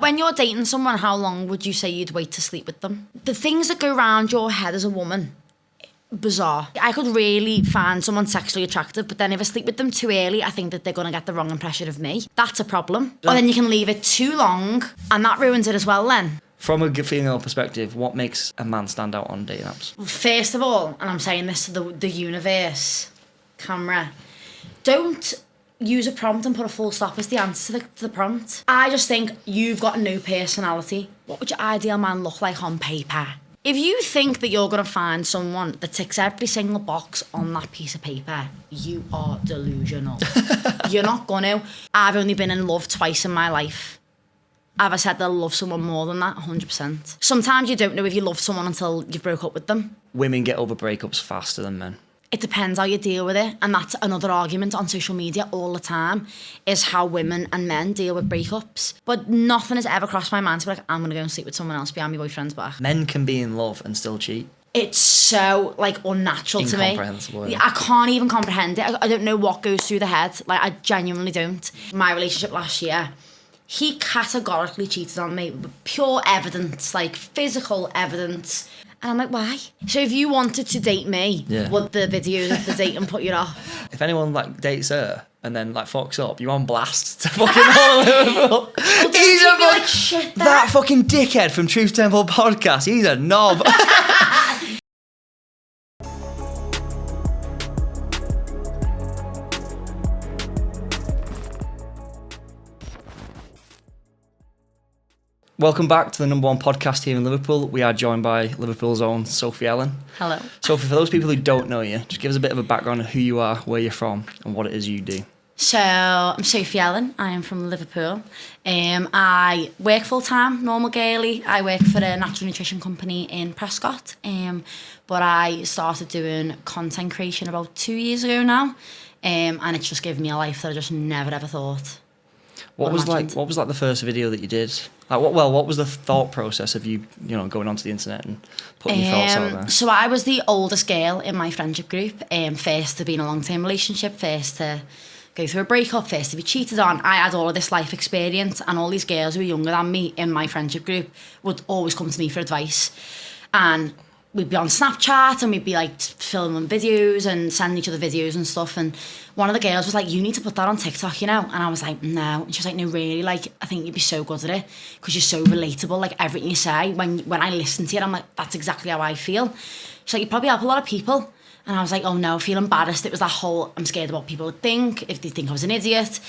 When you're dating someone, how long would you say you'd wait to sleep with them? The things that go around your head as a woman, bizarre. I could really find someone sexually attractive, but then if I sleep with them too early, I think that they're going to get the wrong impression of me. That's a problem. Or then you can leave it too long, and that ruins it as well then. From a female perspective, what makes a man stand out on dating apps? Well, first of all, and I'm saying this to the universe, camera, don't use a prompt and put a full stop as the answer to the prompt. I just think you've got no personality. What would your ideal man look like on paper? If you think that you're going to find someone that ticks every single box on that piece of paper, you are delusional. You're not going to. I've only been in love twice in my life. Have I said that I love someone more than that? 100%. Sometimes you don't know if you love someone until you've broke up with them. Women get over breakups faster than men. It depends how you deal with it. And that's another argument on social media all the time, is how women and men deal with breakups. But nothing has ever crossed my mind to be like, I'm going to go and sleep with someone else behind my boyfriend's back. Men can be in love and still cheat. It's so, unnatural to me. Incomprehensible. Yeah. I can't even comprehend it. I don't know what goes through the head. I genuinely don't. My relationship last year, he categorically cheated on me with pure evidence, physical evidence. And I'm like, why? So if you wanted to date me, would the videos of the date and put you off? If anyone dates her and then fucks up, you're on blast to fucking all Liverpool. Well, he's a shit there. That fucking dickhead from Truth Temple podcast, he's a knob. Welcome back to the number one podcast here in Liverpool. We are joined by Liverpool's own Sophie Ellen. Hello. Sophie, for those people who don't know you, just give us a bit of a background of who you are, where you're from, and what it is you do. So, I'm Sophie Ellen. I am from Liverpool. I work full-time, normal girly. I work for a natural nutrition company in Prescott. But I started doing content creation about 2 years ago now. And it's just given me a life that I just never ever thought. What was the first video that you did? What was the thought process of you going onto the internet and putting your thoughts out there? So I was the oldest girl in my friendship group. First to be in a long-term relationship, first to go through a breakup, first to be cheated on. I had all of this life experience, and all these girls who were younger than me in my friendship group would always come to me for advice. And we'd be on Snapchat and we'd be filming videos and sending each other videos and stuff. And one of the girls was like, you need to put that on TikTok, And I was like, no. And she was like, no, really, I think you'd be so good at it because you're so relatable. Everything you say, when I listen to it, I'm like, that's exactly how I feel. She's like, you probably help a lot of people. And I was like, oh no, I feel embarrassed. It was that whole, I'm scared of what people would think, if they think I was an idiot.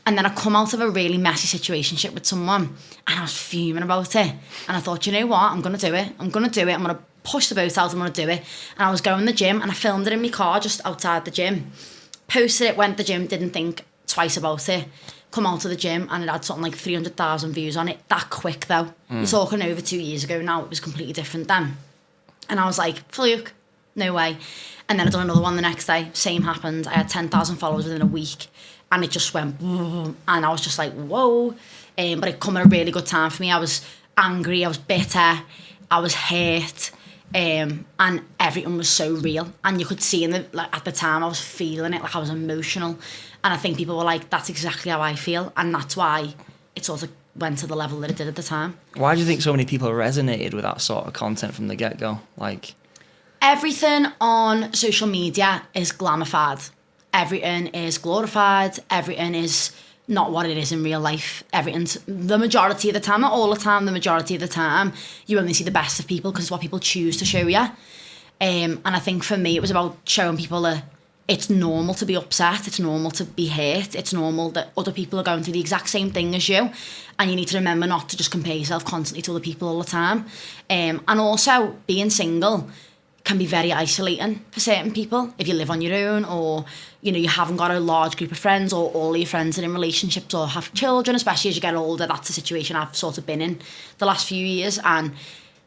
And then I come out of a really messy situationship with someone and I was fuming about it. And I thought, you know what, I'm going to do it. I'm going to push the boat out, I'm going to do it. And I was going to the gym and I filmed it in my car just outside the gym. Posted it, went to the gym, didn't think twice about it. Come out to the gym and it had something like 300,000 views on it. That quick though. You're talking over 2 years ago now. It was completely different then. And I was like, fluke, no way. And then I done another one the next day. Same happened. I had 10,000 followers within a week. And it just went boom. And I was just like, whoa. But it come at a really good time for me. I was angry, I was bitter, I was hurt. And everything was so real, and you could see at the time I was feeling it, I was emotional, and I think people were like, that's exactly how I feel, and that's why it sort of went to the level that it did at the time. Why do you think so many people resonated with that sort of content from the get-go? Everything on social media is glamified, everything is glorified, everything is not what it is in real life. Everything's, the majority of the time, not all the time, the majority of the time, you only see the best of people because it's what people choose to show you. And I think for me, it was about showing people that it's normal to be upset, it's normal to be hurt, it's normal that other people are going through the exact same thing as you, and you need to remember not to just compare yourself constantly to other people all the time. And also, being single can be very isolating for certain people if you live on your own, or you haven't got a large group of friends, or all your friends are in relationships or have children. Especially as you get older, that's the situation I've sort of been in the last few years, and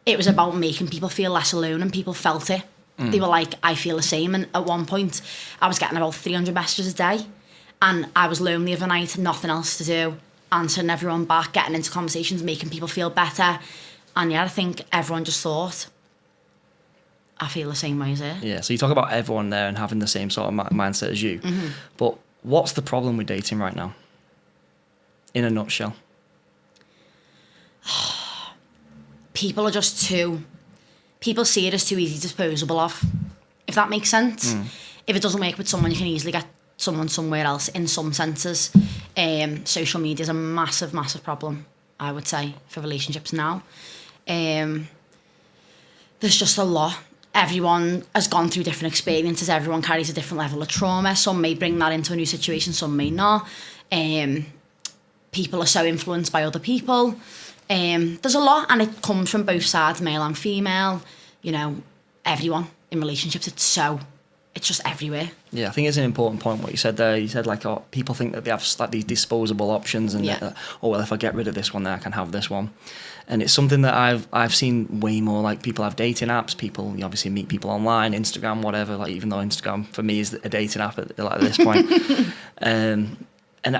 it was about making people feel less alone, and people felt it. They were like, I feel the same. And at one point I was getting about 300 messages a day, and I was lonely overnight, nothing else to do, answering everyone back, getting into conversations, making people feel better. And I think everyone just thought, I feel the same way as her. Yeah, so you talk about everyone there and having the same sort of mindset as you. Mm-hmm. But what's the problem with dating right now? In a nutshell. people are just people see it as too easy disposable of, if that makes sense. If it doesn't work with someone, you can easily get someone somewhere else in some senses. Social media is a massive, massive problem, I would say, for relationships now. There's just a lot. Everyone has gone through different experiences. Everyone carries a different level of trauma. Some may bring that into a new situation, some may not. People are so influenced by other people. There's a lot, and it comes from both sides, male and female. You know, everyone in relationships, it's just everywhere. Yeah, I think it's an important point what you said there. You said like, oh, people think that they have like these disposable options, and oh well, if I get rid of this one, then I can have this one. And it's something that I've seen way more. Like, people have dating apps. People, you obviously meet people online, Instagram, whatever. Like, even though Instagram for me is a dating app at this point. And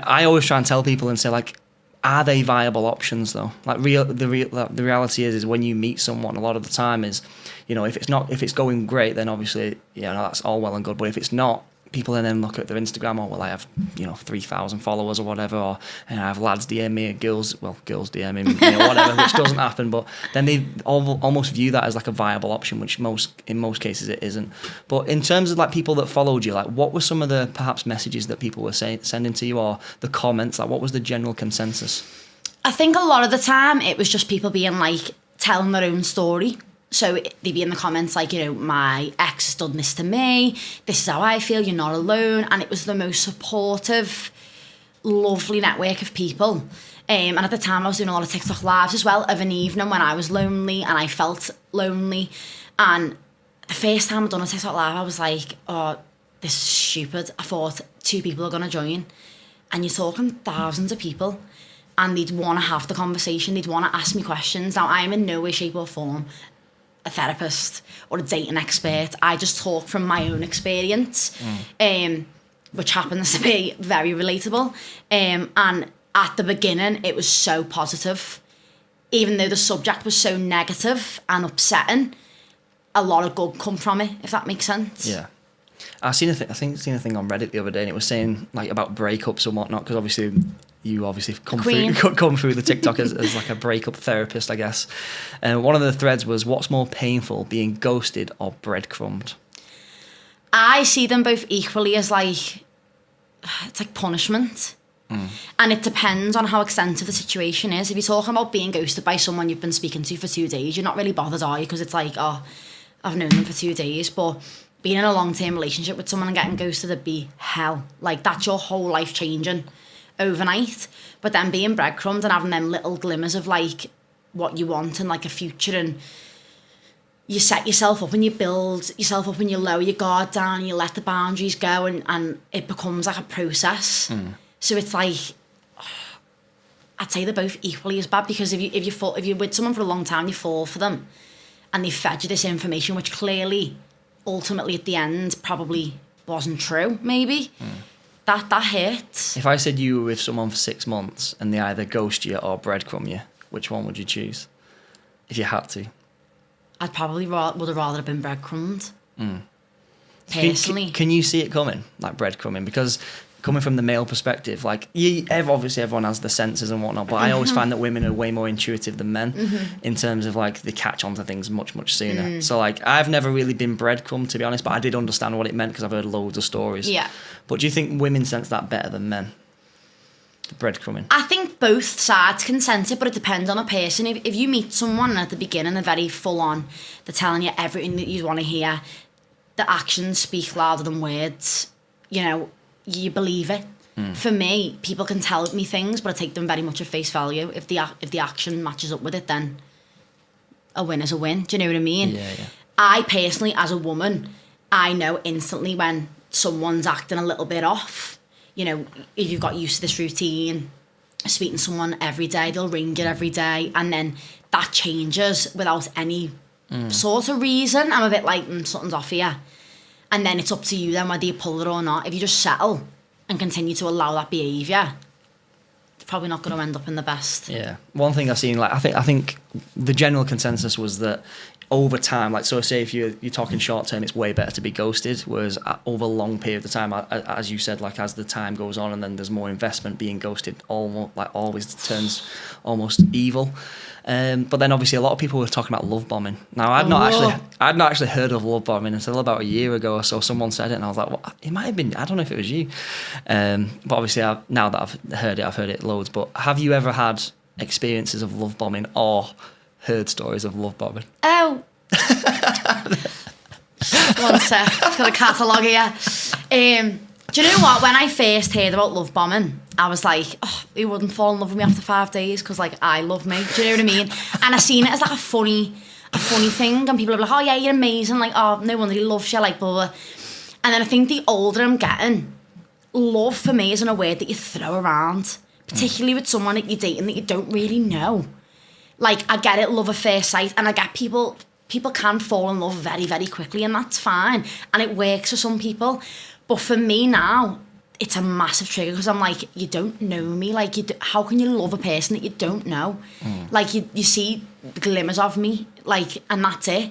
I always try and tell people and say, like, are they viable options though? Like, the reality is when you meet someone, a lot of the time is, you know, if it's going great, then obviously, you know, that's all well and good. But if it's not, people then look at their Instagram, or well, I have, you know, 3,000 followers or whatever, or I have lads DM me, girls DM me, you know, whatever, which doesn't happen. But then they almost view that as like a viable option, which in most cases it isn't. But in terms of like people that followed you, like, what were some of the perhaps messages that people were sending to you, or the comments? Like, what was the general consensus? I think a lot of the time it was just people being like, telling their own story. So they'd be in the comments like, you know, my ex has done this to me, this is how I feel, you're not alone. And it was the most supportive, lovely network of people. And at the time I was doing a lot of TikTok lives as well, of an evening when I was lonely and I felt lonely. And the first time I'd done a TikTok live, I was like, oh, this is stupid. I thought 2 people are going to join. And you're talking thousands of people. And they'd want to have the conversation, they'd want to ask me questions. Now, I am in no way, shape or form a therapist or a dating expert. I just talk from my own experience, which happens to be very relatable. And at the beginning, it was so positive. Even though the subject was so negative and upsetting, a lot of good come from it, if that makes sense. Yeah. I seen a thing on Reddit the other day, and it was saying like about breakups and whatnot, because obviously you come through the TikTok as like a breakup therapist, I guess. And one of the threads was, what's more painful, being ghosted or breadcrumbed? I see them both equally as like, it's like punishment. And it depends on how extensive the situation is. If you're talking about being ghosted by someone you've been speaking to for 2 days, you're not really bothered, are you? Because it's like, oh, I've known them for 2 days. But being in a long-term relationship with someone and getting ghosted, it'd be hell. Like, that's your whole life changing overnight. But then being breadcrumbed and having them little glimmers of like what you want and like a future, and you set yourself up and you build yourself up and you lower your guard down and you let the boundaries go, and it becomes like a process. So it's like, I'd say they're both equally as bad, because if you're with someone for a long time, you fall for them and they fed you this information which clearly ultimately at the end probably wasn't true, maybe. That hurts. If I said you were with someone for 6 months and they either ghost you or breadcrumb you, which one would you choose if you had to? I'd probably would have rather been breadcrumbed. Personally. Can you see it coming, like breadcrumbing? Because coming from the male perspective, like, obviously everyone has the senses and whatnot, but I always find that women are way more intuitive than men in terms of like they catch on to things much, much sooner. So like, I've never really been breadcrumbed, to be honest, but I did understand what it meant because I've heard loads of stories. Yeah. But do you think women sense that better than men? The breadcrumbing? I think both sides can sense it, but it depends on a person. If you meet someone at the beginning, they're very full on, they're telling you everything that you want to hear, the actions speak louder than words, you know, you believe it. For me, people can tell me things, but I take them very much at face value. If the action matches up with it, then a win is a win. Do you know what I mean? Yeah. I personally, as a woman, I know instantly when someone's acting a little bit off. You know, if you've got used to this routine, speaking to someone every day, they'll ring you every day, and then that changes without any sort of reason. I'm a bit like, something's off here. And then it's up to you then whether you pull it or not. If you just settle and continue to allow that behaviour, it's probably not going to end up in the best. Yeah. One thing I've seen, like, I think the general consensus was that over time, like, so say if you're talking short term, it's way better to be ghosted, whereas over a long period of time, as you said, like, as the time goes on and then there's more investment, being ghosted always turns almost evil. But then obviously a lot of people were talking about love bombing. Now I'd not actually heard of love bombing until about a year ago or so. Someone said it, and I was like, well, it might have been. I don't know if it was you. But obviously now that I've heard it loads. But have you ever had experiences of love bombing or heard stories of love bombing? Oh. One sec. Just got a catalogue here. Do you know what? When I first heard about love bombing, I was like, oh, who wouldn't fall in love with me after 5 days? Because, like, I love me. Do you know what I mean? And I seen it as, like, a funny thing. And people are like, oh, yeah, you're amazing. Like, oh, no wonder he loves you. Like, blah, blah. And then I think the older I'm getting, love for me isn't a word that you throw around. Particularly with someone that you're dating that you don't really know. Like, I get it, love at first sight. And I get people can fall in love very, very quickly. And that's fine. And it works for some people. But for me now, it's a massive trigger because I'm like, you don't know me. Like, how can you love a person that you don't know? Like, you see the glimmers of me, like, and that's it.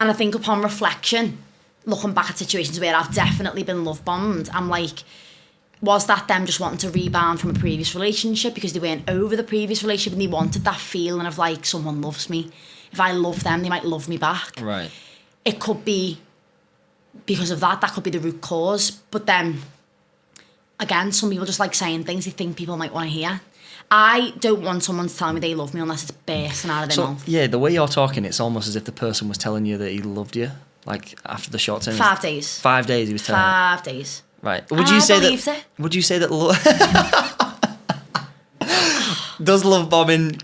And I think upon reflection, looking back at situations where I've definitely been love bombed, I'm like, was that them just wanting to rebound from a previous relationship because they weren't over the previous relationship and they wanted that feeling of, like, someone loves me. If I love them, they might love me back. Right. It could be because of that could be the root cause. But then, again, some people just like saying things they think people might want to hear. I don't want someone to tell me they love me unless it's bursting out of their mouth. Yeah, the way you're talking, it's almost as if the person was telling you that he loved you, like, after the short term. 5 days. 5 days he was telling you. 5 days. Right. Would you say that? Would you say that love... Does love bombing...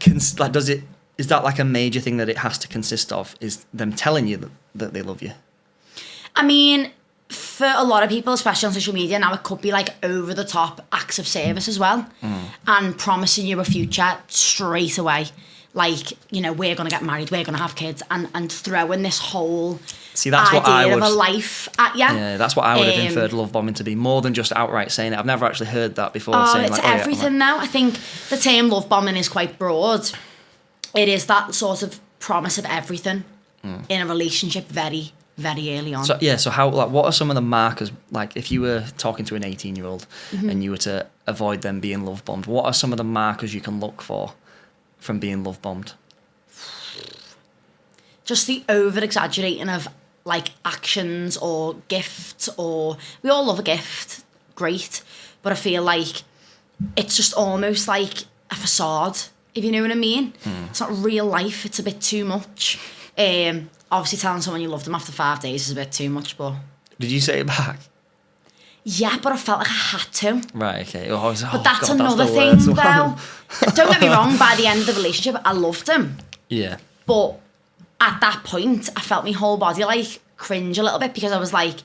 Is that like a major thing that it has to consist of? Is them telling you that they love you? I mean, for a lot of people, especially on social media now, it could be like over the top acts of service as well, and promising you a future straight away. Like, you know, we're going to get married, we're going to have kids, and throwing this whole idea of a life at you. Yeah, that's what I would have inferred love bombing to be, more than just outright saying it. I've never actually heard that before. Saying, it's like, everything now. I think the term love bombing is quite broad. It is that sort of promise of everything in a relationship very, very early on. So how, like, what are some of the markers, like, if you were talking to an 18-year-old and you were to avoid them being love bombed, what are some of the markers you can look for from being love bombed? Just the over-exaggerating of, like, actions or gifts, or... We all love a gift, great, but I feel like it's just almost like a facade, if you know what I mean. It's not real life, it's a bit too much. Obviously telling someone you love them after 5 days is a bit too much, but... Did you say it back? Yeah, but I felt like I had to. Right, okay. But that's another thing, though. Don't get me wrong, by the end of the relationship, I loved him. Yeah. But at that point, I felt my whole body, like, cringe a little bit, because I was like,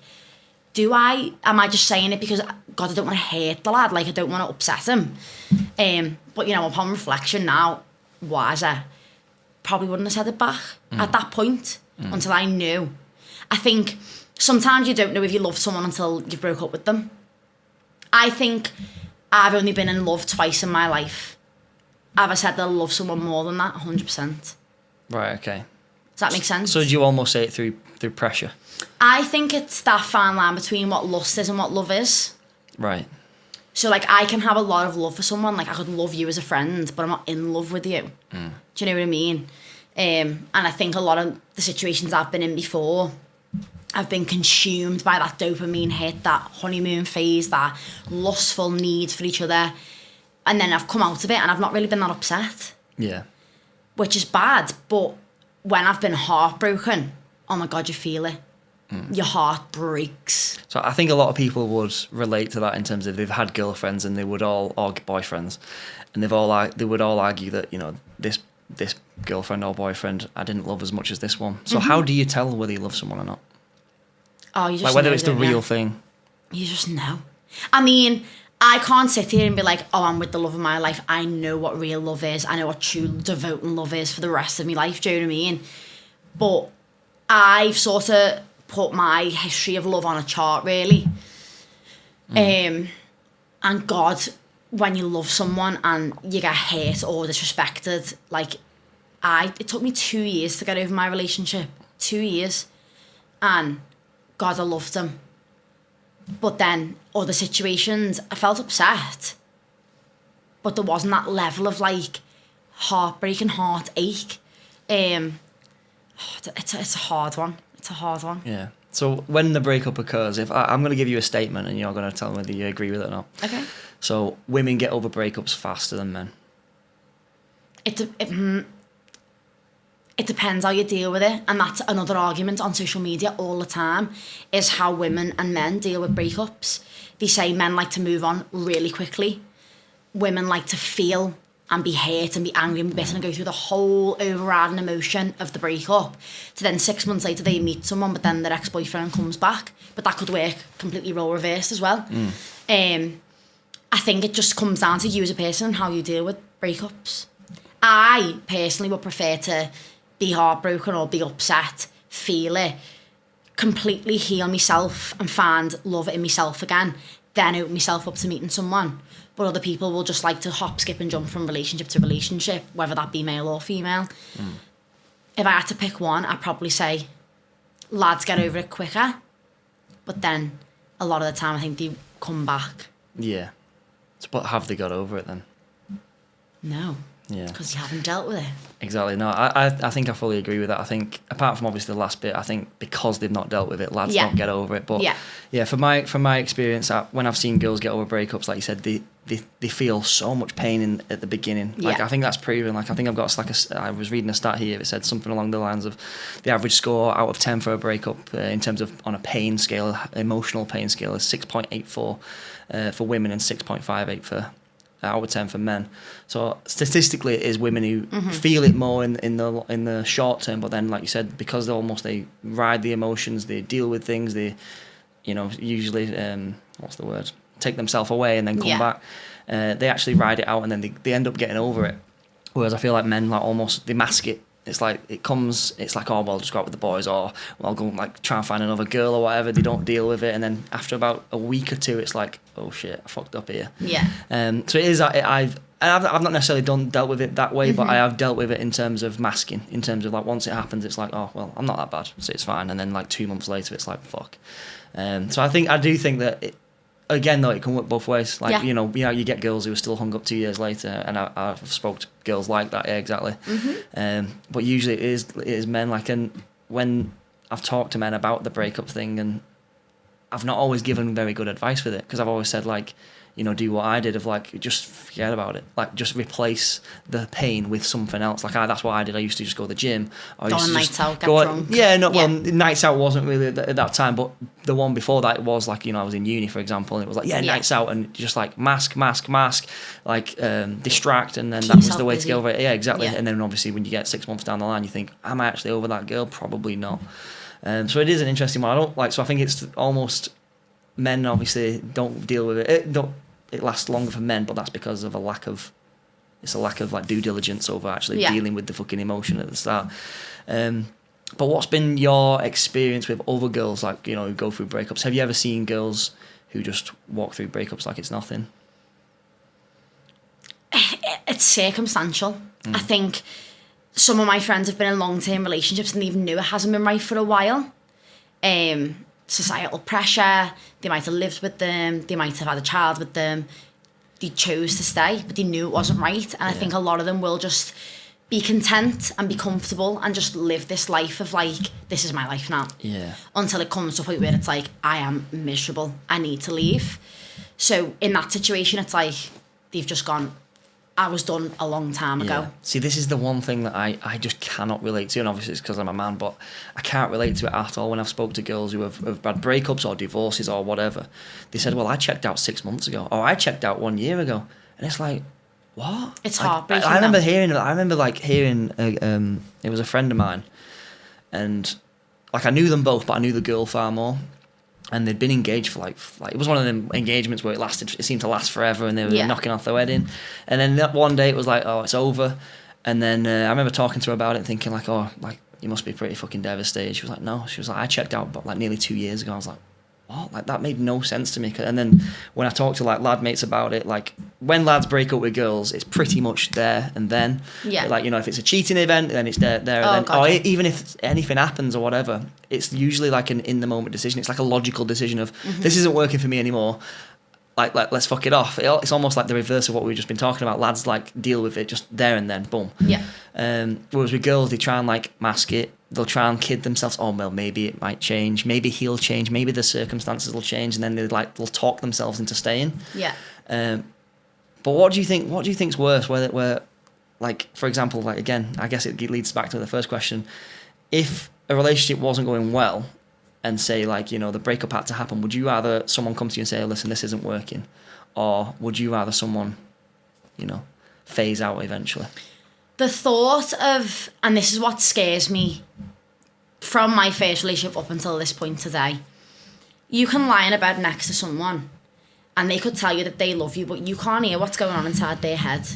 am I just saying it because, God, I don't want to hurt the lad, like, I don't want to upset him. But, you know, upon reflection now, wiser, probably wouldn't have said it back at that point until I knew. I think sometimes you don't know if you love someone until you've broke up with them. I think I've only been in love twice in my life. Have I said that I love someone more than that? 100%. Right, okay. Does that make sense? So do you almost say it through pressure? I think it's that fine line between what lust is and what love is. Right. So, like, I can have a lot of love for someone. Like, I could love you as a friend, but I'm not in love with you. Do you know what I mean? And I think a lot of the situations I've been in before, I've been consumed by that dopamine hit, that honeymoon phase, that lustful need for each other. And then I've come out of it and I've not really been that upset. Yeah. Which is bad, but when I've been heartbroken, oh my God, you feel it. Your heart breaks. So I think a lot of people would relate to that in terms of they've had girlfriends and they would all, or boyfriends, and they would all argue that, you know, this girlfriend or boyfriend I didn't love as much as this one. So how do you tell whether you love someone or not? Oh, you just like whether know, it's the real thing. You just know. I mean, I can't sit here and be like, oh, I'm with the love of my life. I know what real love is. I know what true devoting love is for the rest of my life. Do you know what I mean? But I've sort of put my history of love on a chart, really. And God, when you love someone and you get hurt or disrespected, like, it took me 2 years to get over my relationship. 2 years. And God, I loved him. But then other situations, I felt upset. But there wasn't that level of, like, heartbreak and heartache. It's a hard one. It's a hard one. Yeah. So when the breakup occurs, if I'm going to give you a statement and you're going to tell me whether you agree with it or not. Okay. So women get over breakups faster than men. It depends how you deal with it, and that's another argument on social media all the time, is how women and men deal with breakups. They say men like to move on really quickly. Women like to feel and be hurt and be angry and be bitter and go through the whole overriding emotion of the breakup. So then 6 months later they meet someone, but then their ex-boyfriend comes back. But that could work completely role reversed as well. I think it just comes down to you as a person and how you deal with breakups. I personally would prefer to be heartbroken or be upset, feel it, completely heal myself and find love in myself again, then open myself up to meeting someone. But other people will just like to hop, skip and jump from relationship to relationship, whether that be male or female. If I had to pick one, I'd probably say lads get over it quicker, but then a lot of the time I think they come back. Yeah. But have they got over it then? No. Yeah. Because you haven't dealt with it. Exactly. No, I think I fully agree with that. I think, apart from obviously the last bit, I think because they've not dealt with it, lads don't get over it. But yeah, from my experience, when I've seen girls get over breakups, like you said, they feel so much pain at the beginning. Like I think that's proven. Like I think I've got I was reading a stat here. It said something along the lines of the average score out of 10 for a breakup in terms of on a pain scale, emotional pain scale, is 6.84 for women and 6.58 for out of 10 for men. So statistically, it is women who feel it more in the short term. But then, like you said, because they ride the emotions, they deal with things. They, usually take themselves away and then come back. They actually ride it out and then they end up getting over it. Whereas I feel like men almost they mask it. It's like it's like, oh, well, I'll just go out with the boys, or well, I'll go try and find another girl or whatever. They don't deal with it, and then after about a week or two, it's like, oh shit, I fucked up here. Yeah. So it is. I've not necessarily dealt with it that way, but I have dealt with it in terms of masking. In terms of once it happens, it's like, oh well, I'm not that bad, so it's fine. And then 2 months later, it's like fuck. So I do think that. Again, though, it can work both ways. You get girls who are still hung up 2 years later, and I've spoke to girls like that. Yeah, exactly. But usually it is men. And when I've talked to men about the breakup thing, and I've not always given very good advice with it, because I've always said do what I did of just forget about it. Just replace the pain with something else. That's what I did. I used to just go to the gym. Go on nights out, get drunk. Well, nights out wasn't really at that time, but the one before that was I was in uni, for example, and it was nights out and just mask, distract, and then Keep that was the way busy. to get over it. Yeah, exactly. Yeah. And then obviously when you get 6 months down the line, you think, am I actually over that girl? Probably not. So it is an interesting one. So I think it's almost men obviously don't deal with it. It lasts longer for men, but that's because of a lack of due diligence over actually dealing with the fucking emotion at the start. But what's been your experience with other girls who go through breakups? Have you ever seen girls who just walk through breakups like it's nothing? It's circumstantial. I think some of my friends have been in long-term relationships and they even knew it hasn't been right for a while. Societal pressure, they might have lived with them, they might have had a child with them, they chose to stay, but they knew it wasn't right. And I think a lot of them will just be content and be comfortable and just live this life of this is my life now. Yeah. Until it comes to a point where it's I am miserable, I need to leave. So in that situation, it's they've just gone, I was done a long time ago. See, this is the one thing that I just cannot relate to, and obviously it's because I'm a man, but I can't relate to it at all when I've spoke to girls who have had breakups or divorces or whatever. They said, well, I checked out 6 months ago, or I checked out 1 year ago. And it's like, what? It's heartbreaking. I remember hearing, it was a friend of mine, and I knew them both, but I knew the girl far more. And they'd been engaged for it was one of them engagements where it seemed to last forever, and they were knocking off the wedding. And then that one day it was oh, it's over. And then I remember talking to her about it and thinking you must be pretty fucking devastated. She was like, no. She was like, I checked out nearly 2 years ago. I was like, what? That made no sense to me. And then when I talked to lad mates about it, when lads break up with girls, it's pretty much there and then. Yeah. If it's a cheating event, then it's there and then. Or even if anything happens or whatever, it's usually an in the moment decision. It's a logical decision of this isn't working for me anymore. like let's fuck it off. It's almost like the reverse of what we've just been talking about. Lads like deal with it just there and then, boom. Yeah. Whereas with girls, they try and like mask it. They'll try and kid themselves. Oh well, maybe it might change. Maybe he'll change. Maybe the circumstances will change, and then they'll talk themselves into staying. Yeah. But what do you think? What do you think's worse? Where like, for example, like again, I guess it leads back to the first question. If a relationship wasn't going well, and say like, you know, the breakup had to happen, would you rather someone come to you and say, listen, this isn't working, or would you rather someone, you know, phase out eventually? The thought of, and this is what scares me from my first relationship up until this point today, you can lie in a bed next to someone and they could tell you that they love you, but you can't hear what's going on inside their head.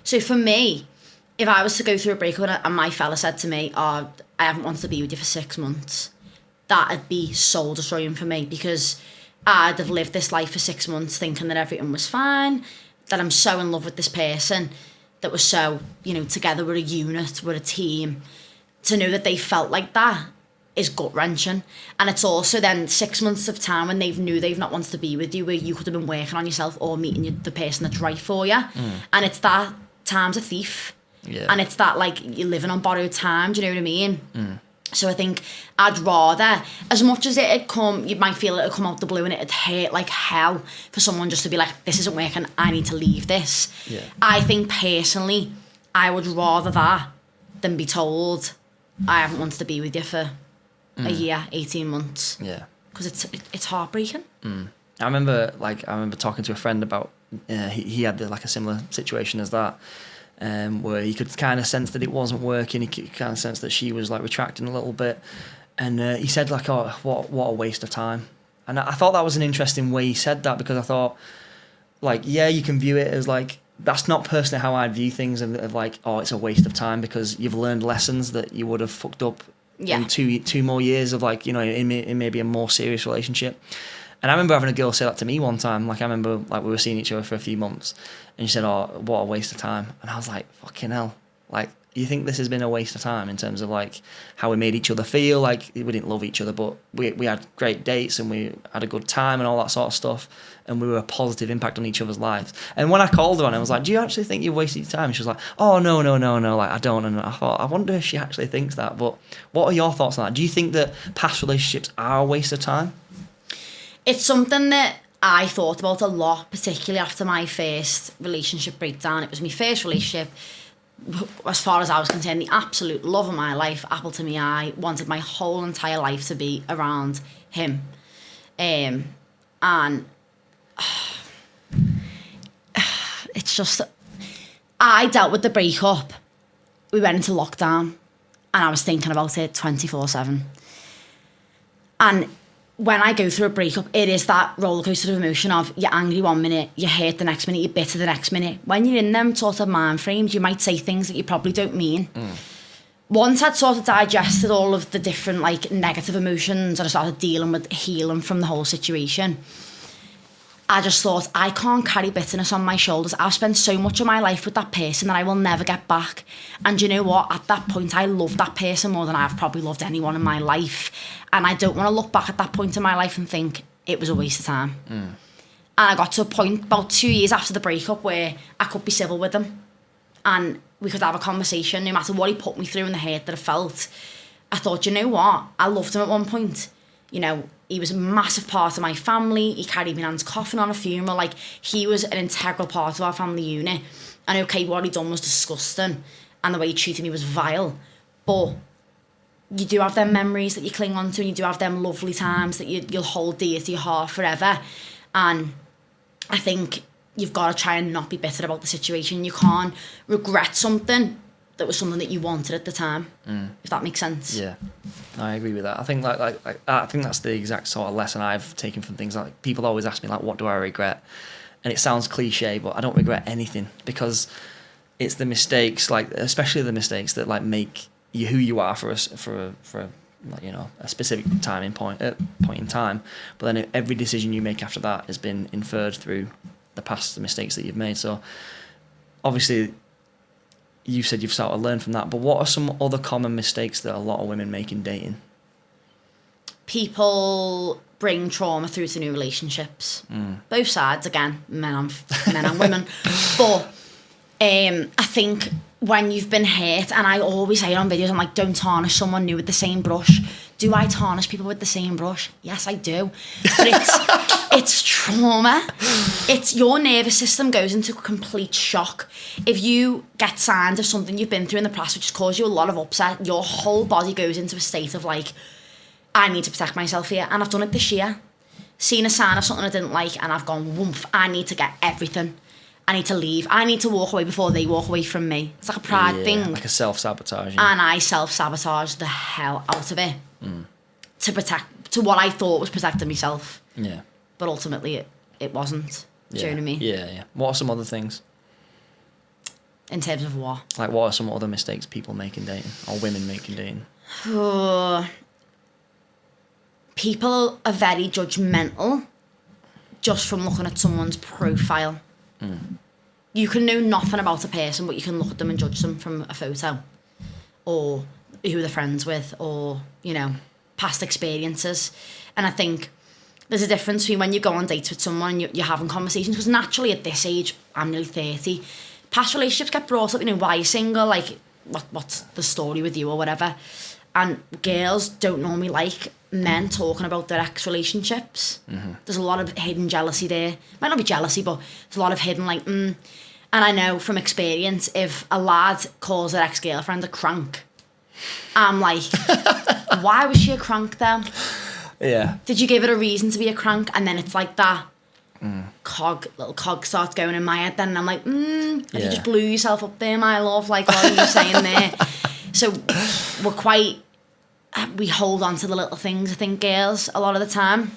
So for me, if I was to go through a breakup and my fella said to me, oh, I haven't wanted to be with you for 6 months, that'd be soul destroying for me, because I'd have lived this life for 6 months thinking that everything was fine, that I'm so in love with this person, that we're so, you know, together, we're a unit, we're a team. To know that they felt like that is gut-wrenching. And it's also then 6 months of time when they've not wanted to be with you, where you could have been working on yourself or meeting the person that's right for you. And it's that time's a thief. Yeah. And it's that, like, you're living on borrowed time, do you know what I mean? So I think I'd rather, as much as it'd come, you might feel it'd come out the blue and it'd hurt like hell for someone just to be like, this isn't working, I need to leave this. Yeah. I think personally, I would rather that than be told, I haven't wanted to be with you for a year, 18 months. Yeah. Because it's heartbreaking. I remember talking to a friend about, he had like a similar situation as that. Where he could kind of sense that it wasn't working. He could kind of sense that she was like retracting a little bit, and he said like, "Oh, what a waste of time." And I thought that was an interesting way he said that, because I thought, like, yeah, you can view it as like, that's not personally how I'd view things, of like, oh, it's a waste of time because you've learned lessons that you would have fucked up in two more years of, like, you know, in maybe a more serious relationship. And I remember having a girl say that to me one time. Like, I remember, like, we were seeing each other for a few months, and she said, oh, what a waste of time. And I was like, fucking hell. Like, you think this has been a waste of time in terms of, like, how we made each other feel? Like, we didn't love each other, but we had great dates and we had a good time and all that sort of stuff, and we were a positive impact on each other's lives. And when I called her on it, I was like, do you actually think you've wasted your time? And she was like, oh, no, like, I don't. And I thought, I wonder if she actually thinks that. But what are your thoughts on that? Do you think that past relationships are a waste of time? It's something that I thought about a lot, particularly after my first relationship breakdown. It was my first relationship. As far as I was concerned, the absolute love of my life, apple to me eye, wanted my whole entire life to be around him. And it's just, I dealt with the breakup. We went into lockdown and I was thinking about it 24/7. And when I go through a breakup, it is that roller coaster of emotion of you're angry 1 minute, you're hurt the next minute, you're bitter the next minute. When you're in them sort of mind frames, you might say things that you probably don't mean. Once I'd sort of digested all of the different, like, negative emotions and I started dealing with healing from the whole situation, I just thought, I can't carry bitterness on my shoulders. I've spent so much of my life with that person that I will never get back. And you know what? At that point, I loved that person more than I've probably loved anyone in my life. And I don't want to look back at that point in my life and think it was a waste of time. And I got to a point about 2 years after the breakup where I could be civil with him and we could have a conversation no matter what he put me through and the hurt that I felt. I thought, you know what? I loved him at one point. You know, he was a massive part of my family. He carried my nan's coffin on a funeral. Like, he was an integral part of our family unit. And okay, what he done was disgusting and the way he treated me was vile. But you do have them memories that you cling on to, and you do have them lovely times that you'll hold dear to your heart forever. And I think you've got to try and not be bitter about the situation. You can't regret something that was something that you wanted at the time, if that makes sense. Yeah, I agree with that. I think like I think that's the exact sort of lesson I've taken from things. Like, people always ask me, like, what do I regret? And it sounds cliche, but I don't regret anything, because it's the mistakes, like, especially the mistakes that, like, make you who you are for like, you know, a specific point in time. But then every decision you make after that has been inferred through the past mistakes that you've made. So obviously, you said you've sort of learned from that, but what are some other common mistakes that a lot of women make in dating? people bring trauma through to new relationships. Both sides, again, men and women. But I think when you've been hurt, and I always say it on videos, I'm like, don't tarnish someone new with the same brush. Do I tarnish people with the same brush? Yes, I do. But it's trauma. It's your nervous system goes into complete shock. If you get signs of something you've been through in the past which has caused you a lot of upset, your whole body goes into a state of like, I need to protect myself here. And I've done it this year. Seen a sign of something I didn't like and I've gone, woof, I need to get everything. I need to leave. I need to walk away before they walk away from me. It's like a pride thing. Like a self-sabotage. And I self-sabotage the hell out of it to what I thought was protecting myself. Yeah. But ultimately it wasn't. Do you know what I mean? Yeah. What are some other things? In terms of what? Like, what are some other mistakes people make in dating, or women make in dating? People are very judgmental just from looking at someone's profile. You can know nothing about a person, but you can look at them and judge them from a photo, or who they're friends with, or, you know, past experiences. And I think there's a difference between when you go on dates with someone and you're having conversations, because naturally at this age, I'm nearly 30, past relationships get brought up, you know, why you're single, like, what's the story with you or whatever. And girls don't normally like men talking about their ex-relationships. There's a lot of hidden jealousy there. Might not be jealousy, but there's a lot of hidden, like, And I know from experience, if a lad calls their ex-girlfriend a crank, I'm like, why was she a crank then? Yeah. Did you give it a reason to be a crank? And then it's like that little cog starts going in my head then, and I'm like, you just blew yourself up there, my love. Like, what are you saying there? So we hold on to the little things, I think, girls, a lot of the time.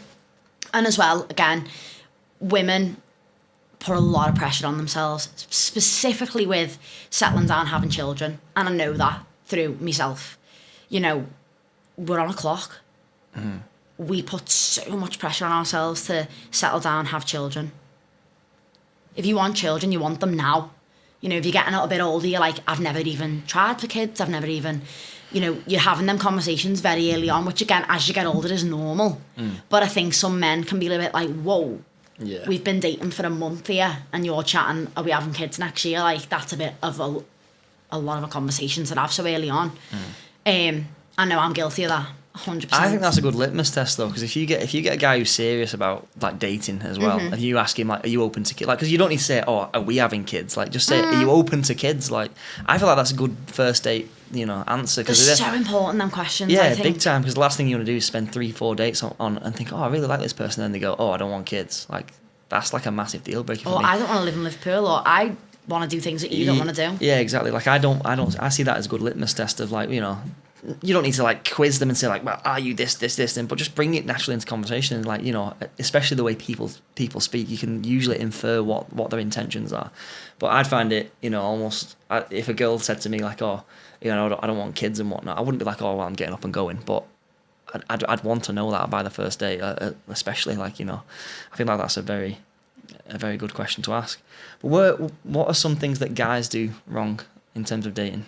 And as well, again, women put a lot of pressure on themselves, specifically with settling down, having children. And I know that through myself. You know, we're on a clock. We put so much pressure on ourselves to settle down, have children. If you want children, you want them now. You know, if you're getting a little bit older, you're like, I've never even tried for kids. I've never even, you know, you're having them conversations very early on, which again, as you get older, is normal. But I think some men can be a little bit like, whoa, we've been dating for a month here and you're chatting, are we having kids next year? Like, that's a bit of a lot of a conversation to have so early on. I know I'm guilty of that. 100%. I think that's a good litmus test though, because if you get a guy who's serious about like dating as well, and you ask him like, are you open to kids? Like, because you don't need to say, oh, are we having kids? Like, just say, are you open to kids? Like, I feel like that's a good first date, you know, answer. Because it's so important, them questions. Yeah, I think. big time. Because the last thing you want to do is spend 3-4 dates on and think, oh, I really like this person, and then they go, oh, I don't want kids. Like, that's like a massive deal breaker for me. I don't want to live in Liverpool, or I want to do things that you don't want to do. Yeah, exactly. Like, I see that as a good litmus test of like, you know, you don't need to like quiz them and say like, well, are you this, but just bring it naturally into conversation. And like, you know, especially the way people speak, you can usually infer what their intentions are. But I'd find it, you know, almost, if a girl said to me like, oh, you know, I don't want kids and whatnot, I wouldn't be like, oh, well, I'm getting up and going. But I'd want to know that by the first date, especially like, you know, I feel like that's a very good question to ask. But what are some things that guys do wrong in terms of dating?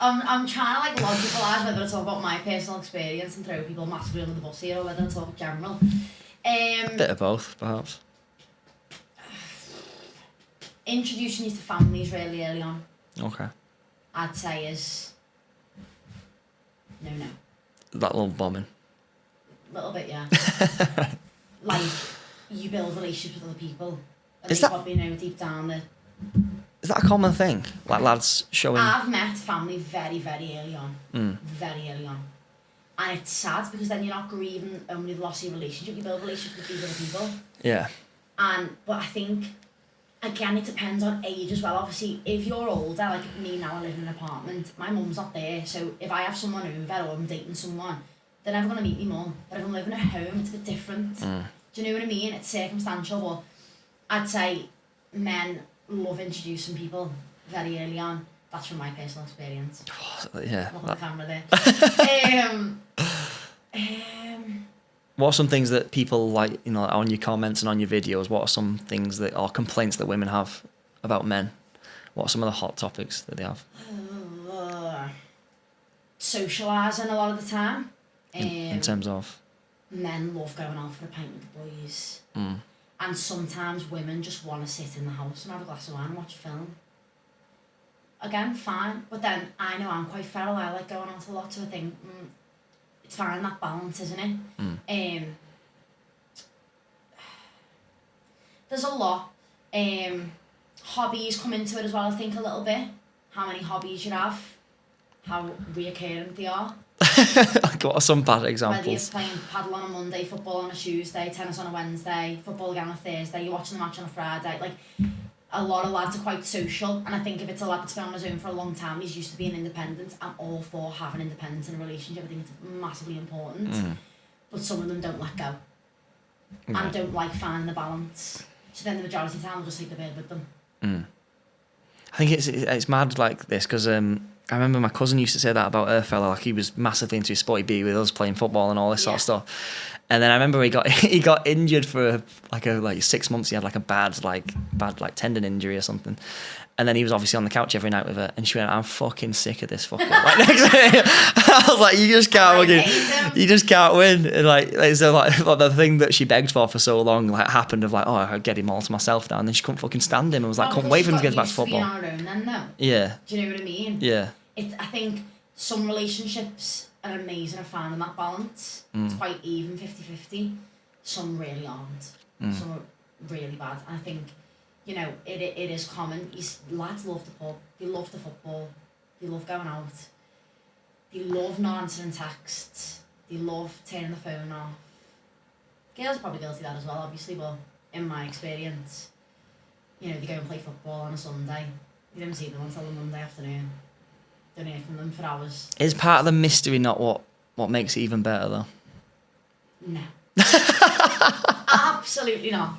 I'm trying to like logicalise whether to talk about my personal experience and throw people massively under the bus here, or whether to talk general. A bit of both, perhaps. Introducing you to families really early on. Okay. I'd say is no. That little bombing. A little bit, yeah. Like, you build relationships with other people. And Is they that... probably know deep down that... Is that a common thing? Like lads showing... I've met family very, very early on. Very early on. And it's sad because then you're not grieving only the loss of your relationship, you build relationships with these other people. Yeah. But I think, again, it depends on age as well. Obviously, if you're older, like me now, I live in an apartment, my mum's not there, so if I have someone over or I'm dating someone, they're never going to meet me mum. But if I'm living at home, it's a bit different. Do you know what I mean? It's circumstantial, but I'd say men love introducing people very early on. That's from my personal experience. Yeah. Not on the camera there. What are some things that people like, you know, on your comments and on your videos? What are some things that are complaints that women have about men? What are some of the hot topics that they have? socialising a lot of the time. In terms of? Men love going out for a pint with the boys. And sometimes women just want to sit in the house and have a glass of wine and watch a film. Again, fine. But then I know I'm quite feral. I like going out a lot, so I think it's fine, that balance, isn't it? There's a lot. Hobbies come into it as well, I think, a little bit. How many hobbies you have, how reoccurring they are. What are some bad examples? Whether you're playing paddle on a Monday, football on a Tuesday, tennis on a Wednesday, football again on a Thursday, you're watching the match on a Friday. Like, a lot of lads are quite social, and I think if it's a lad that's been on his own for a long time, he's used to being independent. I'm all for having independence in a relationship. I think it's massively important. But some of them don't let go. And don't like finding the balance. So then the majority of the time they'll just take the bird with them. I think it's mad like this, because I remember my cousin used to say that about her fella. Like, he was massively into his sport. He'd be with us playing football and all this sort of stuff. And then I remember he got injured for like 6 months. He had like a bad tendon injury or something. And then he was obviously on the couch every night with her, and she went, "I'm fucking sick of this fucker." Like, next day, I was like, "You just can't win." And so the thing that she begged for so long happened of oh, I get him all to myself now, and then she couldn't fucking stand him and was like, "Couldn't wait for him to get back to football." Being on her own then, though. Yeah. Do you know what I mean? Yeah. I think some relationships are amazing at finding that balance. It's quite even 50-50. Some really aren't. Some are really bad. And I think, you know, it is common. Lads love the pub. They love the football. They love going out. They love not answering texts. They love turning the phone off. Girls are probably guilty of that as well, obviously, but in my experience, you know, they go and play football on a Sunday. You don't see them until the Monday afternoon. Don't hear from them for hours. Is part of the mystery not what makes it even better, though? No. Absolutely not.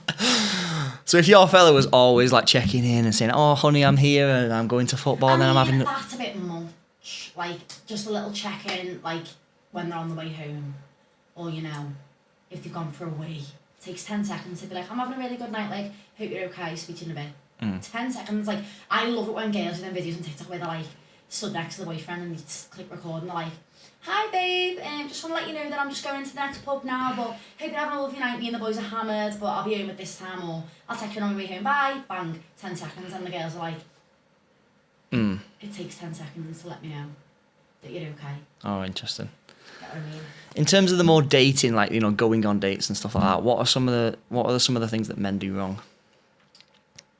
So if your fella was always like checking in and saying, "Oh, honey, I'm here and I'm going to football," and then I'm having... That's a bit much. Like, just a little check-in, like, when they're on the way home. Or, you know, if they've gone for a wee. It takes 10 seconds to be like, "I'm having a really good night, like, hope you're okay, speak to you in a bit." 10 seconds. Like, I love it when girls do them videos on TikTok where they're like, stood next to the boyfriend and they just click record and they're like, "Hi babe, just want to let you know that I'm just going to the next pub now, but hope you're having a lovely night, me and the boys are hammered, but I'll be home at this time, or I'll text you on my way home, bye." Bang, 10 seconds, and the girls are like, "It takes 10 seconds to let me know that you're okay." Oh, interesting. Get what I mean? In terms of the more dating, like, you know, going on dates and stuff like that, what are some of the things that men do wrong?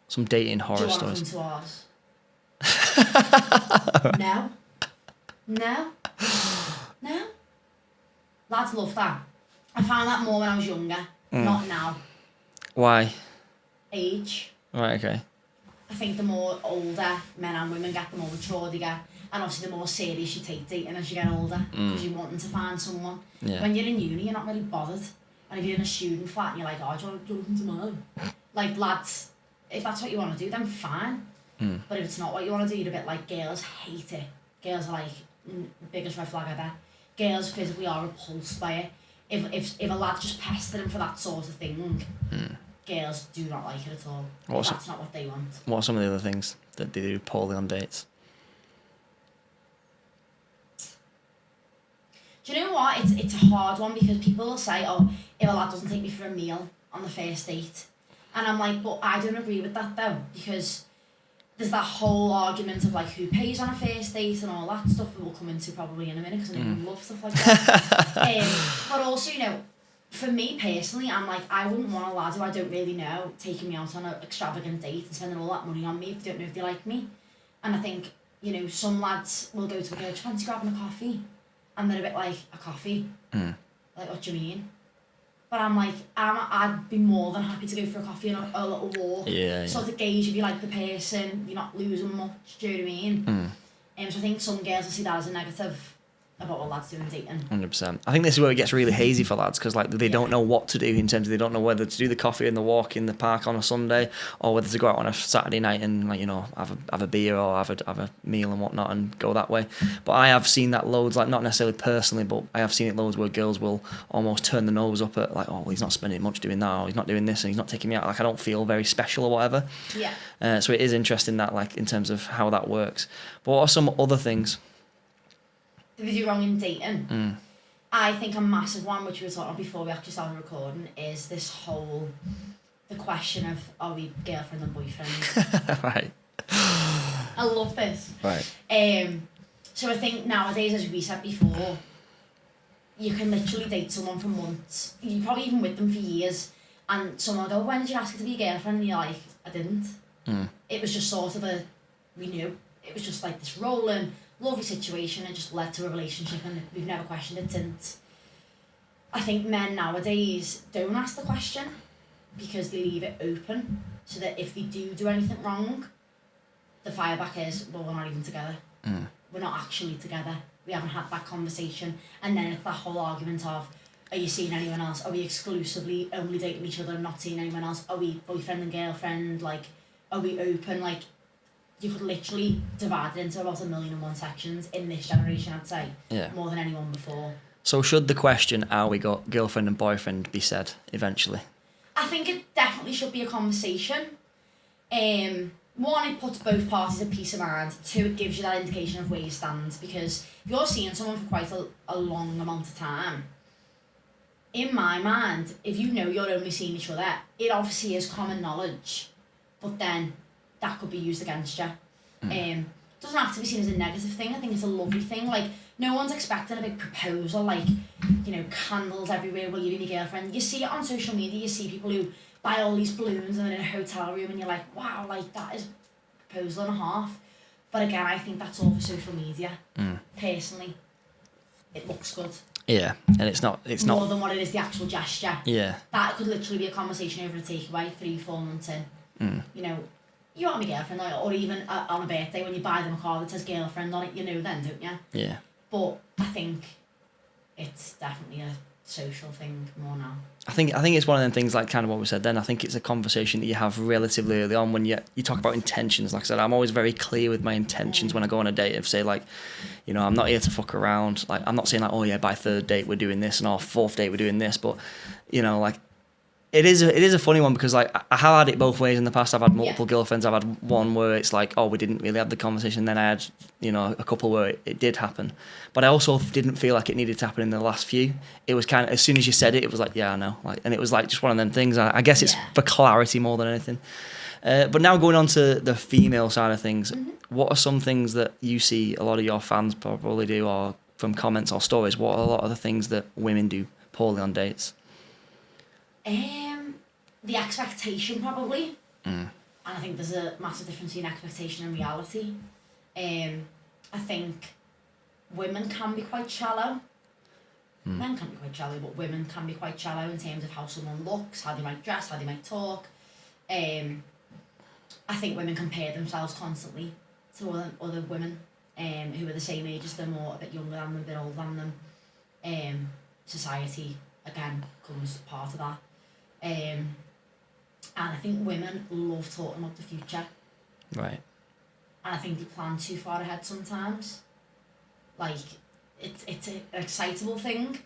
Some dating horror stories. Do you want to come to ours? No. No. No. Lads love that. I found that more when I was younger, not now. Why? Age. Right, okay. I think the more older men and women get, the more mature they get. And obviously the more serious you take dating as you get older, because you're wanting to find someone. Yeah. When you're in uni, you're not really bothered. And if you're in a student flat and you're like, "Oh, do you want to listen to mine?" Like, lads, if that's what you want to do, then fine. But if it's not what you want to do, you're a bit like, girls hate it. Girls are like, biggest red flag ever. Girls physically are repulsed by it. If a lad's just pestering for that sort of thing, girls do not like it at all. That's not what they want. What are some of the other things that they do poorly on dates? Do you know what? It's a hard one, because people will say, "Oh, if a lad doesn't take me for a meal on the first date," and I'm like, but I don't agree with that though, because there's that whole argument of like who pays on a first date and all that stuff that we'll come into probably in a minute, because I know you love stuff like that. But also, you know, for me personally, I'm like, I wouldn't want a lad who I don't really know taking me out on an extravagant date and spending all that money on me if they don't know if they like me. And I think, you know, some lads will go to a girl, "Do you fancy grabbing a coffee?" And they're a bit like, "A coffee?" Like, "What do you mean?" But I'm like, I'd be more than happy to go for a coffee and a little walk. Yeah. Sort of gauge if you like the person, you're not losing much, do you know what I mean? So I think some girls will see that as a negative about what lads do in dating. 100%. I think this is where it gets really hazy for lads, because like they don't know what to do in terms of, they don't know whether to do the coffee and the walk in the park on a Sunday, or whether to go out on a Saturday night and, like, you know, have a beer or have a meal and whatnot and go that way. But I have seen that loads, like not necessarily personally, but I have seen it loads where girls will almost turn the nose up at like, "Oh, well, he's not spending much doing that, or he's not doing this, and he's not taking me out. Like, I don't feel very special or whatever." Yeah. So it is interesting that, like, in terms of how that works. But what are some other things? did they do wrong in dating? I think a massive one, which we were talking about before we actually started recording, is the question of, are we girlfriend and boyfriend? Right. I love this. Right. So I think nowadays, as we said before, you can literally date someone for months. You're probably even with them for years. And someone will go, when did you ask her to be a girlfriend? And you're like, I didn't. It was just sort of we knew. It was just like this rolling, lovely situation and just led to a relationship, and we've never questioned it since. I think men nowadays don't ask the question because they leave it open, so that if they do anything wrong, the fireback is, well, we're not even together. We're not actually together. We haven't had that conversation. And then it's that whole argument of, are you seeing anyone else? Are we exclusively only dating each other and not seeing anyone else? Are we boyfriend and girlfriend? Like, are we open? Like, you could literally divide it into about 1,000,001 sections in this generation, I'd say. Yeah. More than anyone before. So should the question, are we got girlfriend and boyfriend, be said eventually? I think it definitely should be a conversation. One, it puts both parties at peace of mind. Two, it gives you that indication of where you stand. Because if you're seeing someone for quite a long amount of time, in my mind, if you know you're only seeing each other, it obviously is common knowledge. But then that could be used against you. Doesn't have to be seen as a negative thing. I think it's a lovely thing. Like, no one's expecting a big proposal, like, candles everywhere, will you be my girlfriend? You see it on social media, you see people who buy all these balloons and they're in a hotel room and you're like, wow, like, that is a proposal and a half. But again, I think that's all for social media. Personally, it looks good. Yeah, and it's not more than what it is the actual gesture. Yeah. That could literally be a conversation over a takeaway 3-4 months in. You want my girlfriend, or even on a birthday when you buy them a card that says girlfriend on it, then, don't you? Yeah. But I think it's definitely a social thing more now. I think it's one of them things, like kind of what we said then. I think it's a conversation that you have relatively early on when you talk about intentions. Like I said, I'm always very clear with my intentions when I go on a date. If say like, I'm not here to fuck around. Like, I'm not saying like, oh yeah, by third date we're doing this and our fourth date we're doing this. But like, it is a funny one because like I have had it both ways in the past. I've had multiple girlfriends. I've had one where it's like, oh, we didn't really have the conversation. Then I had a couple where it did happen, but I also didn't feel like it needed to happen in the last few. It was kind of, as soon as you said it, it was like, yeah, I know, like, and it was like just one of them things. I guess it's for clarity more than anything. But now going on to the female side of things, what are some things that you see a lot of your fans probably do, or from comments or stories? What are a lot of the things that women do poorly on dates? The expectation, probably. And I think there's a massive difference between expectation and reality. I think women can be quite shallow. Men can be quite shallow, but women can be quite shallow in terms of how someone looks, how they might dress, how they might talk. I think women compare themselves constantly to other women who are the same age as them, or a bit younger than them, a bit older than them. Society, again, comes part of that. And I think women love talking about the future. Right. And I think they plan too far ahead sometimes. Like, it's an excitable thing,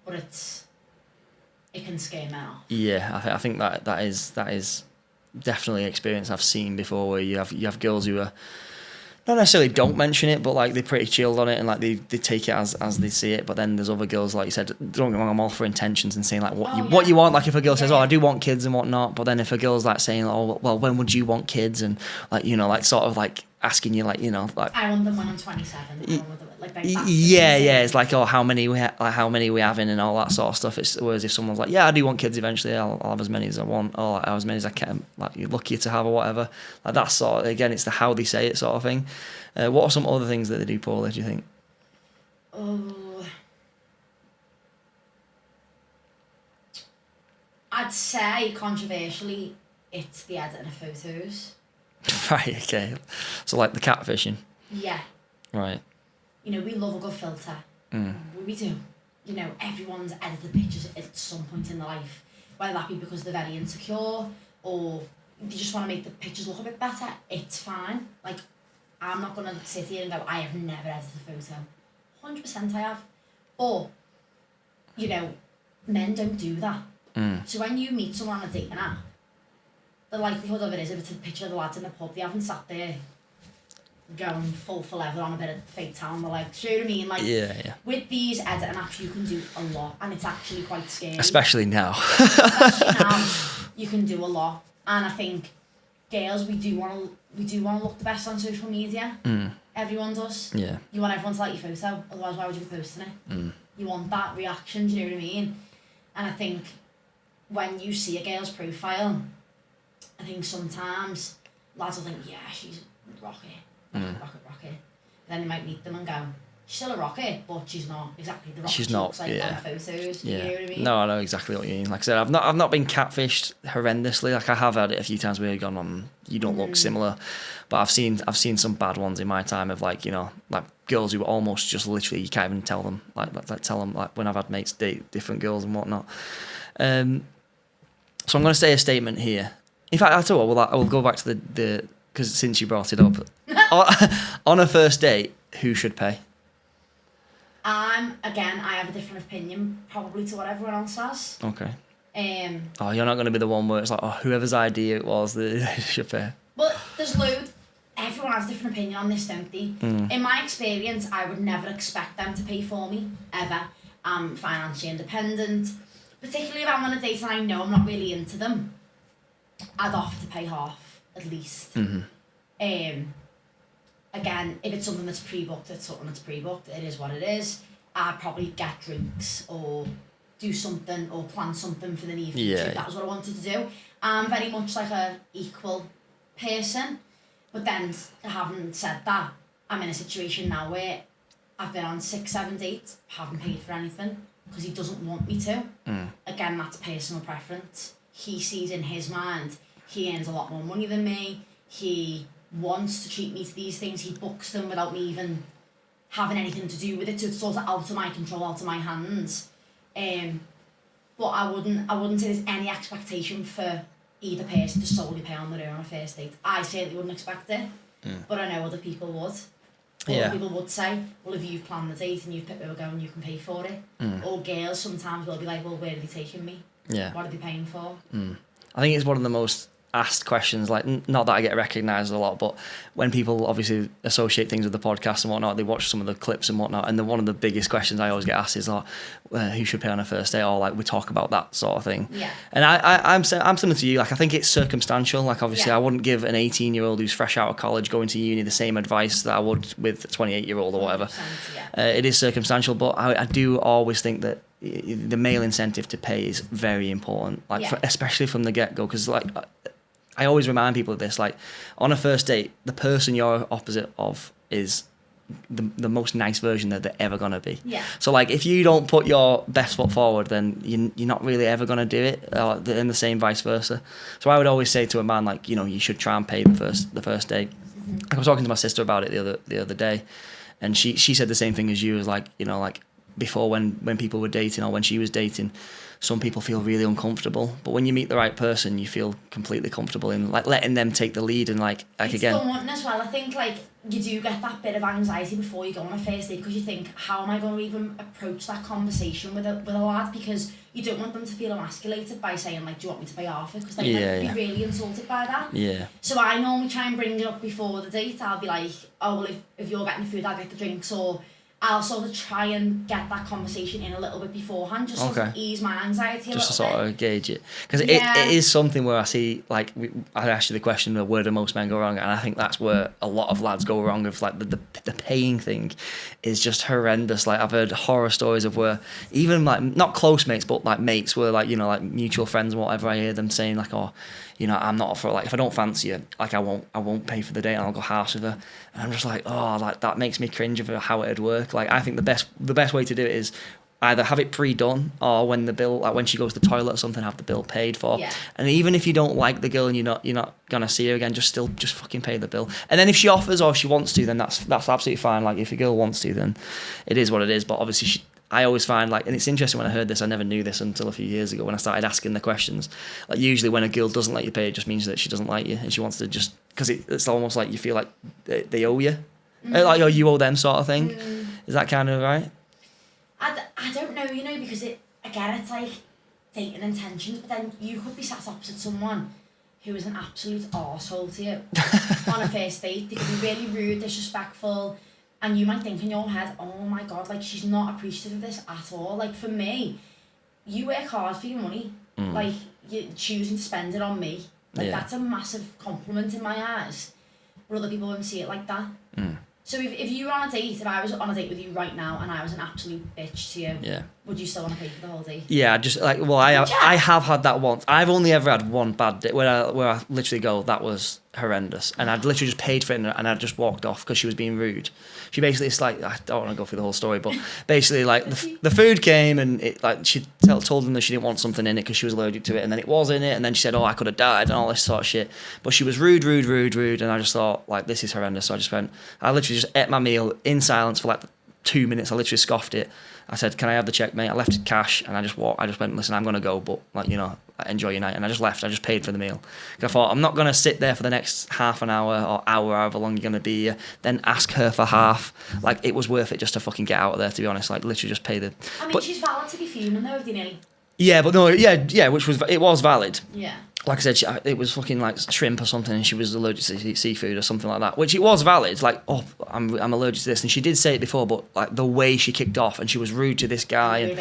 but it can scare men off. Yeah, I think that is definitely an experience I've seen before, where you have girls who are not necessarily don't mention it, but like they're pretty chilled on it, and like they take it as they see it. But then there's other girls, like you said, don't get me wrong, I'm all for intentions and saying like what you want. Like if a girl says, oh, I do want kids and whatnot, but then if a girl's like saying, oh, well, when would you want kids, and like like sort of like asking you like like I want them when I'm 27. It's like, oh, how many we having and all that sort of stuff. It's whereas if someone's like, yeah, I do want kids eventually, I'll have as many as I want, or I'll have as many as I can, like you're lucky to have or whatever. Like that sort of, again, it's the how they say it sort of thing. What are some other things that they do poorly, do you think? Oh, I'd say controversially, it's the editing of photos. Right, okay. So like the catfishing. Yeah. Right. We love a good filter. We do. Everyone's edited pictures at some point in their life, whether that be because they're very insecure or they just want to make the pictures look a bit better. It's fine. Like, I'm not going to sit here and go, I have never edited a photo. 100% I have. Or, men don't do that. So when you meet someone on a dating app, the likelihood of it is, if it's a picture of the lads in the pub, they haven't sat there going full for leather on a bit of fake tan on the legs. Do you know what I mean? Like, with these editing apps, you can do a lot, and it's actually quite scary. Especially now. Especially now, you can do a lot, and I think girls, we do want to look the best on social media. Everyone does. Yeah. You want everyone to like your photo, otherwise why would you be posting it? You want that reaction. Do you know what I mean? And I think when you see a girl's profile, I think sometimes lads will think, yeah, she's rocket. Then they might meet them and go, she's still a rocket, but she's not exactly the rocket she looks like on photos. You know what I mean? No, I know exactly what you mean. Like I said, I've not been catfished horrendously. Like I have had it a few times where you've gone on, you don't look similar. But I've seen some bad ones in my time of like, you know, like girls who almost just literally you can't even tell them. Like tell them like when I've had mates date different girls and whatnot. So I'm going to say a statement here. In fact, I tell you what, I will go back to the because since you brought it up, on a first date, who should pay? Again, I have a different opinion probably to what everyone else has. Okay. You're not going to be the one where it's like, whoever's idea it was, they should pay. Well, there's loads. Everyone has a different opinion on this, don't they? In my experience, I would never expect them to pay for me, ever. I'm financially independent. Particularly if I'm on a date and I know I'm not really into them, I'd offer to pay half, at least. Again, if it's something that's pre-booked, it's something that's pre-booked. It is what it is. I'd probably get drinks or do something or plan something for the near future. That was what I wanted to do. I'm very much like a equal person. But then, having said that, I'm in a situation now where I've been on 6-7 dates, haven't paid for anything because he doesn't want me to. Again, that's personal preference. He sees in his mind he earns a lot more money than me. He wants to treat me to these things. He books them without me even having anything to do with it. So it's sort of out of my control, out of my hands. But I wouldn't say there's any expectation for either person to solely pay on their own on a first date. I certainly wouldn't expect it, but I know other people would. Other people would say, well, if you've planned the date and you've picked where we're going, you can pay for it. Or girls sometimes will be like, well, where are they taking me? What are they paying for? I think it's one of the most asked questions, like not that I get recognised a lot, but when people obviously associate things with the podcast and whatnot, they watch some of the clips and whatnot, and one of the biggest questions I always get asked is who should pay on a first date, or like we talk about that sort of thing. And I'm similar to you. Like I think it's circumstantial. Like obviously I wouldn't give an 18-year-old who's fresh out of college going to uni the same advice that I would with a 28-year-old or whatever. It is circumstantial, but I do always think that the male incentive to pay is very important, like especially from the get-go, because like I always remind people of this, like on a first date, the person you're opposite of is the most nice version that they're ever going to be. So like if you don't put your best foot forward, then you're not really ever going to do it, and the same vice versa. So I would always say to a man, like, you know, you should try and pay the first date. I was talking to my sister about it the other day, and she said the same thing as you, as like, you know, like before when people were dating or when she was dating, some people feel really uncomfortable, but when you meet the right person, you feel completely comfortable in like letting them take the lead, and like it's again. It's fun as well. I think like you do get that bit of anxiety before you go on a first date, because you think, how am I going to even approach that conversation with a lad, because you don't want them to feel emasculated by saying like, do you want me to pay half it, because they might be really insulted by that. So I normally try and bring it up before the date. I'll be like, oh well, if you're getting the food, I'll get the drinks, or I'll sort of try and get that conversation in a little bit beforehand, just sort of ease my anxiety a little bit. Just to sort of gauge it. Because it is something where I see, like, I asked you the question, where do most men go wrong? And I think that's where a lot of lads go wrong, of like the paying thing is just horrendous. Like, I've heard horror stories of where even like, not close mates, but like mates where like, you know, like mutual friends and whatever, I hear them saying like, oh, you know, I'm not for, like, if I don't fancy you, like I won't pay for the date and I'll go halves with her. And I'm just like, oh, like that makes me cringe of how it'd work. Like I think the best way to do it is either have it pre-done, or when the bill, like when she goes to the toilet or something, have the bill paid for. And even if you don't like the girl and you're not gonna see her again, just fucking pay the bill. And then if she offers or if she wants to, then that's absolutely fine. Like if a girl wants to, then it is what it is. But obviously I always find, like, and it's interesting when I heard this, I never knew this until a few years ago when I started asking the questions. Like usually when a girl doesn't let you pay, it just means that she doesn't like you and she wants to just, because it's almost like you feel like they owe you, like, or you owe them sort of thing. Is that kind of right? I don't know, you know, because it's like dating intentions, but then you could be sat opposite someone who is an absolute arsehole to you on a first date. They could be really rude, disrespectful, and you might think in your head, oh my God, like, she's not appreciative of this at all. Like, for me, you work hard for your money. Like, you're choosing to spend it on me. Like, that's a massive compliment in my eyes. But other people won't see it like that. So if you were on a date, if I was on a date with you right now and I was an absolute bitch to you, would you still want to pay for the whole date? Yeah, just like, well, I have had that once. I've only ever had one bad date where I literally go, that was horrendous, and I'd literally just paid for it and I just walked off because she was being rude. She basically, it's like, I don't want to go through the whole story, but basically, like, the food came and it, like, she told them that she didn't want something in it because she was allergic to it, and then it was in it, and then she said, oh, I could have died and all this sort of shit. But she was rude, and I just thought, like, this is horrendous. So I literally just ate my meal in silence for like 2 minutes. I literally scoffed it. I said, can I have the check, mate? I left it cash, and I just went, listen, I'm going to go, but, like, you know, enjoy your night. And I just left. I just paid for the meal. I thought, I'm not going to sit there for the next half an hour or hour, however long you're going to be here, then ask her for half. Like, it was worth it just to fucking get out of there, to be honest. Like, literally just pay the... I mean, she's valid to be fuming, though, if they nearly... Yeah, but no, yeah, it was valid. Yeah. Like I said, it was fucking like shrimp or something, and she was allergic to seafood or something like that, which it was valid. Like, oh, I'm allergic to this, and she did say it before, but like the way she kicked off, and she was rude to this guy,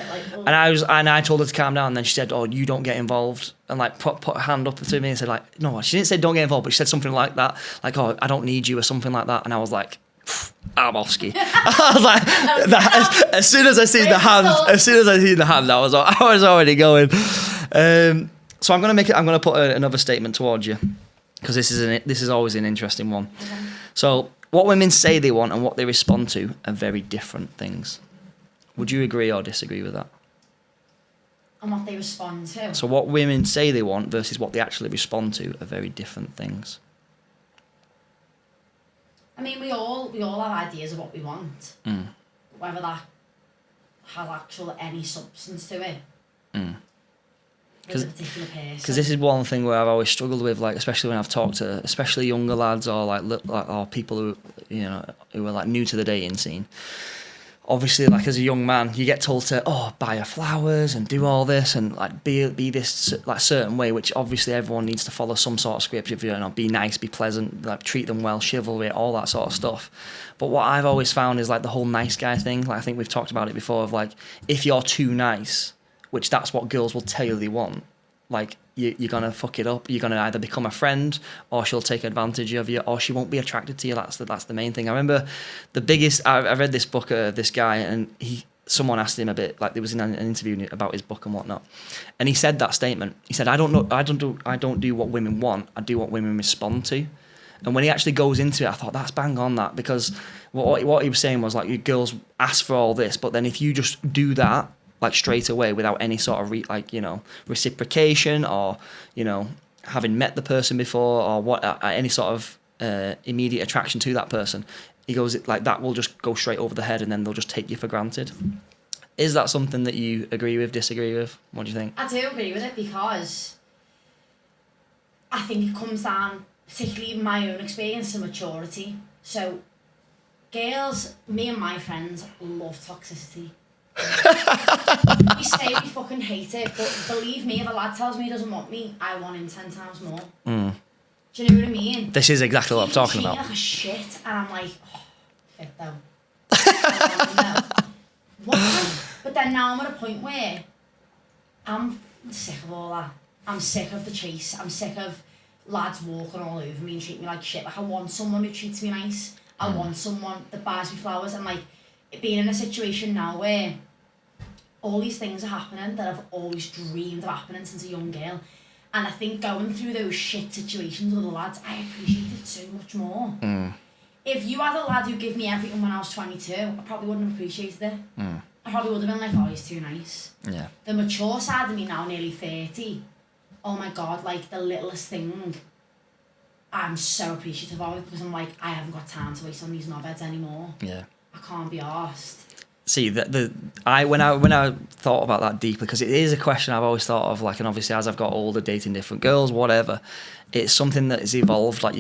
and I told her to calm down, and then she said, oh, you don't get involved, and like put her hand up to me and said, like, no, she didn't say don't get involved, but she said something like that, like, oh, I don't need you or something like that, and I was like, I'm off ski. I was like, as soon as I seen the hand, I was already going. So I'm gonna put another statement towards you, because this is always an interesting one. Okay. So what women say they want and what they respond to are very different things. Would you agree or disagree with that? And what they respond to. So what women say they want versus what they actually respond to are very different things. I mean, we all have ideas of what we want, whether that has any substance to it. Because this is one thing where I've always struggled with, like, especially when I've talked to especially younger lads or or people who, you know, who are like new to the dating scene. Obviously, like, as a young man, you get told to buy her flowers and do all this and like be this like certain way, which obviously everyone needs to follow some sort of script. If you know, be nice, be pleasant, like treat them well, chivalry, all that sort of stuff. But what I've always found is like the whole nice guy thing. Like, I think we've talked about it before, of like, if you're too nice, which that's what girls will tell you they want, like, you're going to fuck it up. You're going to either become a friend, or she'll take advantage of you, or she won't be attracted to you. That's the main thing. I remember the biggest... I read this book of this guy, and someone asked him a bit, like, there was an interview about his book and whatnot, and he said that statement. He said, I don't do what women want. I do what women respond to. And when he actually goes into it, I thought, that's bang on that, because what he was saying was, like, you girls ask for all this, but then if you just do that, like, straight away without any sort of reciprocation, or, you know, having met the person before, or any sort of immediate attraction to that person, he goes, like, that will just go straight over the head, and then they'll just take you for granted. Is that something that you agree with, disagree with? What do you think? I do agree with it, because I think it comes down, particularly in my own experience, to maturity. So girls, me and my friends, love toxicity. We say we fucking hate it, but believe me, if a lad tells me he doesn't want me, I want him 10 times more. Do you know what I mean? This is exactly what I'm talking about. Like a shit, and I'm like, fit though. But then now I'm at a point where I'm sick of all that. I'm sick of the chase. I'm sick of lads walking all over me and treating me like shit. Like, I want someone who treats me nice. I want someone that buys me flowers. And like, being in a situation now where all these things are happening that I've always dreamed of happening since a young girl, and I think going through those shit situations with the lads, I appreciate it so much more. If you had a lad who gave me everything when I was 22, I probably wouldn't have appreciated it. I probably would have been like, oh, he's too nice. Yeah. The mature side of me now, nearly 30, oh my God, like, the littlest thing, I'm so appreciative of it, because I'm like, I haven't got time to waste on these knobheads anymore. Yeah. I can't be arsed. See, when I thought about that deeply, because it is a question I've always thought of, like, and obviously as I've got older, dating different girls, whatever, it's something that has evolved. Like,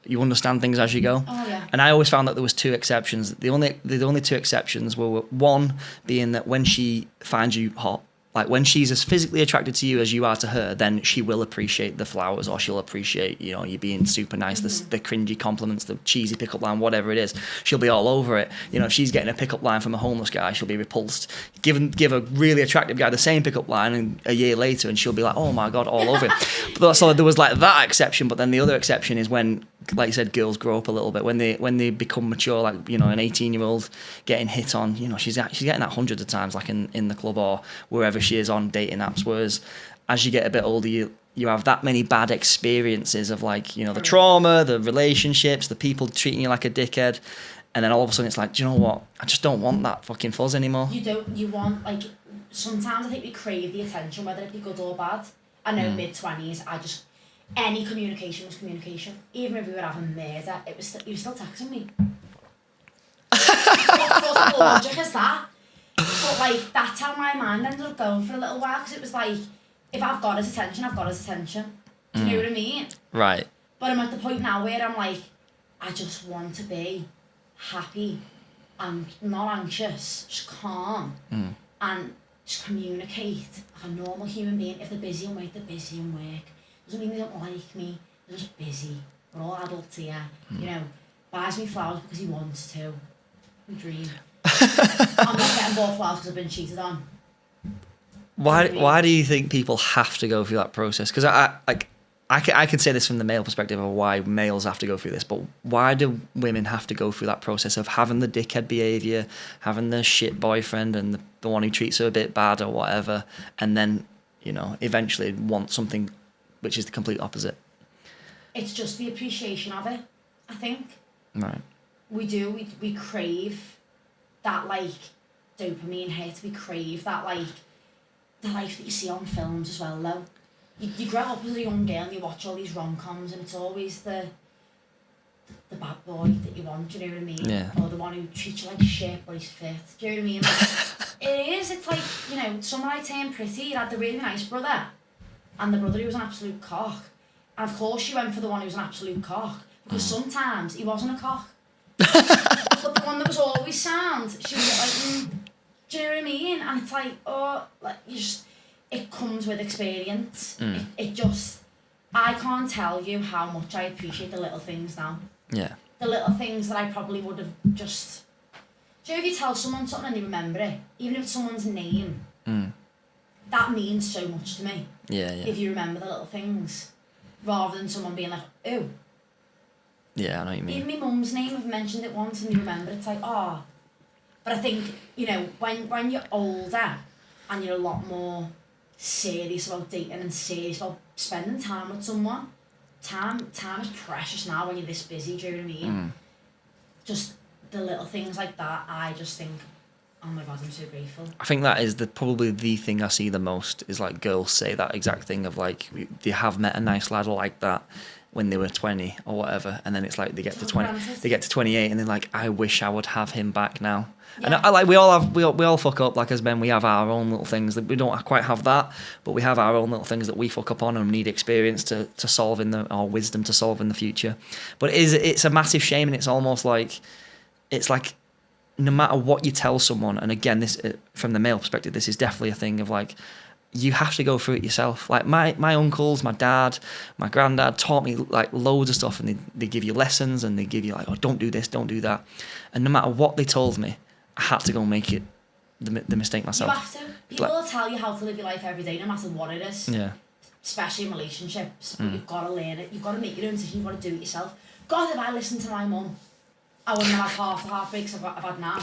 you understand things as you go. Oh yeah. And I always found that there was two exceptions. The only two exceptions were, one being that when she finds you hot, like when she's as physically attracted to you as you are to her, then she will appreciate the flowers, or she'll appreciate, you know, you being super nice, the cringy compliments, the cheesy pickup line, whatever it is. She'll be all over it. You know, if she's getting a pickup line from a homeless guy, she'll be repulsed. Give a really attractive guy the same pickup line, and a year later, and she'll be like, oh my God, all over it. But so there was like that exception, but then the other exception is when, like you said, girls grow up a little bit, when they become mature, like, you know, an 18-year-old getting hit on, you know, she's getting that hundreds of times, like in the club or wherever she is on dating apps. Whereas as you get a bit older, you have that many bad experiences of, like, you know, the trauma, the relationships, the people treating you like a dickhead, and then all of a sudden it's like, do you know what? I just don't want that fucking fuzz anymore. You want, like, sometimes I think we crave the attention, whether it be good or bad. I know mid-20s, any communication was communication. Even if we were having murder, you were still texting me. What logic is that? But, like, that's how my mind ended up going for a little while, because it was like, if I've got his attention, I've got his attention. Do you know what I mean? Right. But I'm at the point now where I'm like, I just want to be happy and not anxious, just calm, and just communicate like a normal human being. If they're busy in work, they're busy in work. Doesn't mean they don't like me, they're just busy. We're all adults here, you know. Buys me flowers because he wants to. My dream. I'm not getting bought flowers because I've been cheated on. Why do you think people have to go through that process? Because I can say this from the male perspective of why males have to go through this, but why do women have to go through that process of having the dickhead behaviour, having the shit boyfriend and the one who treats her a bit bad or whatever, and then, you know, eventually want something which is the complete opposite? It's just the appreciation of it, I think. Right. We crave that, like, dopamine hit. We crave that, like, the life that you see on films as well, though. You grow up as a young girl and you watch all these rom-coms, and it's always the bad boy that you want, do you know what I mean? Yeah. Or the one who treats you like shit but he's fit, do you know what I mean? Like, it's like, you know, someone I turned pretty, you had the really nice brother, and the brother who was an absolute cock. And of course you went for the one who was an absolute cock, because sometimes he wasn't a cock. But the one that was always sound, she was like, do you know what I mean? And it's like, oh, like, it comes with experience. It just, I can't tell you how much I appreciate the little things now. Yeah. The little things that I probably would have just, do you know, if you tell someone something and they remember it, even if it's someone's name, that means so much to me. Yeah. If you remember the little things, rather than someone being like, oh. Yeah, I know what you mean. Even my mum's name, I've mentioned it once and you remember, it's like, oh. But I think, you know, when you're older and you're a lot more serious about dating and serious about spending time with someone, time is precious now when you're this busy, do you know what I mean? Just the little things like that, I just think, oh my God, I'm so grateful. I think that is probably the thing I see the most, is like girls say that exact thing of like, they have met a nice lad like that when they were 20 or whatever, and then it's like they get to 28 and they're like, I wish I would have him back now. Yeah. And I like, we all fuck up, like as men, we have our own little things that we don't quite have that, but we have our own little things that we fuck up on and need experience to solve or wisdom to solve in the future. But it's a massive shame, and it's almost like, it's like, no matter what you tell someone, and again, this from the male perspective, this is definitely a thing of like, you have to go through it yourself. Like my uncles, my dad, my granddad taught me like loads of stuff, and they give you lessons and they give you like, oh, don't do this, don't do that. And no matter what they told me, I had to go and make it the mistake myself. You have to. People will tell you how to live your life every day, no matter what it is. Yeah. Especially in relationships. But you've got to learn it. You've got to make your own decision. You've got to do it yourself. God, if I listened to my mum, I wouldn't have half the heartbreaks I've had now.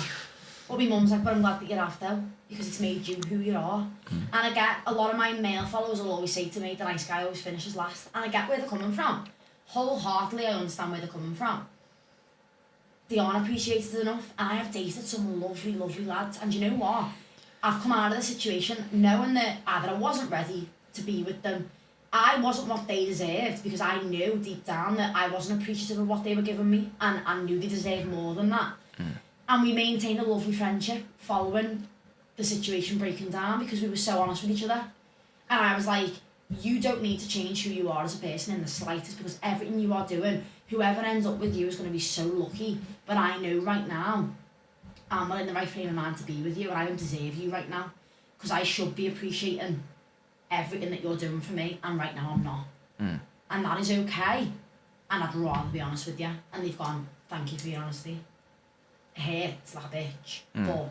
But my mum's like, but I'm glad that you're off though, because it's made you who you are. And I get, a lot of my male followers will always say to me, the nice guy always finishes last. And I get where they're coming from. Wholeheartedly, I understand where they're coming from. They aren't appreciated enough, and I have dated some lovely, lovely lads, and you know what? I've come out of the situation knowing that either I wasn't ready to be with them, I wasn't what they deserved, because I knew deep down that I wasn't appreciative of what they were giving me, and I knew they deserved more than that. And we maintained a lovely friendship following the situation breaking down, because we were so honest with each other. And I was like, you don't need to change who you are as a person in the slightest, because everything you are doing, whoever ends up with you is going to be so lucky. But I know right now, I'm not in the right frame of mind to be with you, and I don't deserve you right now. because I should be appreciating everything that you're doing for me, and right now I'm not. And that is okay. And I'd rather be honest with you. And they've gone, thank you for your honesty. It hurts like a bitch. But,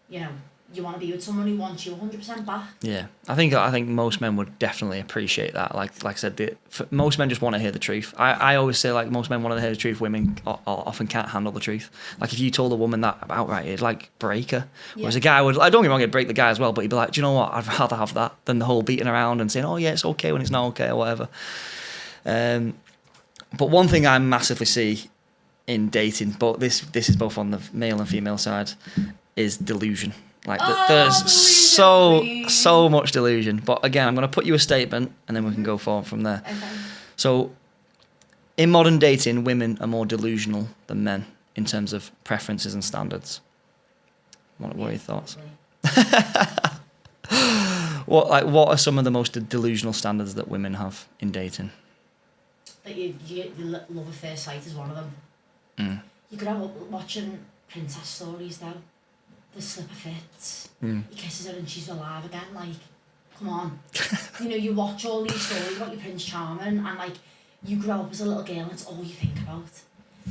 you know, you want to be with someone who wants you 100% back. Yeah, I think most men would definitely appreciate that. Like I said, most men just want to hear the truth. I always say, like, most men want to hear the truth. Women often can't handle the truth. Like, if you told a woman that outright, it'd like break her. Yeah. Whereas a guy would, I don't get me wrong, it'd break the guy as well, but he'd be like, do you know what? I'd rather have that than the whole beating around and saying, oh yeah, it's okay when it's not okay or whatever. But one thing I massively see in dating, but this is both on the male and female side, is delusion. Like, there's delusion, so much delusion. But again, I'm going to put you a statement and then we can go forward from there. Okay. So, in modern dating, women are more delusional than men in terms of preferences and standards. What are your thoughts? What are some of the most delusional standards that women have in dating? That you love at first sight is one of them. You could have watching princess stories though. The slipper fits. He kisses her and she's alive again. Like, come on. You know, you watch all these stories about your Prince Charming, and like, you grow up as a little girl and it's all you think about.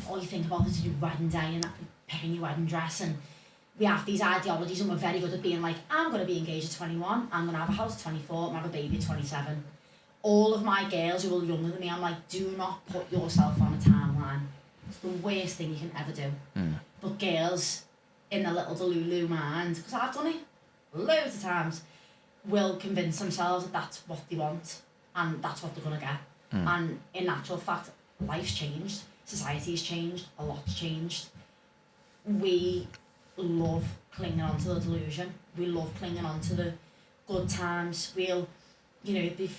All you think about is your wedding day and picking your wedding dress. And we have these ideologies, and we're very good at being like, I'm going to be engaged at 21, I'm going to have a house at 24, and have a baby at 27. All of my girls who are younger than me, I'm like, do not put yourself on a timeline. It's the worst thing you can ever do. But girls, in their little delulu mind, because I've done it loads of times, will convince themselves that that's what they want and that's what they're going to get. And in actual fact, life's changed, society's changed, a lot's changed. We love clinging on to the delusion. We love clinging on to the good times. We'll, be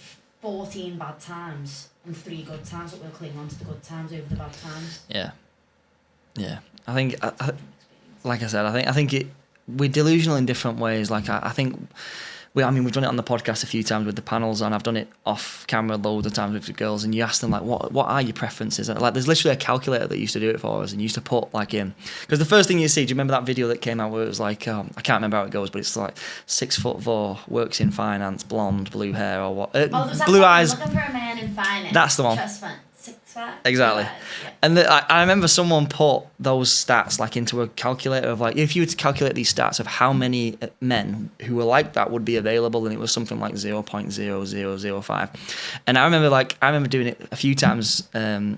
14 bad times and 3 good times, but we'll cling on to the good times over the bad times. Yeah. I think, like I said, I think we're delusional in different ways. Like I think we've done it on the podcast a few times with the panels, and I've done it off camera loads of times with the girls. And you ask them like, what are your preferences? Like, there's literally a calculator that used to do it for us, and you used to put like in, because the first thing you see, do you remember that video that came out where it was like, I can't remember how it goes, but it's like 6'4", works in finance, blonde, blue hair, or what? Blue eyes. Looking for a man in finance. That's the one. Trust fund. 6'5". Exactly. Yeah. And I remember someone put those stats like into a calculator of like, if you were to calculate these stats of how many men who were like that would be available, and it was something like 0.0005. And I remember doing it a few times, probably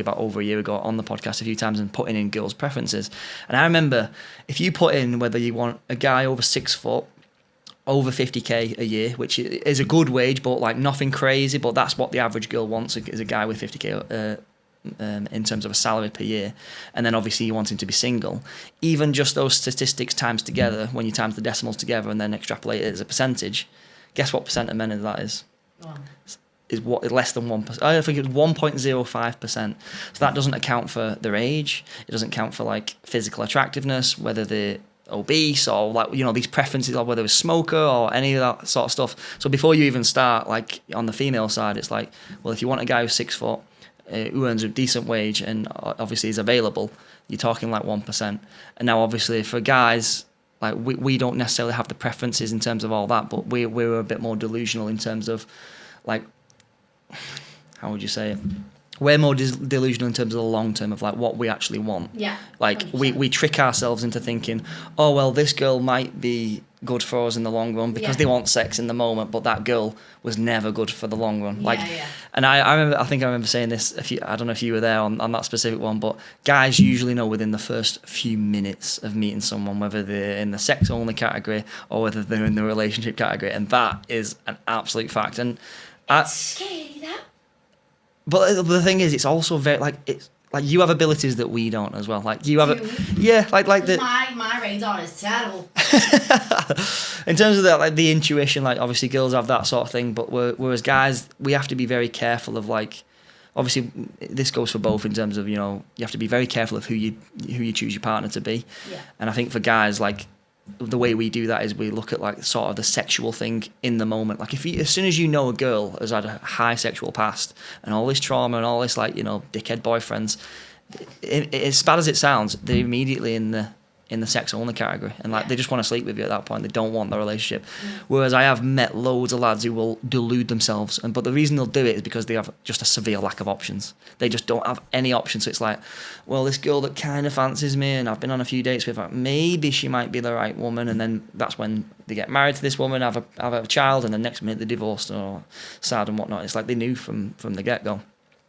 about over a year ago on the podcast a few times, and putting in girls' preferences. And I remember if you put in whether you want a guy over 6 foot, over 50k a year, which is a good wage, but like nothing crazy, but that's what the average girl wants, is a guy with 50k in terms of a salary per year. And then obviously you want him to be single. Even just those statistics times together, when you times the decimals together and then extrapolate it as a percentage, guess what percent of men that is? Is what, less than 1%. I think it was 1.05%. So that doesn't account for their age. It doesn't count for like physical attractiveness, whether they're obese or like, these preferences, or whether it's smoker or any of that sort of stuff. So before you even start, like on the female side, it's like, well, if you want a guy who's 6 foot, who earns a decent wage and obviously is available, you're talking like 1%. And now obviously for guys, like we don't necessarily have the preferences in terms of all that, but we're a bit more delusional in terms of like, how would you say it? We're more delusional in terms of the long term of like what we actually want. Yeah. Like we trick ourselves into thinking, oh well, this girl might be good for us in the long run because they want sex in the moment, but that girl was never good for the long run. And I remember saying this I don't know if you were there on that specific one, but guys usually know within the first few minutes of meeting someone whether they're in the sex only category or whether they're in the relationship category, and that is an absolute fact. And it's scary, that. But the thing is, it's also very it's like you have abilities that we don't as well. Like you have my radar is terrible. In terms of that, like the intuition, like obviously girls have that sort of thing, but whereas guys, we have to be very careful of like, obviously this goes for both in terms of you have to be very careful of who you choose your partner to be. Yeah. And I think for guys, like the way we do that is we look at like sort of the sexual thing in the moment. Like as soon as you know a girl has had a high sexual past and all this trauma and all this like dickhead boyfriends, as bad as it sounds, they're immediately in the in the sex only category, and like they just want to sleep with you at that point. They don't want the relationship. Whereas I have met loads of lads who will delude themselves, but the reason they'll do it is because they have just a severe lack of options. They just don't have any options. So it's like, well, this girl that kind of fancies me, and I've been on a few dates with her, maybe she might be the right woman, and then that's when they get married to this woman, have a child, and the next minute they're divorced or sad and whatnot. It's like they knew from the get-go.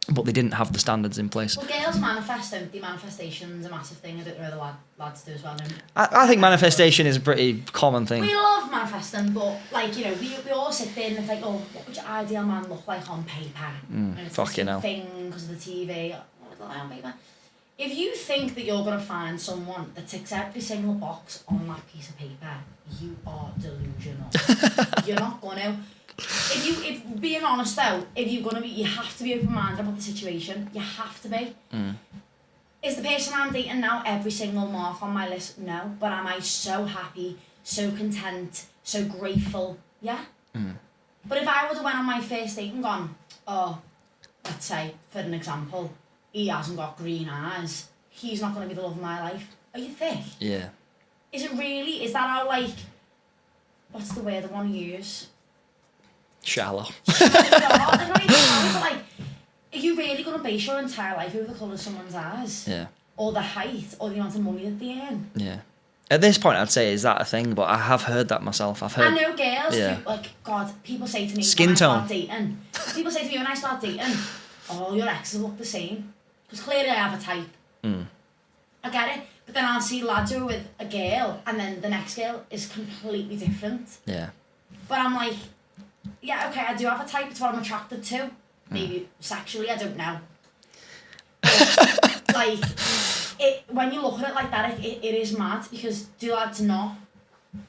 But they didn't have the standards in place. Well, girls manifest, don't they? Manifestation's a massive thing. I don't know the lads do as well. I think manifestation is a pretty common thing. We love manifesting, but like, you know, we all sit there and it's like, oh, what would your ideal man look like on paper? And it's fucking hell. thing because of the TV. What would it look like on paper? If you think that you're going to find someone that ticks every single box on that piece of paper, you are delusional. You're not going to. If being honest though, if you're gonna be, you have to be open-minded about the situation. You have to be. Is the person I'm dating now every single mark on my list? No. But am I so happy, so content, so grateful? Yeah. But if I would have went on my first date and gone, oh, let's say for an example, he hasn't got green eyes, he's not gonna be the love of my life. Are you thick? Yeah. Is it really? Is that how, like, what's the word I want to use? Shallow. Like, are you really going to base your entire life over the colour of someone's eyes? Yeah. Or the height, or the amount of money that they earn? Yeah. At this point, I'd say, is that a thing? But I have heard that myself. I've heard. I know girls yeah. who, like, God, people say to me Skin when tone. I start dating. People say to me when I start dating, oh, your exes look the same. Because clearly I have a type. I get it. But then I'll see lads who are with a girl, and then the next girl is completely different. Yeah. But I'm like, yeah, okay, I do have a type, it's what I'm attracted to. Maybe sexually, I don't know. But, like, when you look at it like that, it is mad, because do lads not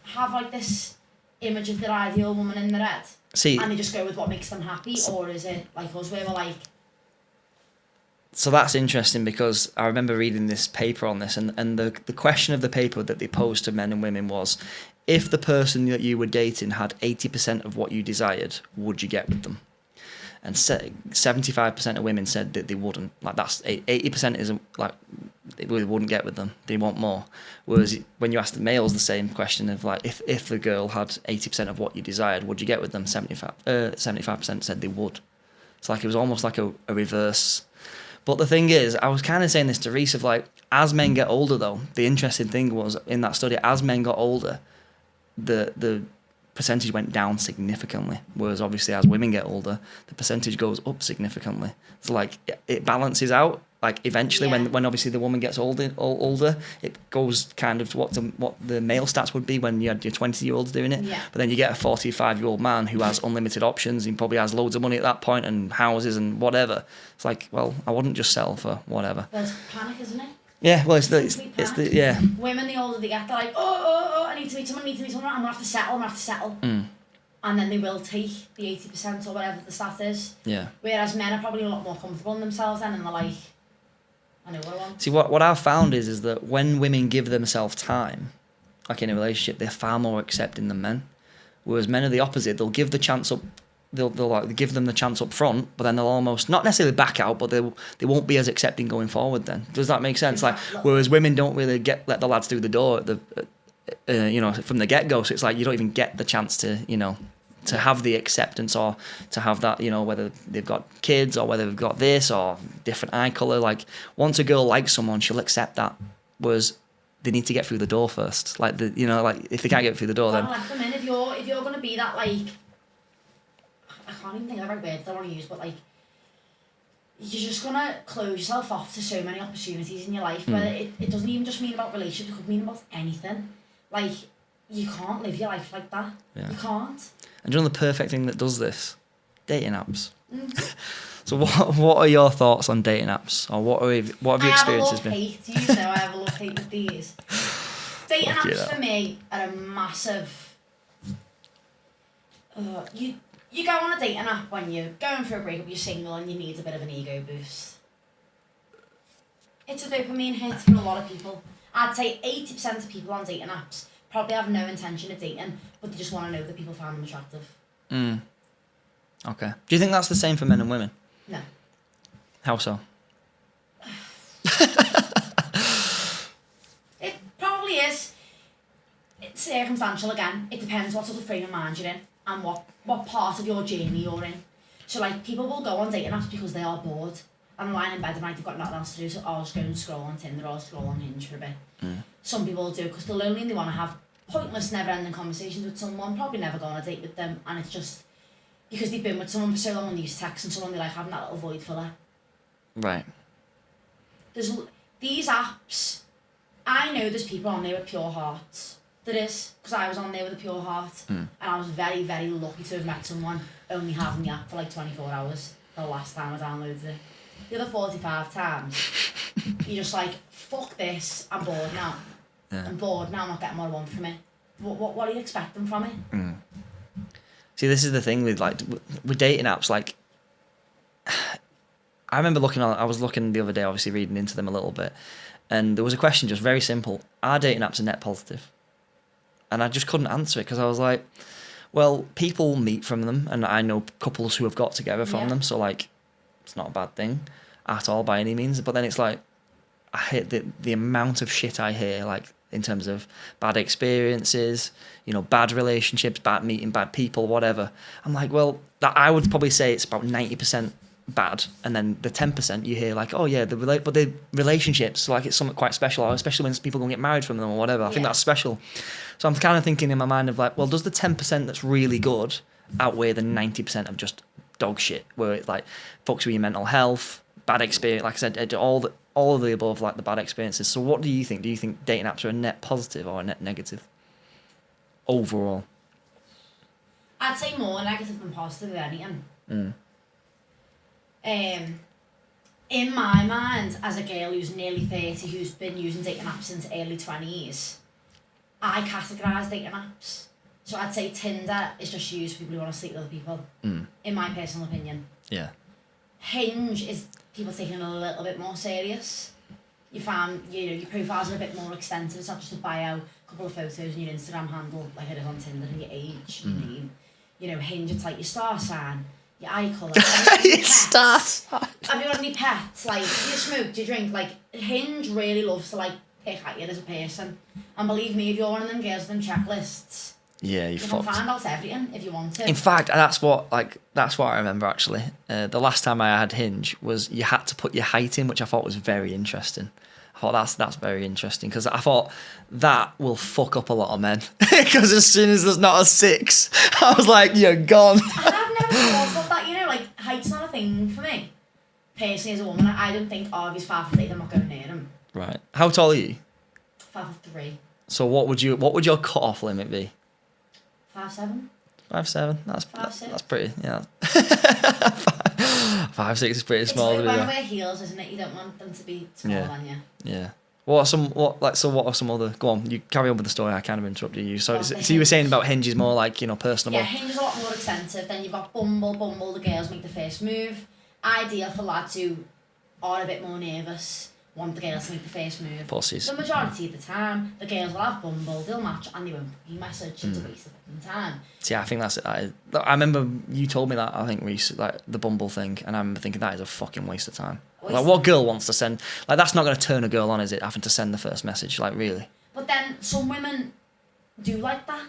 have, like, this image of their ideal woman in their head? See, and they just go with what makes them happy? Or is it like us, where we're like... So that's interesting, because I remember reading this paper on this, and the question of the paper that they posed to men and women was, if the person that you were dating had 80% of what you desired, would you get with them? And 75% of women said that they wouldn't. Like, that's 80% isn't, like, they wouldn't get with them. They want more. Whereas when you ask the males the same question of, like, if the girl had 80% of what you desired, would you get with them? 75% said they would. It's like, it was almost like a reverse. But the thing is, I was kind of saying this to Reese, of like, as men get older though, the interesting thing was, in that study, as men got older, the percentage went down significantly, whereas obviously as women get older, the percentage goes up significantly. So like, it balances out. Like, eventually, when obviously the woman gets older, it goes kind of to what the male stats would be when you had your 20-year-olds doing it. Yeah. But then you get a 45-year-old man who has unlimited options. He probably has loads of money at that point and houses and whatever. It's like, well, I wouldn't just settle for whatever. There's panic, isn't it? Yeah, well, it's the yeah. Women, the older they get, they're like, oh, I need to meet someone, I'm gonna have to settle. And then they will take the 80% or whatever the stat is. Yeah. Whereas men are probably a lot more comfortable in themselves then, and they're like, I know what I want. See, what I've found is that when women give themselves time, like in a relationship, they're far more accepting than men. Whereas men are the opposite. They'll give the chance up. They'll like give them the chance up front, but then they'll almost not necessarily back out, but they won't be as accepting going forward. Then does that make sense? Like, whereas women don't really let the lads through the door at the from the get go. So it's like you don't even get the chance to to have the acceptance, or to have that, whether they've got kids or whether they've got this or different eye colour. Like, once a girl likes someone, she'll accept that. Whereas they need to get through the door first. Like, like, if they can't get through the door, then let them in. If you're gonna be that, like, I can't even think of the right words I want to use, but like, you're just gonna close yourself off to so many opportunities in your life. Whether it doesn't even just mean about relationships, it could mean about anything. Like, you can't live your life like that. Yeah. You can't. And do you know the perfect thing that does this? Dating apps. So what are your thoughts on dating apps? Or what have your experiences been? I have a love-hate with these. Dating apps for me are a massive... You go on a dating app when you're going for a breakup, you're single and you need a bit of an ego boost. It's a dopamine hit for a lot of people. I'd say 80% of people on dating apps probably have no intention of dating, but they just want to know that people find them attractive. Okay. Do you think that's the same for men and women? No. How so? It probably circumstantial again. It depends what sort of frame of mind you're in and what part of your journey you're in. So like people will go on dating apps because they are bored and lying in bed at night, they've got nothing else to do, so I'll just go and scroll on Tinder or scroll on Hinge for a bit. Some people do because they're lonely and they want to have pointless, never-ending conversations with someone, probably never go on a date with them, and it's just because they've been with someone for so long and they're used to texting someone, they like having that little void filler. Right. There's these apps, I know there's people on there with pure hearts. There is, because I was on there with a pure heart, and I was very, very lucky to have met someone only having the app for like 24 hours the last time I downloaded it. The other 45 times, you're just like, fuck this, I'm bored now. Yeah. I'm bored now, I'm not getting what I want from it. What are you expecting from it? See, this is the thing with like with dating apps. Like, I remember I was looking the other day, obviously reading into them a little bit, and there was a question just very simple: are dating apps a net positive? And I just couldn't answer it because I was like, well, people meet from them, and I know couples who have got together from them, so like, it's not a bad thing at all by any means. But then it's like, I hate the amount of shit I hear, like in terms of bad experiences, you know, bad relationships, bad meeting bad people, whatever. I'm like, well, I would probably say it's about 90% bad, and then the 10% you hear like, oh yeah, but the relationships, like it's something quite special, or especially when people go and get married from them or whatever. I think that's special. So I'm kind of thinking in my mind of like, well, does the 10% that's really good outweigh the 90% of just dog shit, where it like fucks with your mental health, bad experience, like I said, all of the above, like the bad experiences. So what do you think? Do you think dating apps are a net positive or a net negative overall? I'd say more negative than positive with anything. In my mind, as a girl who's nearly 30, who's been using dating apps since early 20s, I categorise dating apps. So I'd say Tinder is just used for people who want to sleep with other people, in my personal opinion. Yeah. Hinge is people taking it a little bit more serious. You find, you know, your profiles are a bit more extensive. It's not just a bio, a couple of photos and your Instagram handle, like it is on Tinder, and your age, your name. You know, Hinge, it's like your star sign, your eye colour. Your star sign. Have you got any pets? Like, do you smoke? Do you drink? Like, Hinge really loves to, like, pick at you as a person. And believe me, if you're one of them girls with them checklists, you can find out everything if you want to. In fact, that's what I remember actually. The last time I had Hinge was you had to put your height in, which I thought was very interesting. I thought that's very interesting because I thought that will fuck up a lot of men because as soon as there's not a 6, I was like, you're gone. And I've never thought about that. You know, like height's not a thing for me. Personally, as a woman, I don't think, oh, if he's 5'8", I'm not going near him. Right. How tall are you? 5'3". So what would your cut-off limit be? 5'7". 5'7". That's pretty. Yeah. 5'6" is pretty small. It's like when you wear heels, isn't it? You don't want them to be smaller than you. Yeah. What are some other? Go on, you carry on with the story. I kind of interrupted you. So you were saying about Hinge is more like, you know, personable. Yeah, Hinge is a lot more extensive. Then you've got Bumble. The girls make the first move. Ideal for lads who are a bit more nervous, want the girls to make the first move. Pussies. The majority of the time, the girls will have Bumble, they'll match, and they won't message. It's a waste of fucking time. See, I think that's it. I remember you told me that, I think, recently, like the Bumble thing, and I'm thinking that is a fucking waste of time. Like, what girl wants to send? Like, that's not going to turn a girl on, is it? Having to send the first message, like, really? But then some women do like that.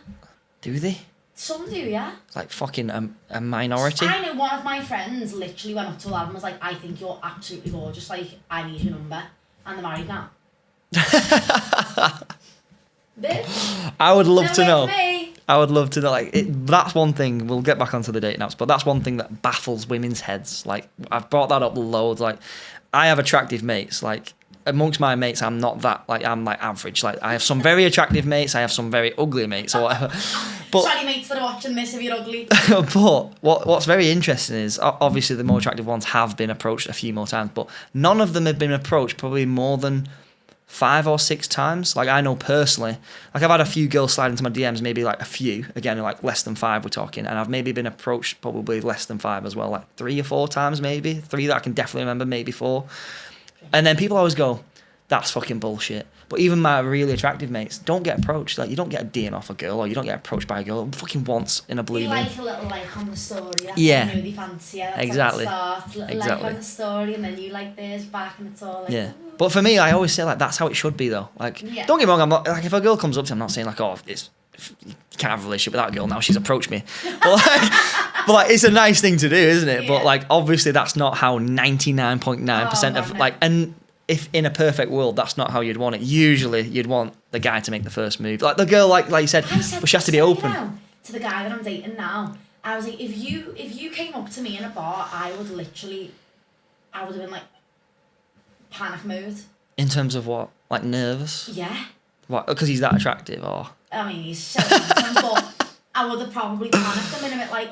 Do they? Some do, yeah. It's like fucking a minority. I know one of my friends literally went up to a lad and was like, I think you're absolutely gorgeous, like, I need your number. And they're married now. Bitch. I would love to know. I would love to know. Like, that's one thing. We'll get back onto the dating apps, but that's one thing that baffles women's heads. Like, I've brought that up loads. Like, I have attractive mates. Like, amongst my mates, I'm not that. Like, I'm like average. Like, I have some very attractive mates. I have some very ugly mates or whatever. But sorry, mates that are watching this if you're ugly. But what's very interesting is obviously the more attractive ones have been approached a few more times, but none of them have been approached probably more than 5 or 6 times. Like, I know personally, like, I've had a few girls slide into my DMs, maybe like a few, again, like less than 5 we're talking, and I've maybe been approached probably less than 5 as well, like 3 or 4 times maybe, 3 that I can definitely remember, maybe 4. And then people always go, that's fucking bullshit. But even my really attractive mates don't get approached. Like, you don't get a DM off a girl, or you don't get approached by a girl fucking once in a blue moon. You like a little like on the story. That's yeah. When you know they fancy you. That's exactly. Like the start. Like on the story, and then you like theirs back, and it's all like. Yeah. But for me, I always say like that's how it should be though. Like, don't get me wrong. I'm not like if a girl comes up to me, I'm not saying like, oh, it's you can't have a relationship with that girl now. She's approached me, but like it's a nice thing to do, isn't it? Yeah. But like obviously that's not how 99.9% of like, and if in a perfect world that's not how you'd want it. Usually you'd want the guy to make the first move. Like the girl, like you said, but she has to be open. To the guy that I'm dating now, I was like, if you came up to me in a bar, I would have been like panic mode. In terms of what? Like nervous? Yeah. What? Because he's that attractive, or? I mean, he's so handsome, but I would have probably panicked a minute, like,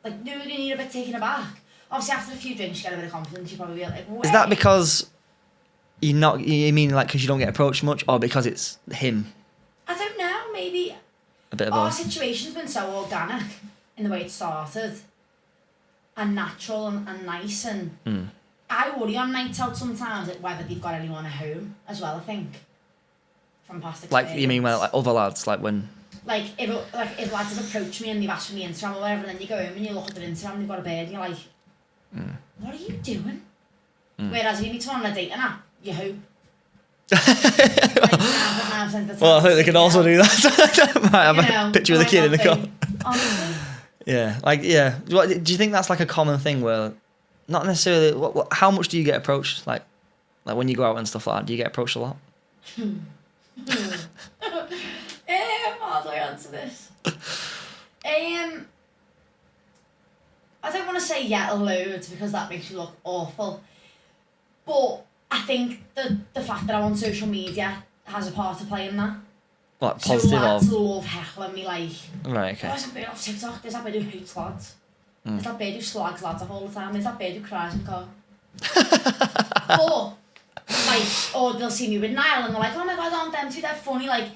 like, no, you need a bit taken aback. Obviously, after a few drinks, you get a bit of confidence. You probably be like, wait. Is that because you mean like because you don't get approached much, or because it's him? I don't know. Maybe a bit of our both. situation's been so organic in the way it started, and natural and nice, and I worry on nights out sometimes whether they've got anyone at home as well. I think from past experience. Like you mean like other lads, like when. Like if lads have approached me and they've asked for my Instagram or whatever, and then you go home and you look at their Instagram and they've got a beard and you're like, what are you doing? Whereas if you meet someone on a dating app, you hope. Well, I think they can also do that. Might have a picture of the kid in the car. Honestly. Yeah, like do you think that's like a common thing where, not necessarily. How much do you get approached? Like when you go out and stuff like that, do you get approached a lot? How do I answer this? I don't want to say loads because that makes you look awful. But I think the fact that I'm on social media has a part to play in that. Like positive so lads love heckling me like, right, okay. There's that bird off TikTok, there's that bird who hates lads. There's that bird who slags lads all the time, there's that bird who cries in the car. Or they'll see me with Niall and they're like, oh my god, aren't them two, they're funny. Like,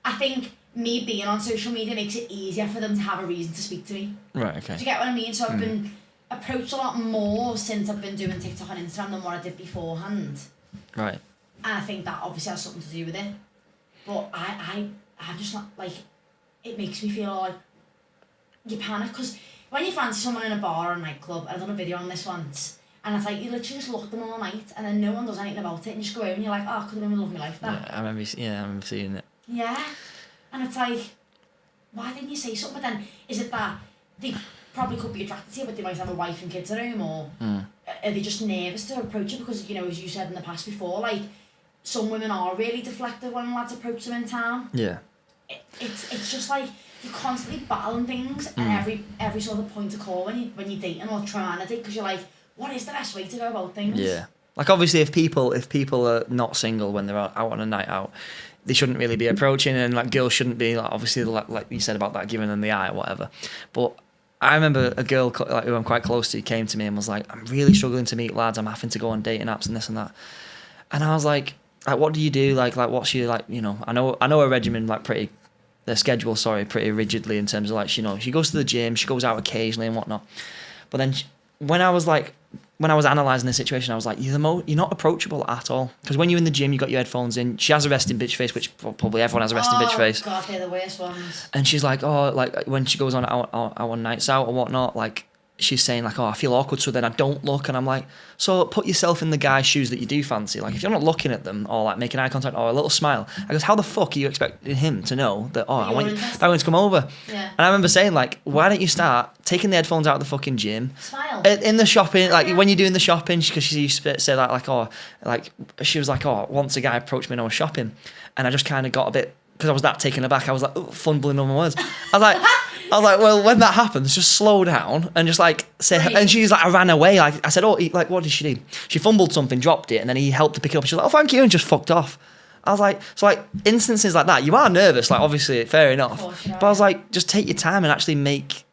I think me being on social media makes it easier for them to have a reason to speak to me. Right, okay. Do you get what I mean? So I've been approached a lot more since I've been doing TikTok and Instagram than what I did beforehand. Right. And I think that obviously has something to do with it. But I just not, like, it makes me feel like you panic, because when you fancy someone in a bar or a nightclub, I've done a video on this once, and it's like you literally just look at them all night and then no one does anything about it and you just go home and you're like, oh, I could have been the love of my life that. Yeah, I remember seeing it. Yeah. And it's like, why didn't you say something? But then, is it that they probably could be attracted to you, but they might have a wife and kids at home, or are they just nervous to approach you? Because, you know, as you said in the past before, like, some women are really deflective when lads approach them in town. Yeah. It's just like, you're constantly battling things at every sort of point of call when you're dating or trying to date, because you're like, what is the best way to go about things? Yeah. Like, obviously, if people are not single when they're out on a night out, they shouldn't really be approaching, and like girls shouldn't be like, obviously, like you said about that, giving them the eye or whatever. But I remember a girl like who I'm quite close to came to me and was like, I'm really struggling to meet lads. I'm having to go on dating apps and this and that. And I was like, what do you do? Like what's your, like, you know, I know a regimen, like their schedule, pretty rigidly in terms of, like, you know, she goes to the gym, she goes out occasionally and whatnot. But then when I was analysing the situation, I was like, you're not approachable at all. Because when you're in the gym, you got your headphones in. She has a resting bitch face, which probably everyone has a resting bitch face. Oh god, they're the worst ones. And she's like, like when she goes on our nights out or whatnot, like, she's saying like, I feel awkward, so then I don't look. And I'm like, so put yourself in the guy's shoes that you do fancy. Like, if you're not looking at them or like making eye contact or a little smile, I goes, how the fuck are you expecting him to know that, I want to come over? Yeah. And I remember saying, like, why don't you start taking the headphones out of the fucking gym? Smile. In the shopping, like, when you're doing the shopping, because she used to say that, like, she was like, once a guy approached me when I was shopping, and I just kind of got a bit, because I was that taken aback, I was like, fumbling on my words. I was like, well, when that happens, just slow down and just like say. Right. And she's like, I ran away. Like I said, like, what did she do? She fumbled something, dropped it, and then he helped to pick it up. And she was like, oh, thank you, and just fucked off. I was like, so like instances like that, you are nervous, like, obviously, fair enough. But I was like, just take your time and actually make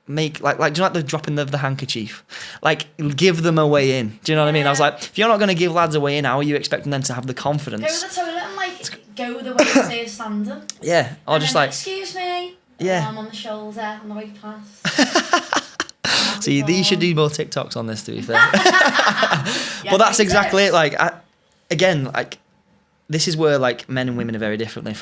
like, do you know, like the dropping of the handkerchief? Like, give them a way in. Do you know what I mean? I was like, if you're not going to give lads a way in, how are you expecting them to have the confidence? Go to the toilet and like go the way they're standing. Yeah, or and just like, excuse me. Yeah. Arm on the shoulder on the way past. See, you should do more TikToks on this, to be fair. But that's exactly it. Like, again, like, this is where like men and women are very differently.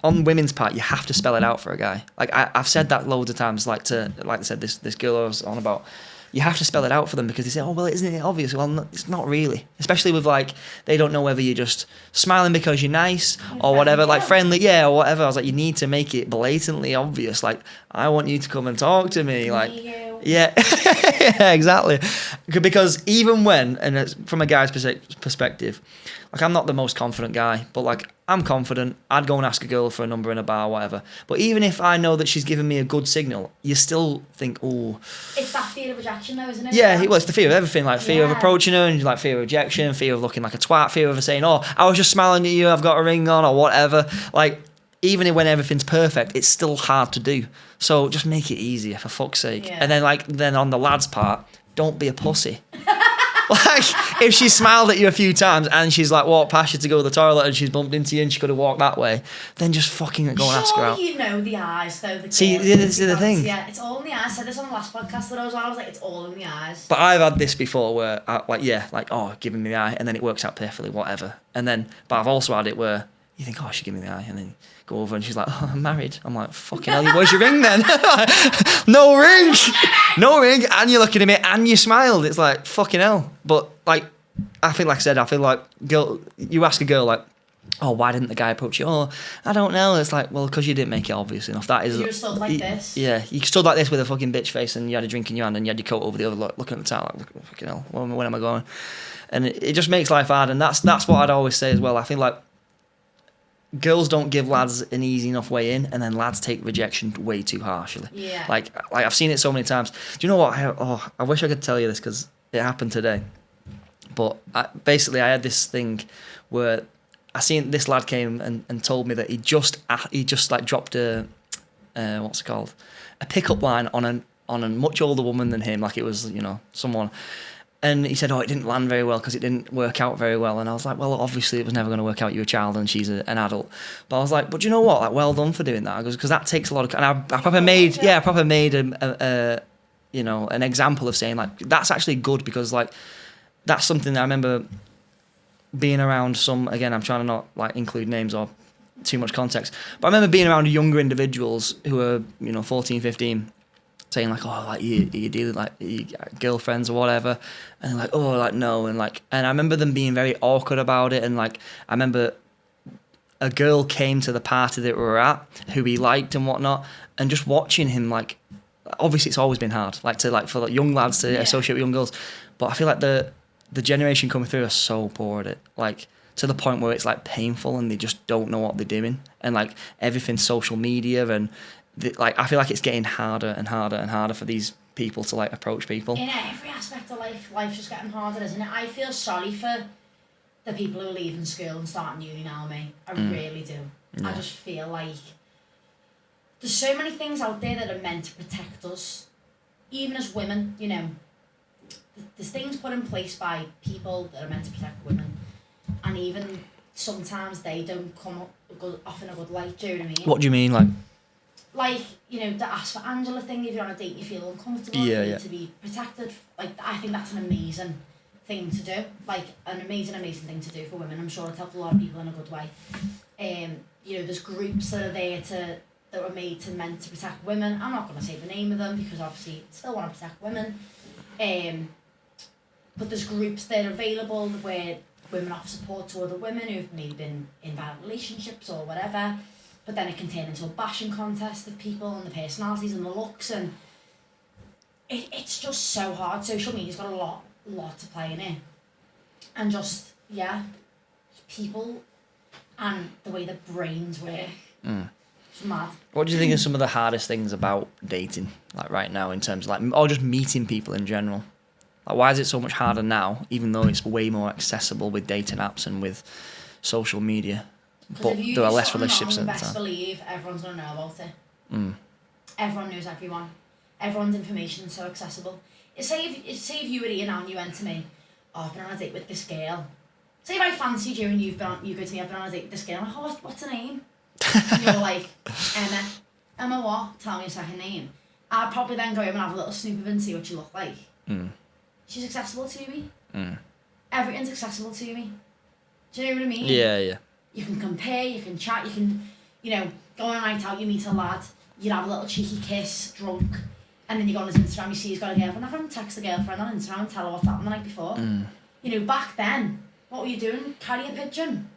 On women's part, you have to spell it out for a guy. Like, I've said that loads of times. Like I said, this girl I was on about, you have to spell it out for them because they say, oh, well, isn't it obvious? Well, no, it's not really. Especially with, like, they don't know whether you're just smiling because you're nice or whatever, like friendly, yeah, or whatever. I was like, you need to make it blatantly obvious. Like, I want you to come and talk to me. Like, yeah, yeah, exactly. Because even when, and it's from a guy's perspective, like, I'm not the most confident guy, but, like, I'm confident. I'd go and ask a girl for a number in a bar, whatever. But even if I know that she's giving me a good signal, you still think, oh. It's that fear of rejection, though, isn't it? Yeah, well, it's the fear of everything, like fear of approaching her, and like fear of rejection, fear of looking like a twat, fear of her saying, oh, I was just smiling at you, I've got a ring on, or whatever. Like, even when everything's perfect, it's still hard to do. So just make it easier, for fuck's sake. Yeah. And then on the lad's part, don't be a pussy. Like, if she smiled at you a few times and she's like walked past you to go to the toilet and she's bumped into you and she could have walked that way, then just fucking go and ask her out. You know the eyes, though. See, this is the thing. Yeah, it's all in the eyes. I said this on the last podcast that I was on. I was like, it's all in the eyes. But I've had this before where, giving me the eye, and then it works out perfectly, whatever. But I've also had it where you think, oh, she give me the eye, and then go over and she's like, oh, I'm married. I'm like, fucking hell, where's your ring then? No ring! No ring, and you're looking at me, and you smiled. It's like, fucking hell. But, like, I feel like you ask a girl, like, oh, why didn't the guy approach you? Oh, I don't know. It's like, well, because you didn't make it obvious enough. That is. You were stood like this. Yeah, you stood like this with a fucking bitch face, and you had a drink in your hand, and you had your coat over the other, looking at the towel, like, fucking hell, when am I going? And it just makes life hard, and that's what I'd always say as well. I feel like girls don't give lads an easy enough way in, and then lads take rejection way too harshly. Yeah. Like I've seen it so many times. Do you know what? I wish I could tell you this because it happened today. But I had this thing where I seen this lad came and told me that he just like dropped a what's it called, a pickup line on a much older woman than him, like it was, you know, someone. And he said, oh, it didn't land very well because it didn't work out very well. And I was like, well, obviously it was never going to work out. You're a child and she's an adult. But I was like, but you know what? Like, well done for doing that. I goes, because that takes a lot of... And I proper made an example of saying, like, that's actually good because, like, that's something that I remember being around some... Again, I'm trying to not, like, include names or too much context. But I remember being around younger individuals who are, 14, 15... saying like, oh, like you dealing like you girlfriends or whatever, and like, oh, like no, and I remember them being very awkward about it, and like I remember a girl came to the party that we were at who he liked and whatnot, and just watching him, like, obviously it's always been hard, for young lads to associate with young girls, but I feel like the generation coming through are so poor at it, like to the point where it's like painful and they just don't know what they're doing, and like everything's social media and. I feel like it's getting harder and harder and harder for these people to like approach people. In every aspect of life, life's just getting harder, isn't it? I feel sorry for the people who are leaving school and starting uni now, mate. I really do. Yeah. I just feel like there's so many things out there that are meant to protect us, even as women. You know, there's things put in place by people that are meant to protect women, and even sometimes they don't come up off in a good light. Do you know what I mean? What do you mean, like? Like, the ask for Angela thing, if you're on a date you feel uncomfortable, you need to be protected. Like, I think that's an amazing thing to do. Like, an amazing thing to do for women. I'm sure it's helped a lot of people in a good way. There's groups that are there that were meant to protect women. I'm not going to say the name of them because obviously I still want to protect women. But there's groups that are available where women offer support to other women who've maybe been in bad relationships or whatever. But then it can turn into a bashing contest of people and the personalities and the looks, and it's just so hard. Social media's got a lot to play in it, and just people and the way the brains work. It's mad. What do you think are some of the hardest things about dating, like right now, in terms of like, or just meeting people in general? Like, why is it so much harder now, even though it's way more accessible with dating apps and with social media? But there are less relationships at the time. Best believe everyone's going to know about it. Everyone knows everyone. Everyone's information is so accessible. Say if you were here now and you went to me, oh, I've been on a date with this girl. Say if I fancied you and you go to me, I've been on a date with this girl. I'm like, oh, what's her name? And you're like, Emma. Emma what? Tell me a second name. I'd probably then go home and have a little snoop of her and see what you look like. She's accessible to me. Everything's accessible to me. Do you know what I mean? Yeah. You can compare, you can chat, you can, go on a night out, you meet a lad, you'd have a little cheeky kiss, drunk, And then you go on his Instagram, you see he's got a girlfriend. Have him text the girlfriend on Instagram and tell her what's happened the night before. You know, back then, what were you doing? Carry a pigeon.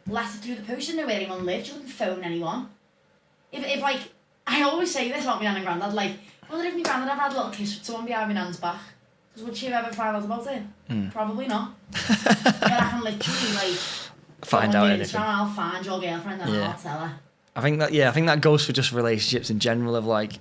Let it through the post. You didn't know where anyone lived. You couldn't phone anyone. If like, I always say this about my nan and granddad, like, I wonder if my granddad ever had a little kiss with someone behind my nan's back. Because would she have ever found out about it? Probably not. But I can literally, like, find out anything. I'll find your girlfriend and I'll tell her. I think that goes for just relationships in general, of like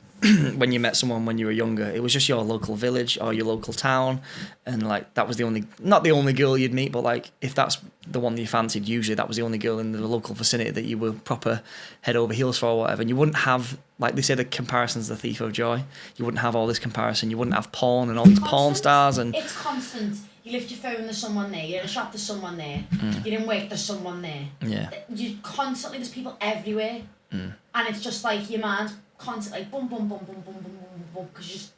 when you met someone when you were younger, it was just your local village or your local town, and like that was not the only girl you'd meet, but like if that's the one that you fancied, usually that was the only girl in the local vicinity that you were proper head over heels for or whatever. And you wouldn't have, like they say, the comparison's the thief of joy. You wouldn't have all this comparison. You wouldn't have porn and all these porn stars, and it's constant. You lift your phone, there's someone there. You're in a shop, there's someone there. You're in work, there's someone there. Yeah. You constantly, there's people everywhere. And it's just like your mind's constantly like boom, boom, boom, boom, boom, boom, boom, boom, because you're just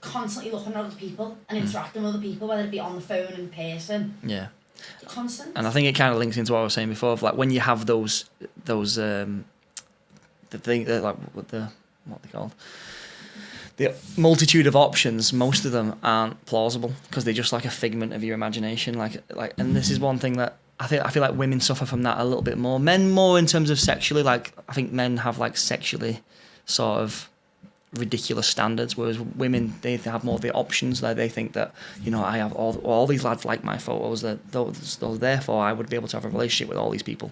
constantly looking at other people and interacting with other people, whether it be on the phone in person. Yeah. Constant. And I think it kind of links into what I was saying before, of like when you have those the thing like what are they called? The multitude of options, most of them aren't plausible because they're just like a figment of your imagination. Like, and this is one thing that I feel like women suffer from that a little bit more. Men more in terms of sexually. Like I think men have like sexually sort of ridiculous standards, whereas women, they have more of the options. Like they think that, you know, I have all these lads like my photos, that those therefore I would be able to have a relationship with all these people.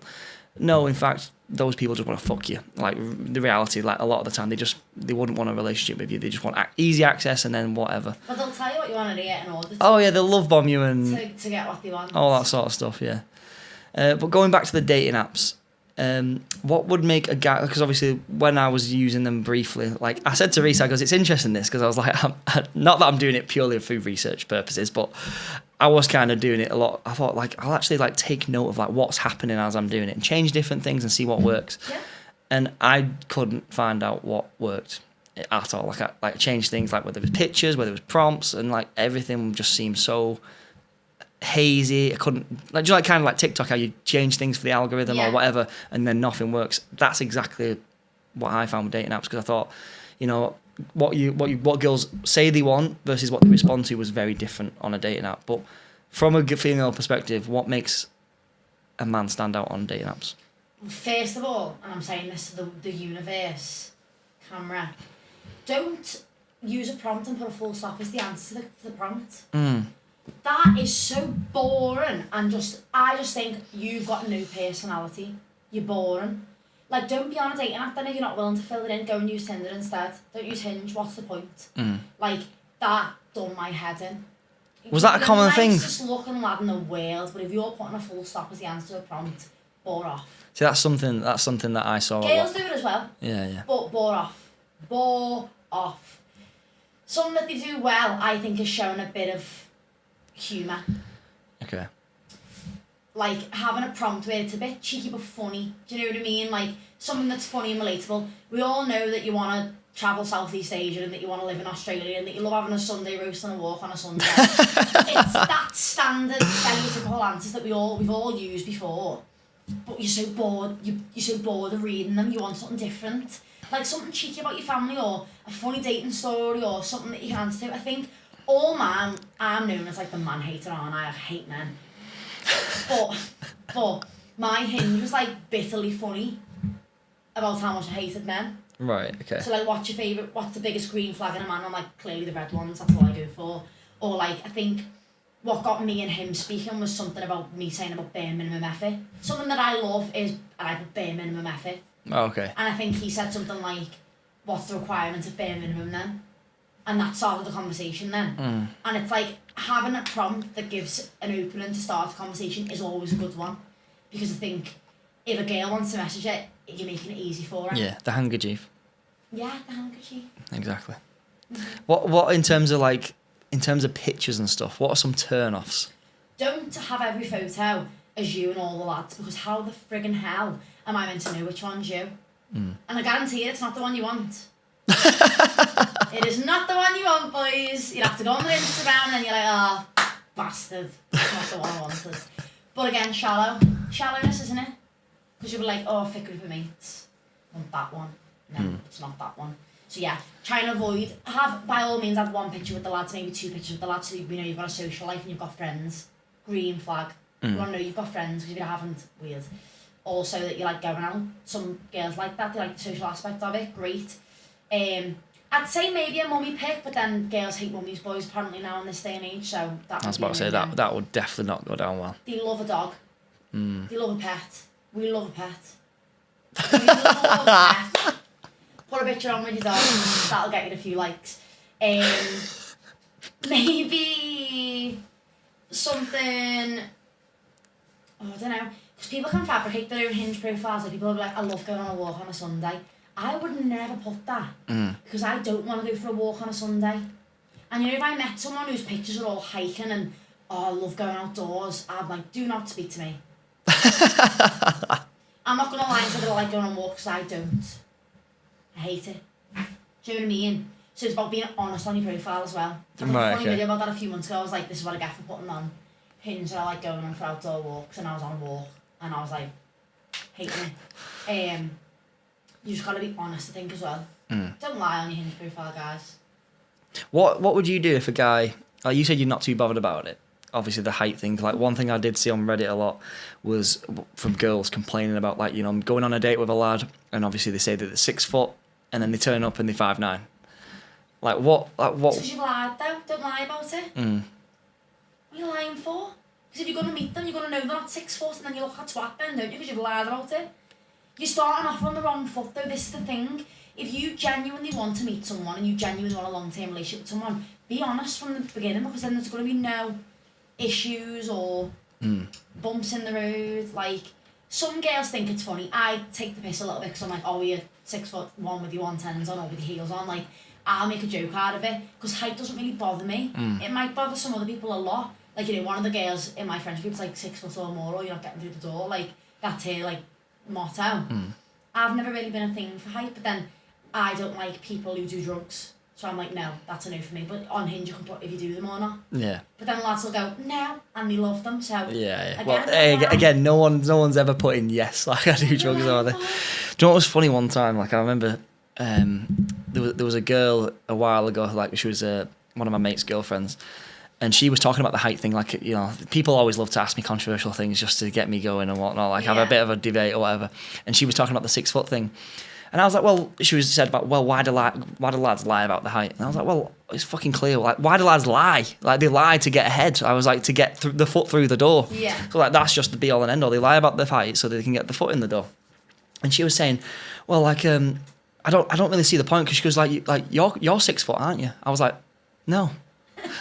No, in fact, those people just want to fuck you. Like the reality, like a lot of the time, they wouldn't want a relationship with you. They just want easy access and then whatever. But they'll tell you what you want to get in order to. Oh yeah, they'll love bomb you and to get what they want. All that sort of stuff. Yeah. But going back to the dating apps, what would make a guy? Because obviously, when I was using them briefly, like I said to Reese, I goes, "It's interesting this," because I was like, not that I'm doing it purely for research purposes, but I was kind of doing it a lot. I thought, like, I'll actually like take note of like what's happening as I'm doing it and change different things and see what works. Yeah. And I couldn't find out what worked at all. Like I changed things, like whether it was pictures, whether it was prompts, and like everything just seemed so hazy. I couldn't, like, do you like kind of like TikTok, how you change things for the algorithm or whatever, and then nothing works. That's exactly what I found with dating apps, because I thought, you know, what girls say they want versus what they respond to was very different on a dating app. But from a female perspective, what makes a man stand out on dating apps? First of all, and I'm saying this to the universe camera, don't use a prompt and put a full stop as the answer to the prompt. That is so boring, and I just think you've got no personality. You're boring. Like, don't be on a dating app then if you're not willing to fill it in. Go and use Tinder instead. Don't use Hinge. What's the point? Like, that done my head in. Was that a common thing? Just looking lad in the world, but if you're putting a full stop as the answer to a prompt, bore off. See, that's something that I saw. Girls do it as well. Yeah. But bore off. Bore off. Something that they do well, I think, is showing a bit of humour. Okay. Like having a prompt where it's a bit cheeky but funny. Do you know what I mean? Like something that's funny and relatable. We all know that you want to travel Southeast Asia and that you want to live in Australia and that you love having a Sunday roast and a walk on a Sunday. It's that standard stereotypical answers that we've all used before. But you're so bored. You're so bored of reading them. You want something different, like something cheeky about your family or a funny dating story or something that you can answer to. I think I'm known as like the man hater, aren't I? I hate men. But my Hinge was like bitterly funny about how much I hated men. Right, okay. So like, what's the biggest green flag in a man? I'm like, clearly the red ones, that's all I go for. Or like, I think what got me and him speaking was something about me saying about bare minimum effort. Something that I love is I put bare minimum effort. Oh, okay. And I think he said something like, what's the requirement of bare minimum then? And that started the conversation then. And it's like, having a prompt that gives an opening to start a conversation is always a good one. Because I think if a girl wants to message it, you're making it easy for her. Yeah, the handkerchief. Yeah, the handkerchief. Exactly. What in terms of pictures and stuff, what are some turn-offs? Don't have every photo as you and all the lads, because how the friggin' hell am I meant to know which one's you? And I guarantee you it's not the one you want. It is not the one you want, boys. You'd have to go on their Instagram and you're like, oh, bastard. It's not the one I wanted. But again, shallowness, isn't it? Because you'll be like, oh, thick group of mates. I want that one. No, it's not that one. So yeah, try and avoid, by all means have one picture with the lads, maybe 2 pictures with the lads, so you know you've got a social life and you've got friends. Green flag. You want to know you've got friends, because if you haven't, weird. Also that you like going out. Some girls like that, they like the social aspect of it, great. I'd say maybe a mummy pic, but then girls hate mummies, boys apparently now in this day and age, so that I was about to say that would definitely not go down well. They love a dog. They love a pet. We love a pet. We love a pet. Put a picture on with your dog, that'll get you a few likes. Maybe something, I don't know, because people can fabricate their own Hinge profiles. Like people will be like, I love going on a walk on a Sunday. I would never put that, because I don't want to go for a walk on a Sunday. And you know, if I met someone whose pictures are all hiking and, I love going outdoors, I'm like, do not speak to me. I'm not going to lie and say that I like going on walks, because I don't. I hate it. Do you know what I mean? So it's about being honest on your profile as well. I did a funny video about that a few months ago. I was like, this is what I get for putting on Hinge, that I like going on for outdoor walks, and I was on a walk, and I was like, hating it. You just got to be honest, I think, as well. Don't lie on your Hinge profile, guys. What would you do if a guy, like you said you're not too bothered about it, obviously the height thing, like one thing I did see on Reddit a lot was from girls complaining about, like, you know, going on a date with a lad, and obviously they say that they're 6 foot, and then they turn up and they're 5'9". What? Because you've lied, though. Don't lie about it. What are you lying for? Because if you're going to meet them, you're going to know they're not 6 foot, and then you look at twat then, don't you? Because you've lied about it. You're starting off on the wrong foot, though. This is the thing. If you genuinely want to meet someone and you genuinely want a long-term relationship with someone, be honest from the beginning, because then there's going to be no issues or bumps in the road. Like, some girls think it's funny. I take the piss a little bit because I'm like, oh, you're 6'1" with your 110s on or with your heels on. Like, I'll make a joke out of it, because height doesn't really bother me. It might bother some other people a lot. Like, you know, one of the girls in my friendship group's like 6 foot or more, or you're not getting through the door. Like, that's her, like, motto. I've never really been a thing for height, but then I don't like people who do drugs. So I'm like, no, that's a no for me. But on Hinge, you can put if you do them or not. Yeah. But then lads will go, no, and they love them. So yeah. Again, no one's ever put in yes, like I do drugs, are they? Do you know what was funny one time? Like, I remember there was a girl a while ago, like she was one of my mate's girlfriends, and she was talking about the height thing. Like, you know, people always love to ask me controversial things just to get me going and whatnot, like have a bit of a debate or whatever. And she was talking about the 6 foot thing. And I was like, well, she said about, well, why do lads lie about the height? And I was like, well, it's fucking clear. Like, why do lads lie? Like, they lie to get ahead. I was like, to get the foot through the door. Yeah. So, like, that's just the be all and end all. They lie about the height so they can get the foot in the door. And she was saying, well, like, I don't really see the point, because she goes, like you're 6 foot, aren't you? I was like, no.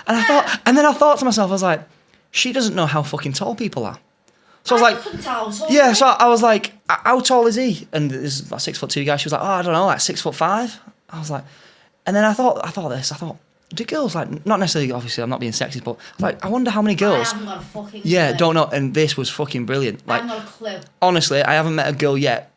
And then I thought to myself, I was like, she doesn't know how fucking tall people are. So I was like, yeah, so I was like, how tall is he? And this is like 6'2" guy. She was like, oh, I don't know, like 6'5". I was like, and then I thought, do girls, like, not necessarily, obviously, I'm not being sexist, but like, I wonder how many girls. I haven't got a fucking clue. Don't know. And this was fucking brilliant. Like, I haven't got a clue. Honestly, I haven't met a girl yet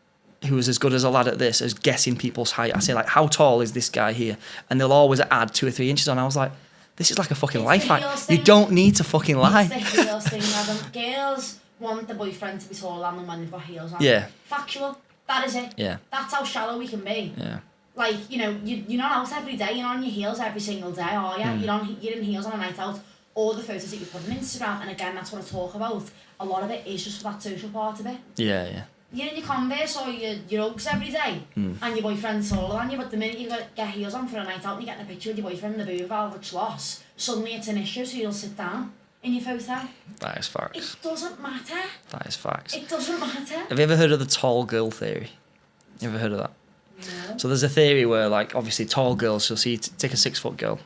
who was as good as a lad at this, as guessing people's height. I say, like, how tall is this guy here? And they'll always add 2 or 3 inches on. I was like, this is like a fucking life hack. You don't need to fucking lie. It's the heels thing, Adam. Girls want the boyfriend to be taller than them when they've got heels on. Yeah. Factual. That is it. Yeah. That's how shallow we can be. Yeah. Like, you know, you're not out every day. You're not on your heels every single day, are you? You're in heels on a night out. All the photos that you put on Instagram, and again, that's what I talk about. A lot of it is just for that social part of it. Yeah. You're in your Converse or your Uggs every day, and your boyfriend's taller than you, but the minute you get heels on for a night out and you're getting a picture with your boyfriend in the Booval with Schloss, suddenly it's an issue, so you'll sit down in your photo. That is facts. It doesn't matter. That is facts. It doesn't matter. Have you ever heard of the tall girl theory? You ever heard of that? No. So there's a theory where, like, obviously tall girls, so see, take a 6 foot girl.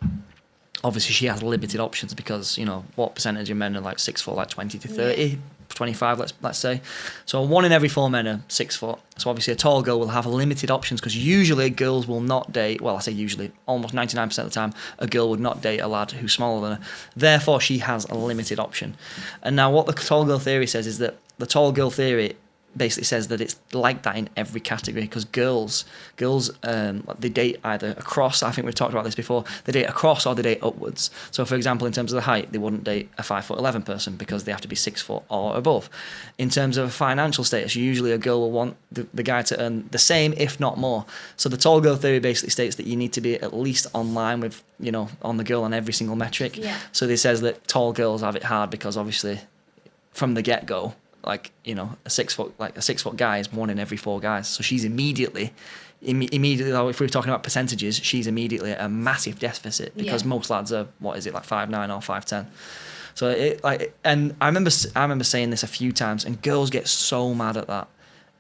Obviously she has limited options, because, you know, what percentage of men are like 6 foot, like 20 to 30, 25, let's say. So 1 in every 4 men are 6 foot. So obviously a tall girl will have limited options, because usually girls will not date, well, I say usually, almost 99% of the time, a girl would not date a lad who's smaller than her. Therefore, she has a limited option. And now what the tall girl theory says is that the tall girl theory basically says that it's like that in every category, because girls they date either across. I think we've talked about this before. They date across or they date upwards. So, for example, in terms of the height, they wouldn't date a 5'11" person because they have to be 6 foot or above. In terms of financial status, usually a girl will want the guy to earn the same, if not more. So the tall girl theory basically states that you need to be at least on line with, on the girl on every single metric. Yeah. So it says that tall girls have it hard because obviously from the get-go, like, a 6 foot guy is 1 in every 4 guys. So she's immediately, if we're talking about percentages, she's immediately at a massive deficit because most lads are, 5'9" or 5'10". So and I remember saying this a few times, and girls get so mad at that.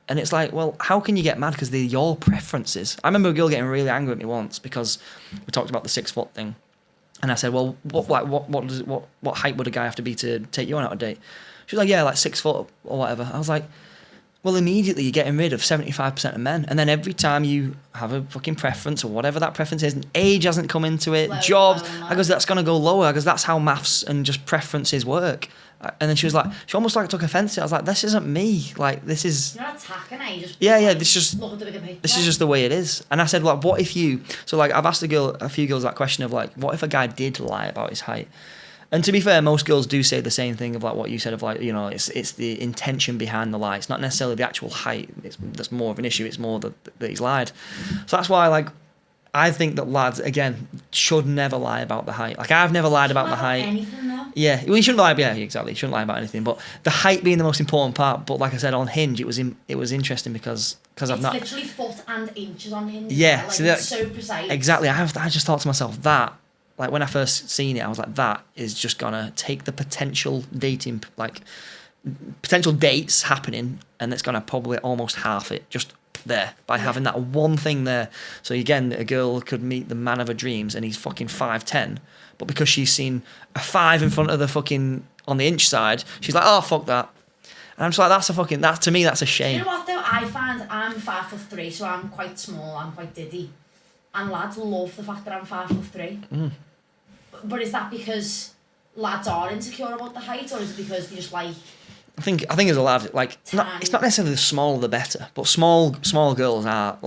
And it's like, well, how can you get mad? Because they're your preferences. I remember a girl getting really angry at me once because we talked about the 6 foot thing. And I said, well, what height would a guy have to be to take you on a date? She was like, yeah, like 6 foot or whatever. I was like, well, immediately you're getting rid of 75% of men. And then every time you have a fucking preference or whatever that preference is, and age hasn't come into it, jobs, I goes, that's going to go lower. I goes, that's how maths and just preferences work. And then she was like, she almost like took offence to it. I was like, this isn't me. Like, this is... You're not attacking it. You just... Yeah, this is just... Look at the bigger picture. This is just the way it is. And I said, like, what if you... So, like, I've asked a few girls that question of, like, what if a guy did lie about his height? And to be fair, most girls do say the same thing of, like, what you said of, like, it's the intention behind the lie. It's not necessarily the actual height that's more of an issue. It's more that he's lied. So that's why, like, I think that lads, again, should never lie about the height. Like, I've never lied about the height. Anything, though. Yeah, well, you shouldn't lie. Yeah, exactly. You shouldn't lie about anything. But the height being the most important part. But like I said, on Hinge, it was interesting because I've not. It's literally foot and inches on Hinge. Yeah, like, so it's so precise. Exactly. I just thought to myself that, like, when I first seen it, I was like, that is just gonna take the potential dates happening, and it's gonna probably almost half it just there by having that one thing there. So again, a girl could meet the man of her dreams, and he's fucking 5'10", but because she's seen a 5 in front of the fucking on the inch side, she's like, oh, fuck that. And I'm just like, that to me, that's a shame. You know what though? I find I'm 5'3", so I'm quite small. I'm quite diddy, and lads love the fact that I'm 5'3". But is that because lads are insecure about the height, or is it because they just like? I think as a lad, like, it's not necessarily the smaller the better, but small girls are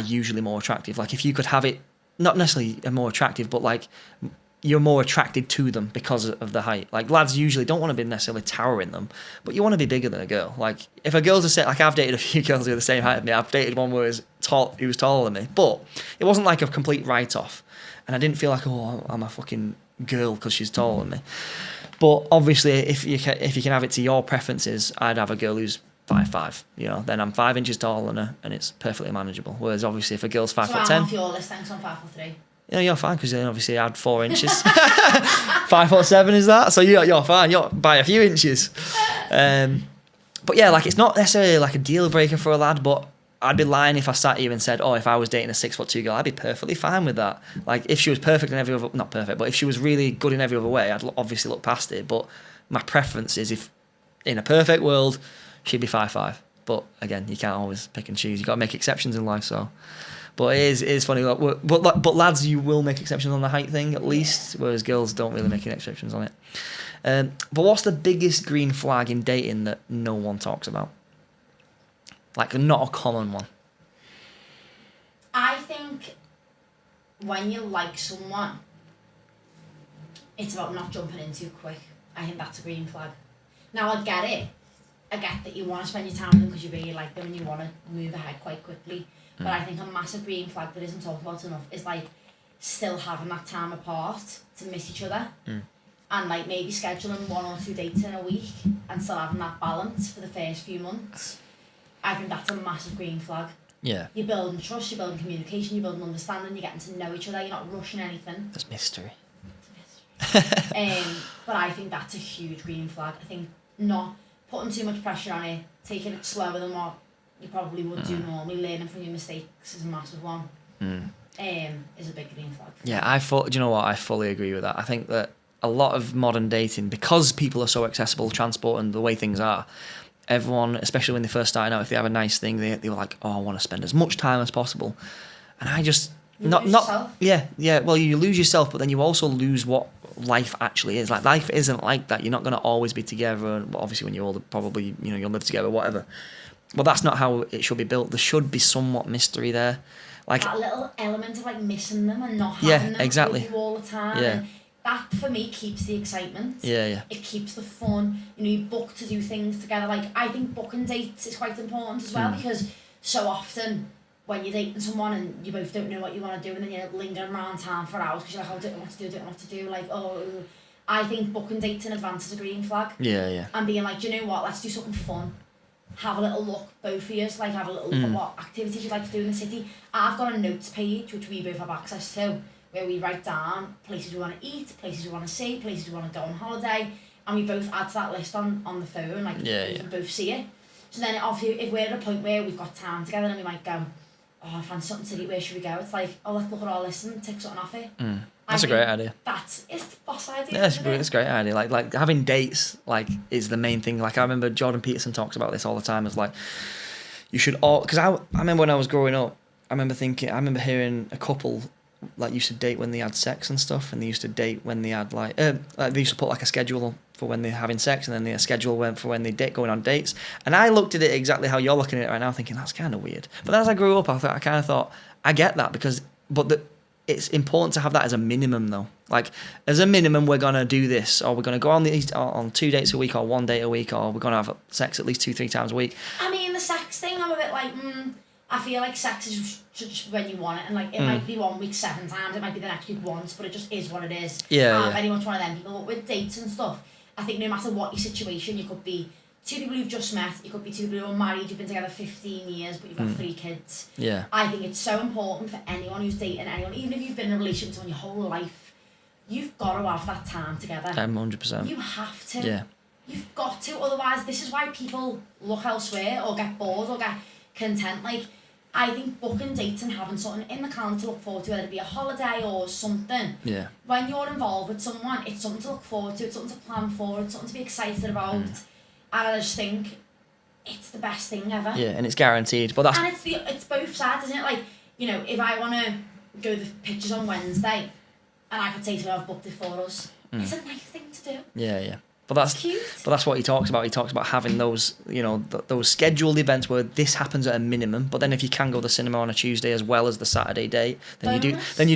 usually more attractive. Like, if you could have it, not necessarily more attractive, but like you're more attracted to them because of the height. Like, lads usually don't want to be necessarily towering them, but you want to be bigger than a girl. Like, if a girl's like, I've dated a few girls who are the same height as me. I've dated one who was taller than me, but it wasn't like a complete write-off. And I didn't feel like, oh, I'm a fucking girl because she's taller than me. But obviously, if you can have it to your preferences, I'd have a girl who's 5'5". Then I'm 5 inches taller than her, and it's perfectly manageable. Whereas obviously, if a girl's 5'10", I'm off your list, thanks. I'm 5'3". You're fine because then obviously I had 4 inches. 5'7" is that? So you're fine. You're by a few inches. But yeah, like, it's not necessarily like a deal breaker for a lad, but I'd be lying if I sat here and said, oh, if I was dating a 6'2" girl, I'd be perfectly fine with that. Like, if she was perfect in every other, not perfect, but if she was really good in every other way, I'd obviously look past it. But my preference is, if in a perfect world, she'd be 5'5". But again, you can't always pick and choose. You got to make exceptions in life. So, but it is funny. Like, but lads, you will make exceptions on the height thing at least, whereas girls don't really make any exceptions on it. But what's the biggest green flag in dating that no one talks about? Like, not a common one. I think when you like someone, it's about not jumping in too quick. I think that's a green flag. Now, I get it. I get that you want to spend your time with them because you really like them and you want to move ahead quite quickly. But I think a massive green flag that isn't talked about enough is, like, still having that time apart to miss each other. And, like, maybe scheduling 1 or 2 dates in a week and still having that balance for the first few months. I think that's a massive green flag. Yeah. You're building trust, you're building communication, you're building understanding, you're getting to know each other, you're not rushing anything. There's mystery. But I think that's a huge green flag. I think not putting too much pressure on it, taking it slower than what you probably would do normally, learning from your mistakes is a massive one. Is a big green flag. Yeah, do you know what? I fully agree with that. I think that a lot of modern dating, because people are so accessible, transport and the way things are, everyone, especially when they first start out, if they have a nice thing, they were like, oh, I want to spend as much time as possible. And I just You lose yourself. Yeah. Well, you lose yourself, but then you also lose what life actually is. Like, life isn't like that. You're not going to always be together. And obviously, when you're older, probably you'll live together, whatever. But that's not how it should be built. There should be somewhat mystery there, like that little element of like missing them and not having them exactly. with you all the time. Yeah. And that for me keeps the excitement. Yeah. It keeps the fun. You book to do things together. Like, I think booking dates is quite important as well, because so often when you're dating someone and you both don't know what you want to do, and then you're lingering around town for hours because you're like, oh, I don't know what to do. Like, I think booking dates in advance is a green flag. Yeah. And being like, do you know what? Let's do something fun. Have a little look, both of you, like have a little look at what activities you'd like to do in the city. I've got a notes page which we both have access to, where we write down places we want to eat, places we want to see, places we want to go on holiday, and we both add to that list on the phone, like we can both see it. So then obviously if we're at a point where we've got time together and we might go, oh, I fancy something to eat, where should we go? It's like, oh, let's look at our list and tick something off it. That's a great idea. It's the boss idea. Yeah, it's a great idea. Like having dates, like, is the main thing. Like, I remember Jordan Peterson talks about this all the time. It's like, you should all, because I remember when I was growing up, I remember hearing a couple like used to date when they had sex and stuff, and they used to date when they had like they used to put like a schedule for when they're having sex, and then their schedule went for when they going on dates. And I looked at it exactly how you're looking at it right now, thinking that's kind of weird. But then as I grew up, I kind of thought I get that, it's important to have that as a minimum, though. Like, as a minimum, we're going to do this, or we're going to go on 2 dates a week, or 1 date a week, or we're going to have sex at least 2-3 times a week. I mean, the sex thing, I'm a bit like, I feel like sex is just when you want it, and like, it might be 1 week 7 times, it might be the next week once, but it just is what it is. Yeah. I'm very much one of them people. But with dates and stuff, I think no matter what your situation, you could be 2 people you've just met, you could be 2 people who are married, you've been together 15 years, but you've got 3 kids. Yeah. I think it's so important for anyone who's dating anyone, even if you've been in a relationship with someone your whole life, you've got to have that time together. 100%. You have to. Yeah. You've got to, otherwise this is why people look elsewhere or get bored or get content. Like, I think booking dates and having something in the calendar to look forward to, whether it be a holiday or something. Yeah. When you're involved with someone, it's something to look forward to, it's something to plan for, it's something to be excited about. And I just think it's the best thing ever. Yeah, and it's guaranteed. But that's... And it's both sides, isn't it? Like, if I want to go to the pictures on Wednesday, and I could say to her, I've booked it for us, it's a nice thing to do. Yeah. But that's cute. But that's what he talks about. He talks about having those, those scheduled events where this happens at a minimum. But then if you can go to the cinema on a Tuesday as well as the Saturday date, then you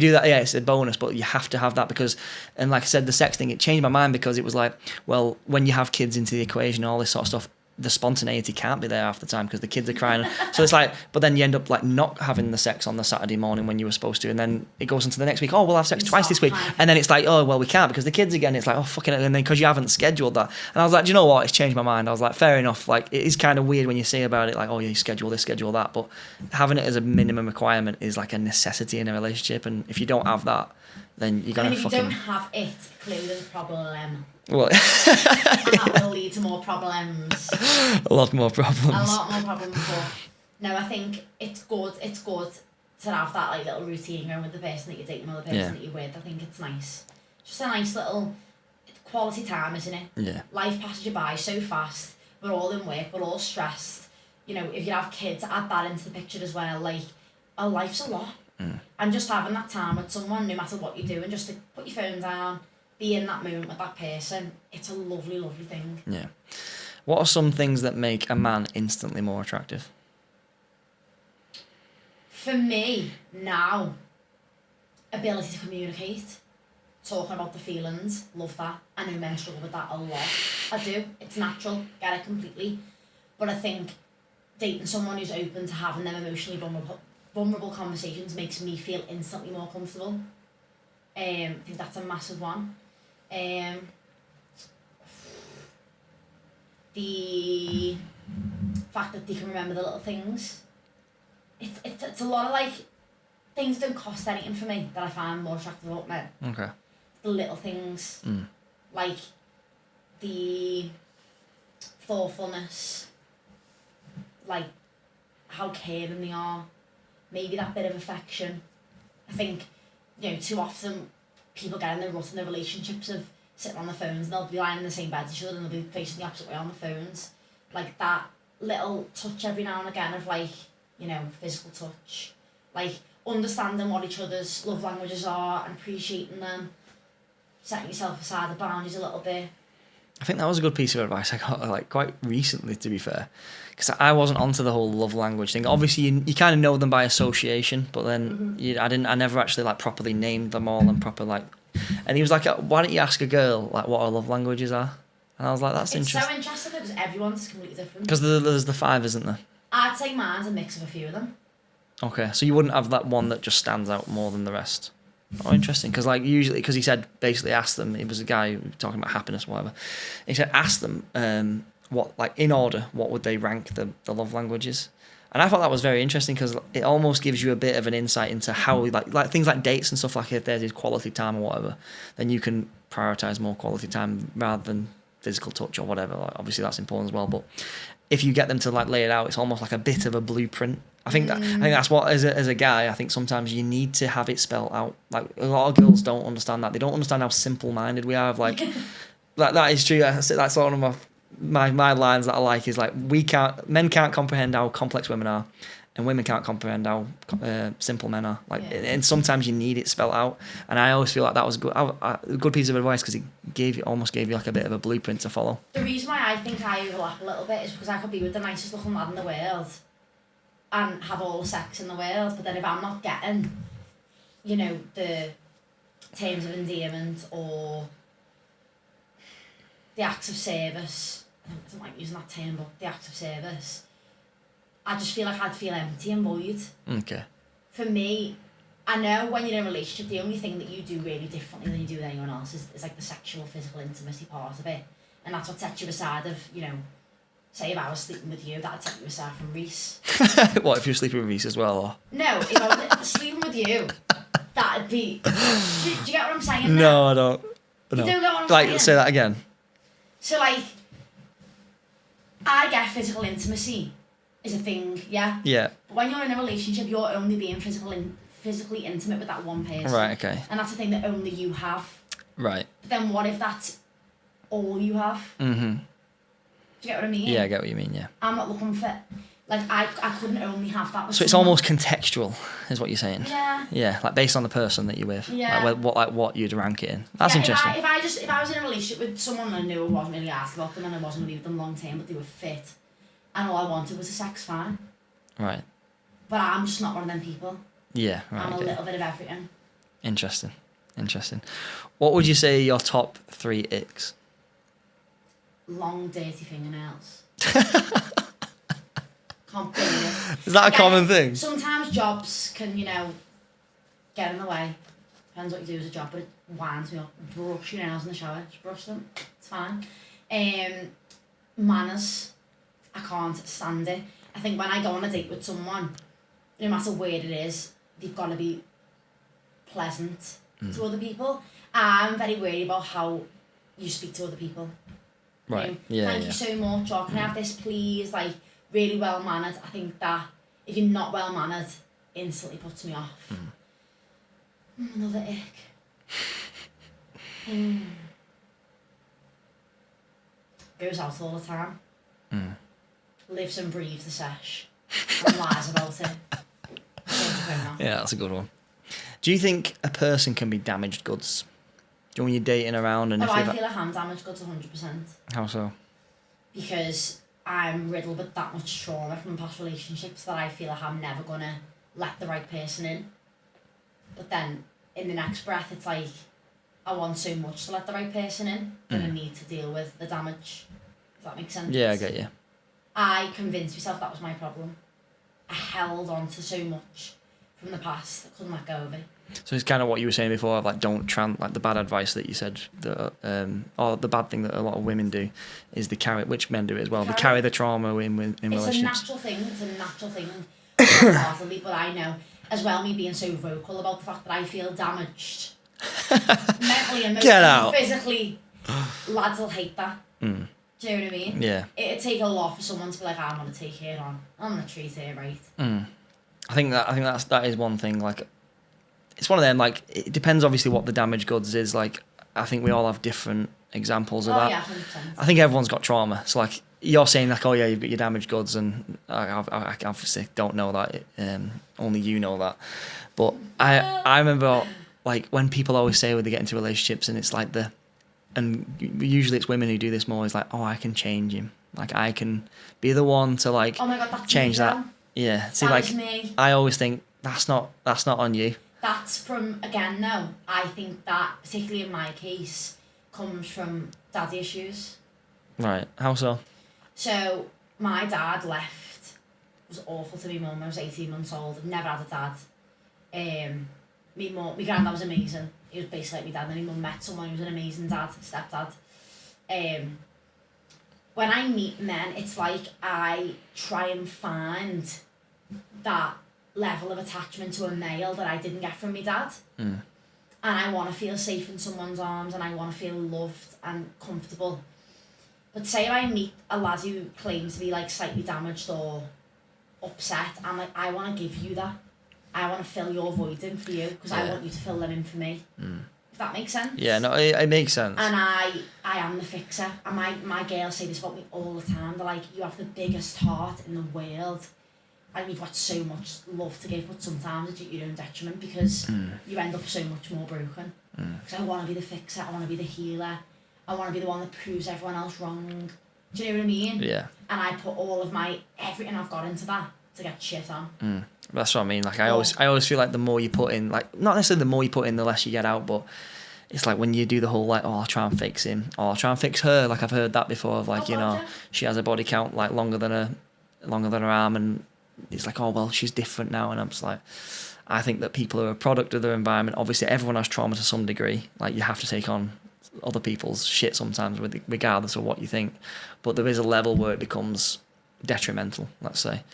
do that. Yeah, it's a bonus. But you have to have that because, and like I said, the sex thing, it changed my mind because it was like, well, when you have kids into the equation, all this sort of stuff, the spontaneity can't be there half the time because the kids are crying. So it's like, but then you end up like not having the sex on the Saturday morning when you were supposed to, and then it goes into the next week. Oh, we'll have sex twice this week, and then it's like, oh well, we can't because the kids again. It's like, oh fucking it, and then because you haven't scheduled that. And I was like, do you know what? It's changed my mind. I was like, fair enough. Like it is kind of weird when you say about it, like, oh yeah, you schedule this, schedule that, but having it as a minimum requirement is like a necessity in a relationship, and if you don't have that, then you're gonna if fucking. you don't have it, clearly there's a problem. Well, and that will lead to more problems. A lot more problems. A lot more problems. But no, I think it's good. It's good to have that like little routine going with the person that you're dating or the person that you're with. I think it's nice. Just a nice little quality time, isn't it? Yeah. Life passes you by so fast. We're all in work. We're all stressed. If you have kids, add that into the picture as well. Like, our life's a lot. And just having that time with someone, no matter what you do, and just to put your phone down, be in that moment with that person, it's a lovely, lovely thing. Yeah. What are some things that make a man instantly more attractive? For me, now, ability to communicate, talking about the feelings, love that. I know men struggle with that a lot. I do. It's natural, get it completely. But I think dating someone who's open to having them emotionally vulnerable conversations makes me feel instantly more comfortable. I think that's a massive one. The fact that they can remember the little things. It's a lot of like things don't cost anything for me that I find more attractive about men. Okay. The little things, like the thoughtfulness, like how caring they are, maybe that bit of affection. I think, too often people get in the rut in their relationships of sitting on the phones and they'll be lying in the same bed as each other and they'll be facing the opposite way on the phones. Like that little touch every now and again of like, physical touch. Like, understanding what each other's love languages are and appreciating them, setting yourself aside the boundaries a little bit. I think that was a good piece of advice I got like quite recently, to be fair, because I wasn't onto the whole love language thing. Obviously, you kind of know them by association, but then I never actually like properly named them all and proper like. And he was like, "Why don't you ask a girl like what her love languages are?" And I was like, "That's interesting." It's so interesting because everyone's completely different. Because there's the 5, isn't there? I'd say mine's a mix of a few of them. Okay, so you wouldn't have that one that just stands out more than the rest. Oh, interesting. Because like usually, because he said basically ask them. It was a guy talking about happiness, whatever. He said ask them what like in order what would they rank the love languages. And I thought that was very interesting because it almost gives you a bit of an insight into how like things like dates and stuff, like if there's quality time or whatever, then you can prioritize more quality time rather than physical touch or whatever. Like, obviously that's important as well, but if you get them to like lay it out, it's almost like a bit of a blueprint. I think that's what as a guy, I think sometimes you need to have it spelled out. Like a lot of girls don't understand that. They don't understand how simple-minded we are. Like that is true. That's one of my lines that I like is like men can't comprehend how complex women are, and women can't comprehend how simple men are. Like, and sometimes you need it spelled out. And I always feel like that was a good piece of advice because it almost gave you like a bit of a blueprint to follow. The reason why I think I overlap a little bit is because I could be with the nicest looking lad in the world and have all the sex in the world, but then if I'm not getting, the terms of endearment or the acts of service, I don't like using that term, but the acts of service, I just feel like I'd feel empty and void. Okay. For me, I know when you're in a relationship, the only thing that you do really differently than you do with anyone else is like the sexual, physical intimacy part of it. And that's what sets you aside of, say if I was sleeping with you, that'd take you aside from Reese. What, if you're sleeping with Reese as well? Or? No, if I was sleeping with you, that'd be... Do you get what I'm saying? No, I don't. No. You don't get what I'm saying? Like, say that again. So, like, I get physical intimacy is a thing, yeah? Yeah. But when you're in a relationship, you're only being physically intimate with that one person. Right, okay. And that's a thing that only you have. Right. But then what if that's all you have? Mm-hmm. Do you get what I mean? Yeah, I get what you mean, yeah. I'm not looking for... Like, I couldn't only have that with So it's someone. almost contextual, is what you're saying? Yeah. Yeah, like based on the person that you're with. Yeah. Like what you'd rank it in. That's interesting. If I was in a relationship with someone and I knew I wasn't really asked about them and I wasn't going to be with them long term, but they were fit, and all I wanted was a sex, fine. Right. But I'm just not one of them people. Yeah, right. I'm a little bit of everything. Interesting. What would you say your top 3 icks? Long, dirty fingernails. Can't bear it. Is that a common thing? Sometimes jobs can, get in the way. Depends what you do as a job, but it winds me up. Brush your nails in the shower. Just brush them. It's fine. Manners. I can't stand it. I think when I go on a date with someone, no matter where it is, they've got to be pleasant to other people. I'm very worried about how you speak to other people. Right. Thank you so much. Or can I have this, please? Like, really well mannered. I think that if you're not well mannered, instantly puts me off. Another ick. Goes out all the time. Lives and breathes the sesh. And lies about it. Yeah, that's a good one. Do you think a person can be damaged goods? Do you know when you're dating around and... I feel like I'm damaged goods 100%. How so? Because I'm riddled with that much trauma from past relationships that I feel like I'm never going to let the right person in. But then, in the next breath, it's like, I want so much to let the right person in that I need to deal with the damage. Does that make sense? Yeah, I get you. I convinced myself that was my problem. I held on to so much from the past that I couldn't let go of it. So it's kind of what you were saying before, of like like the bad advice that you said, or the bad thing that a lot of women do is they carry, which men do it as well, they carry the trauma in relationships. It's a natural thing, wholeheartedly, but I know, as well, me being so vocal about the fact that I feel damaged, mentally, emotionally, physically, lads will hate that. Do you know what I mean? Yeah. It'd take a lot for someone to be like, I'm going to take her on, I'm going to treat her right. I think that is one thing, like, it's one of them, like, it depends obviously what the damaged goods is. Like, I think we all have different examples of that. Yeah, 100%. I think everyone's got trauma. So, like, you're saying like, oh yeah, you've got your damaged goods, and I obviously don't know that. Only you know that. But I remember like when people always say when they get into relationships, and it's like and usually it's women who do this more. Is like, oh, I can change him. Like I can be the one to like Oh my God, that's change me, that. though. Yeah. See, That like is me. I always think that's not on you. That's from, again, no, I think that, particularly in my case, comes from daddy issues. Right. How so? So, my dad left. It was awful to me mum. I was 18 months old. I've never had a dad. My granddad was amazing. He was basically like my dad. And my mum met someone who was an amazing dad, stepdad. When I meet men, it's like I try and find that level of attachment to a male that I didn't get from my dad. And I want to feel safe in someone's arms, and I want to feel loved and comfortable. But say if I meet a lad who claims to be like slightly damaged or upset, I'm like, I want to give you that. I want to fill your void in for you, because I want you to fill them in for me. If that makes sense. Yeah, no, it makes sense. And I am the fixer. And my girls say this about me all the time. They're like, you have the biggest heart in the world, and you've got so much love to give, but sometimes it's at your own detriment, because you end up so much more broken. Because I want to be the fixer, I want to be the healer, I want to be the one that proves everyone else wrong. Do you know what I mean? Yeah. And I put all of everything I've got into that to get shit on. That's what I mean. Like I always feel like the more you put in, like not necessarily the more you put in, the less you get out, but it's like when you do the whole like, oh, I'll try and fix him, or I'll try and fix her. Like I've heard that before of like, she has a body count like longer than her arm, and it's like, oh well, she's different now, and I'm just like, I think that people are a product of their environment. Obviously, everyone has trauma to some degree. Like you have to take on other people's shit sometimes, regardless of what you think. But there is a level where it becomes detrimental, let's say.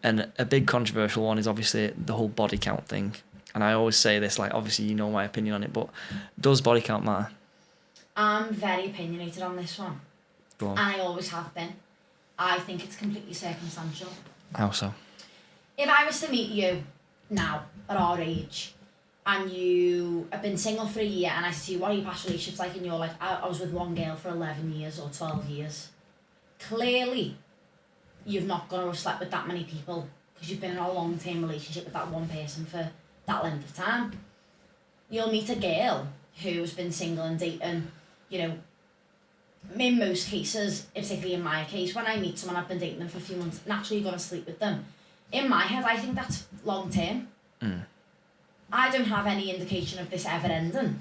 And a big controversial one is obviously the whole body count thing. And I always say this, like obviously you know my opinion on it, but does body count matter? I'm very opinionated on this one. Go on. And I always have been. I think it's completely circumstantial. How so? If I was to meet you now, at our age, and you have been single for a year, and I said to you, what are your past relationships like? And you're like, I was with one girl for 11 years or 12 years. Clearly, you've not going to have slept with that many people, because you've been in a long-term relationship with that one person for that length of time. You'll meet a girl who's been single and dating, in most cases, particularly in my case, when I meet someone, I've been dating them for a few months, naturally you're going to sleep with them. In my head, I think that's long-term. I don't have any indication of this ever ending.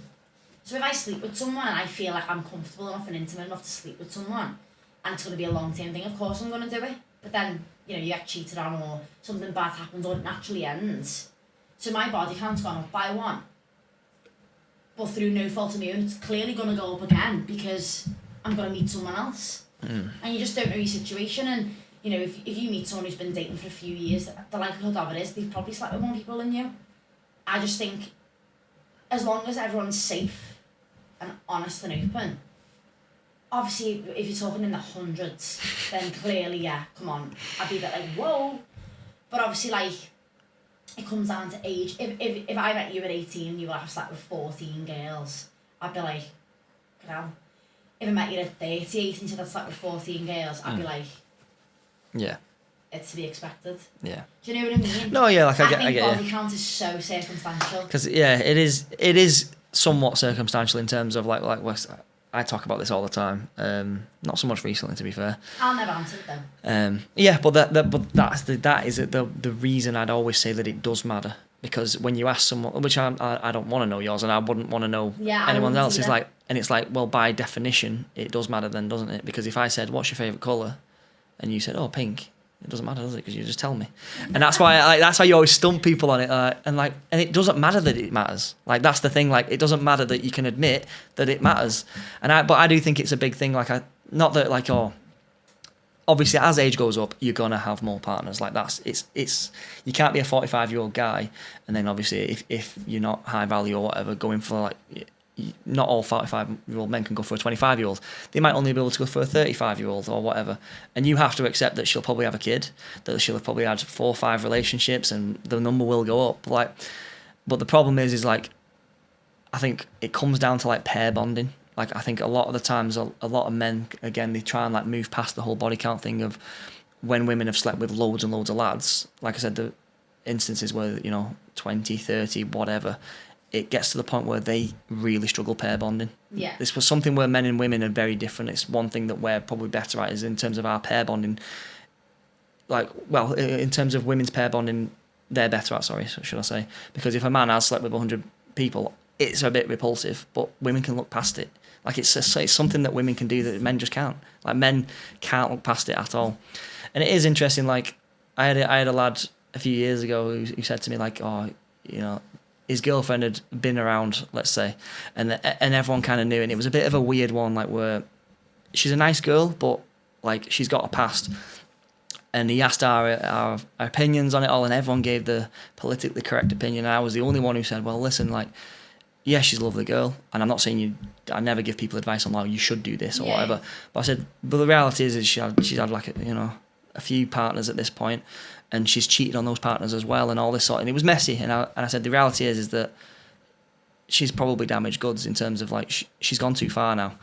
So if I sleep with someone and I feel like I'm comfortable enough and intimate enough to sleep with someone, and it's going to be a long-term thing, of course I'm going to do it. But then, you get cheated on, or something bad happens, or it naturally ends. So my body count's gone up by 1. But through no fault of my own, it's clearly going to go up again, because I'm going to meet someone else. And you just don't know your situation. And, if you meet someone who's been dating for a few years, the likelihood of it is they've probably slept with more people than you. I just think, as long as everyone's safe and honest and open, obviously, if you're talking in the hundreds, then clearly, yeah, come on, I'd be a bit like, whoa. But obviously, like, it comes down to age. If I met you at 18 and you were like, I've slept with 14 girls, I'd be like, get out. If I met you at 38 and you said I'd slept with 14 girls, I'd be like, yeah, it's to be expected. Yeah. Do you know what I mean? No, yeah, like I think get body count is so circumstantial. Because it is somewhat circumstantial in terms of like I talk about this all the time. Not so much recently, to be fair. I'll never answer it though. Yeah, but that is the reason I'd always say that it does matter, because when you ask someone, which I don't want to know yours, and I wouldn't want to know anyone else, is like, and it's like, well, by definition, it does matter then, doesn't it? Because if I said, what's your favourite colour, and you said, oh, pink, it doesn't matter, does it? Because you just tell me. And that's why that's how you always stump people on it. And it doesn't matter that it matters. Like, that's the thing. Like, it doesn't matter that you can admit that it matters. But I do think it's a big thing. Like, not that like, oh, obviously as age goes up, you're gonna have more partners. Like it's you can't be a 45-year-old guy and then obviously if you're not high value or whatever, going for like. Not all 45-year-old men can go for a 25-year-old. They might only be able to go for a 35-year-old or whatever. And you have to accept that she'll probably have a kid, that she'll have probably had 4 or 5 relationships, and the number will go up. Like, but the problem is like, I think it comes down to like pair bonding. like I think a lot of the times a lot of men, again, they try and like move past the whole body count thing of when women have slept with loads and loads of lads. Like I said, the instances where, you know, 20, 30, whatever, it gets to the point where they really struggle pair bonding. Yeah. This was something where men and women are very different. It's one thing that we're probably better at is in terms of our pair bonding. Like, well, in terms of women's pair bonding, they're better at, should I say. Because if a man has slept with 100 people, it's a bit repulsive, but women can look past it. Like, it's something that women can do that men just can't. Like, men can't look past it at all. And it is interesting, like, I had a lad a few years ago who said to me, like, oh, you know, his girlfriend had been around, let's say, and everyone kind of knew, and it was a bit of a weird one, like, where she's a nice girl, but, like, she's got a past. And he asked our opinions on it all, and everyone gave the politically correct opinion, and I was the only one who said, well, listen, like, yeah, she's a lovely girl, and I'm not saying I never give people advice on, like, you should do this or whatever, but I said, but the reality is she's had like, a few partners at this point, and she's cheated on those partners as well, and all this sort, and it was messy, and I said, the reality is that she's probably damaged goods in terms of, like, she's gone too far now,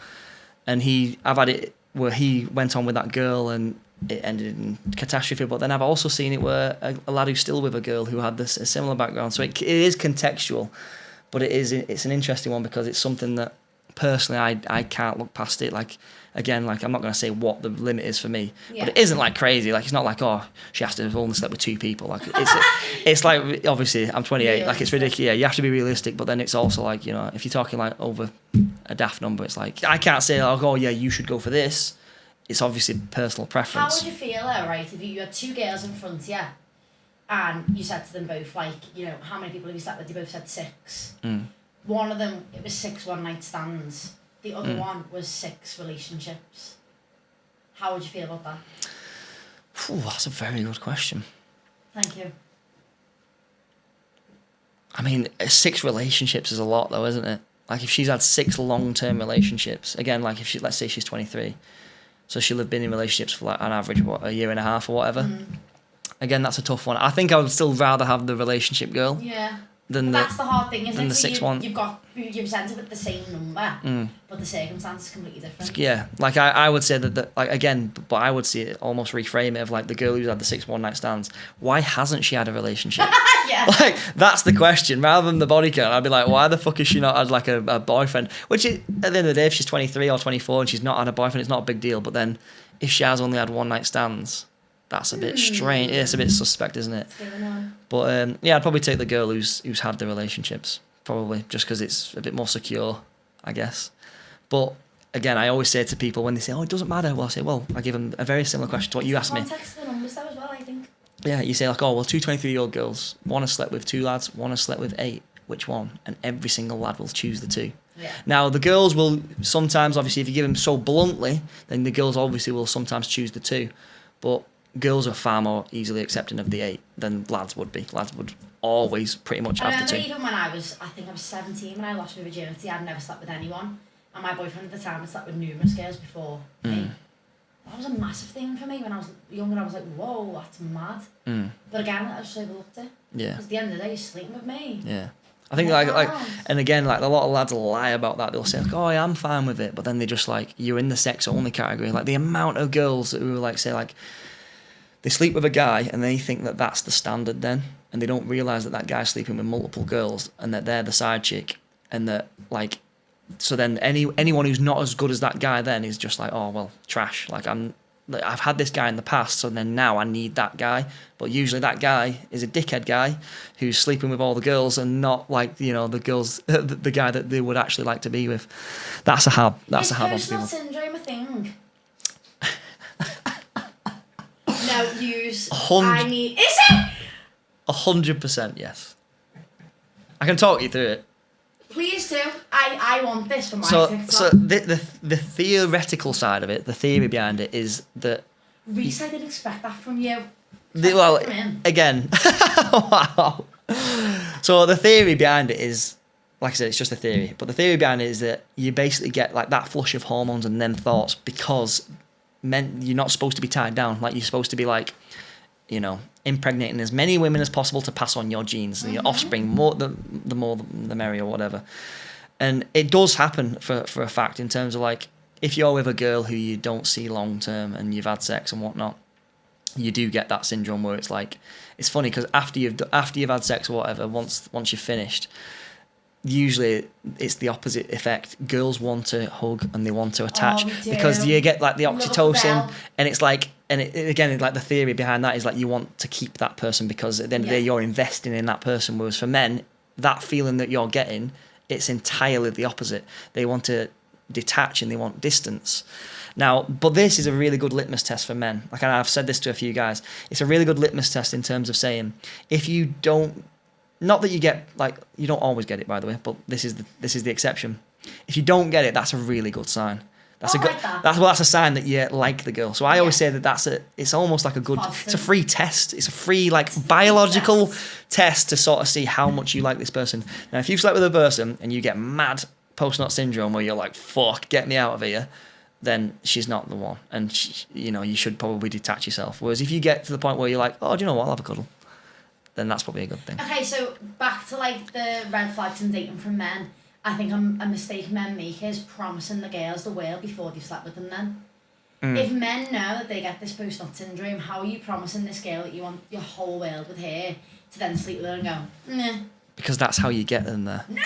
and I've had it where he went on with that girl, and it ended in catastrophe, but then I've also seen it where a lad who's still with a girl who had a similar background, so it is contextual, but it's an interesting one because it's something that personally I can't look past it. Like, again, like, I'm not going to say what the limit is for me, but it isn't like crazy. Like, it's not like, oh, she has to have only slept with 2 people. Like, it's like, obviously I'm 28, like, it's ridiculous. Yeah, you have to be realistic, but then it's also like, you know, if you're talking like over a daft number, it's like, I can't say, like, oh yeah, you should go for this. It's obviously personal preference. How would you feel, though, right, if you had 2 girls in front of you and you said to them both, like, you know, how many people have you slept with? You both said 6. One of them, it was 6 one-night stands. The other one was 6 relationships. How would you feel about that? Ooh, that's a very good question. Thank you. I mean, 6 relationships is a lot, though, isn't it? Like, if she's had 6 long-term relationships, again, like, if let's say she's 23, so she'll have been in relationships for, like, on average, a year and a half or whatever. Again, that's a tough one. I think I would still rather have the relationship girl. Yeah. Than that's the hard thing, isn't it? The 6 one. You're presented with the same number, but the circumstances are completely different. Yeah, like I would say that like, again, but I would see it almost reframe it of like the girl who's had the 6 one-night stands. Why hasn't she had a relationship? Yeah. Like, that's the question. Rather than the body count, I'd be like, why the fuck has she not had like a boyfriend? Which is, at the end of the day, if she's 23 or 24 and she's not had a boyfriend, it's not a big deal. But then if she has only had one-night stands, that's a bit strange. It's a bit suspect, isn't it? But yeah, I'd probably take the girl who's had the relationships, probably, just because it's a bit more secure, I guess. But again, I always say to people when they say, "Oh, it doesn't matter," well, I say, "Well, I give them a very similar question to what you asked me." Context of the numbers though as well, I think. Yeah, you say like, "Oh, well, 2 23-year-old girls, one has slept with 2 lads, one has slept with 8. Which one?" And every single lad will choose the 2. Yeah. Now, the girls will sometimes, obviously, if you give them so bluntly, then the girls obviously will sometimes choose the 2. But girls are far more easily accepting of the 8 than lads would be. Lads would always pretty much have the 2. I remember even when I think I was 17 when I lost my virginity, I'd never slept with anyone. And my boyfriend at the time had slept with numerous girls before me. That was a massive thing for me when I was younger. I was like, whoa, that's mad. But again, I just overlooked it. Yeah. Because at the end of the day, you're sleeping with me. Yeah. I think like, and again, like a lot of lads lie about that. They'll say like, "Oh, I'm fine with it," but then they just like, you're in the sex only category. Like the amount of girls who like say like, they sleep with a guy and they think that that's the standard then, and they don't realise that that guy's sleeping with multiple girls and that they're the side chick, and that like, so then anyone who's not as good as that guy then is just like, oh well, trash. Like I've had this guy in the past, so then now I need that guy. But usually that guy is a dickhead guy who's sleeping with all the girls and not like, you know, the girls, the guy that they would actually like to be with. That's a hard one for people. Is personal syndrome a thing? No, use. I need. Is it? 100%, yes. I can talk you through it. Please do. I want this for my TikTok. So the theoretical side of it, the theory behind it is that. Reese, I didn't expect that from you. Well, again, wow. So the theory behind it is, like I said, it's just a theory. But the theory behind it is that you basically get like that flush of hormones and them thoughts because you're not supposed to be tied down. Like you're supposed to be like, you know, impregnating as many women as possible to pass on your genes and your offspring. The more the merrier, or whatever. And it does happen for a fact in terms of like, if you're with a girl who you don't see long term and you've had sex and whatnot, you do get that syndrome where it's like, it's funny because after you've had sex or whatever, once you've finished, usually it's the opposite effect. Girls want to hug and they want to attach because you get like the oxytocin, and it's like, and again, like the theory behind that is like you want to keep that person because at the end of the day you're investing in that person. Whereas for men, that feeling that you're getting, it's entirely the opposite. They want to detach and they want distance. Now, but this is a really good litmus test for men. Like I've said this to a few guys. It's a really good litmus test in terms of saying, if you don't, not that you get, like, you don't always get it, by the way, but this is the exception. If you don't get it, that's a really good sign. That's a sign that you like the girl. So I always say that it's almost like a good, positive. It's a free test. It's a free, like, biological test to sort of see how much you like this person. Now, if you've slept with a person and you get mad post-nut syndrome where you're like, fuck, get me out of here, then she's not the one. And, you should probably detach yourself. Whereas if you get to the point where you're like, oh, do you know what, I'll have a cuddle, then that's probably a good thing. Okay, so back to, like, the red flags in dating from men. I think a mistake men make is promising the girls the world before they've slept with them then. If men know that they get this post-nut syndrome, how are you promising this girl that you want your whole world with her to then sleep with her and go, nah? Because that's how you get them there. No!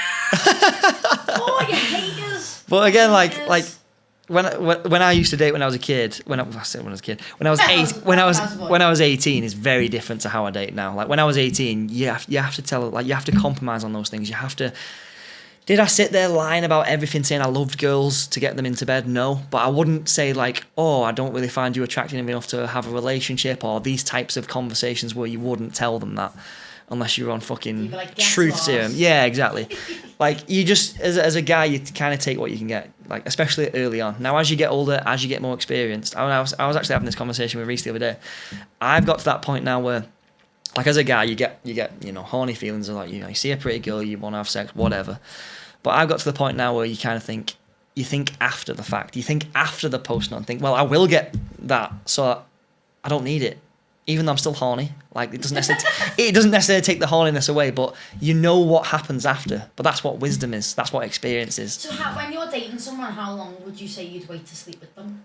Oh, you haters! But again, like when I used to date when I was a kid, when I was 18 is very different to how I date now. Like when I was 18, you have to compromise on those things. You have to. Did I sit there lying about everything, saying I loved girls to get them into bed? No. But I wouldn't say like, oh, I don't really find you attractive enough to have a relationship, or these types of conversations where you wouldn't tell them that unless you're on fucking truth serum. Yeah, exactly. Like you just, as a guy, you kind of take what you can get, like especially early on. Now, as you get older, as you get more experienced, I was actually having this conversation with Reese the other day. I've got to that point now where, like as a guy, you get horny feelings of like, you see a pretty girl, you want to have sex, whatever. But I've got to the point now where you kind of think after the fact. You think after the post-nut and think, well, I will get that, so I don't need it. Even though I'm still horny. Like, it doesn't necessarily take the horniness away, but you know what happens after. But that's what wisdom is. That's what experience is. So when you're dating someone, how long would you say you'd wait to sleep with them?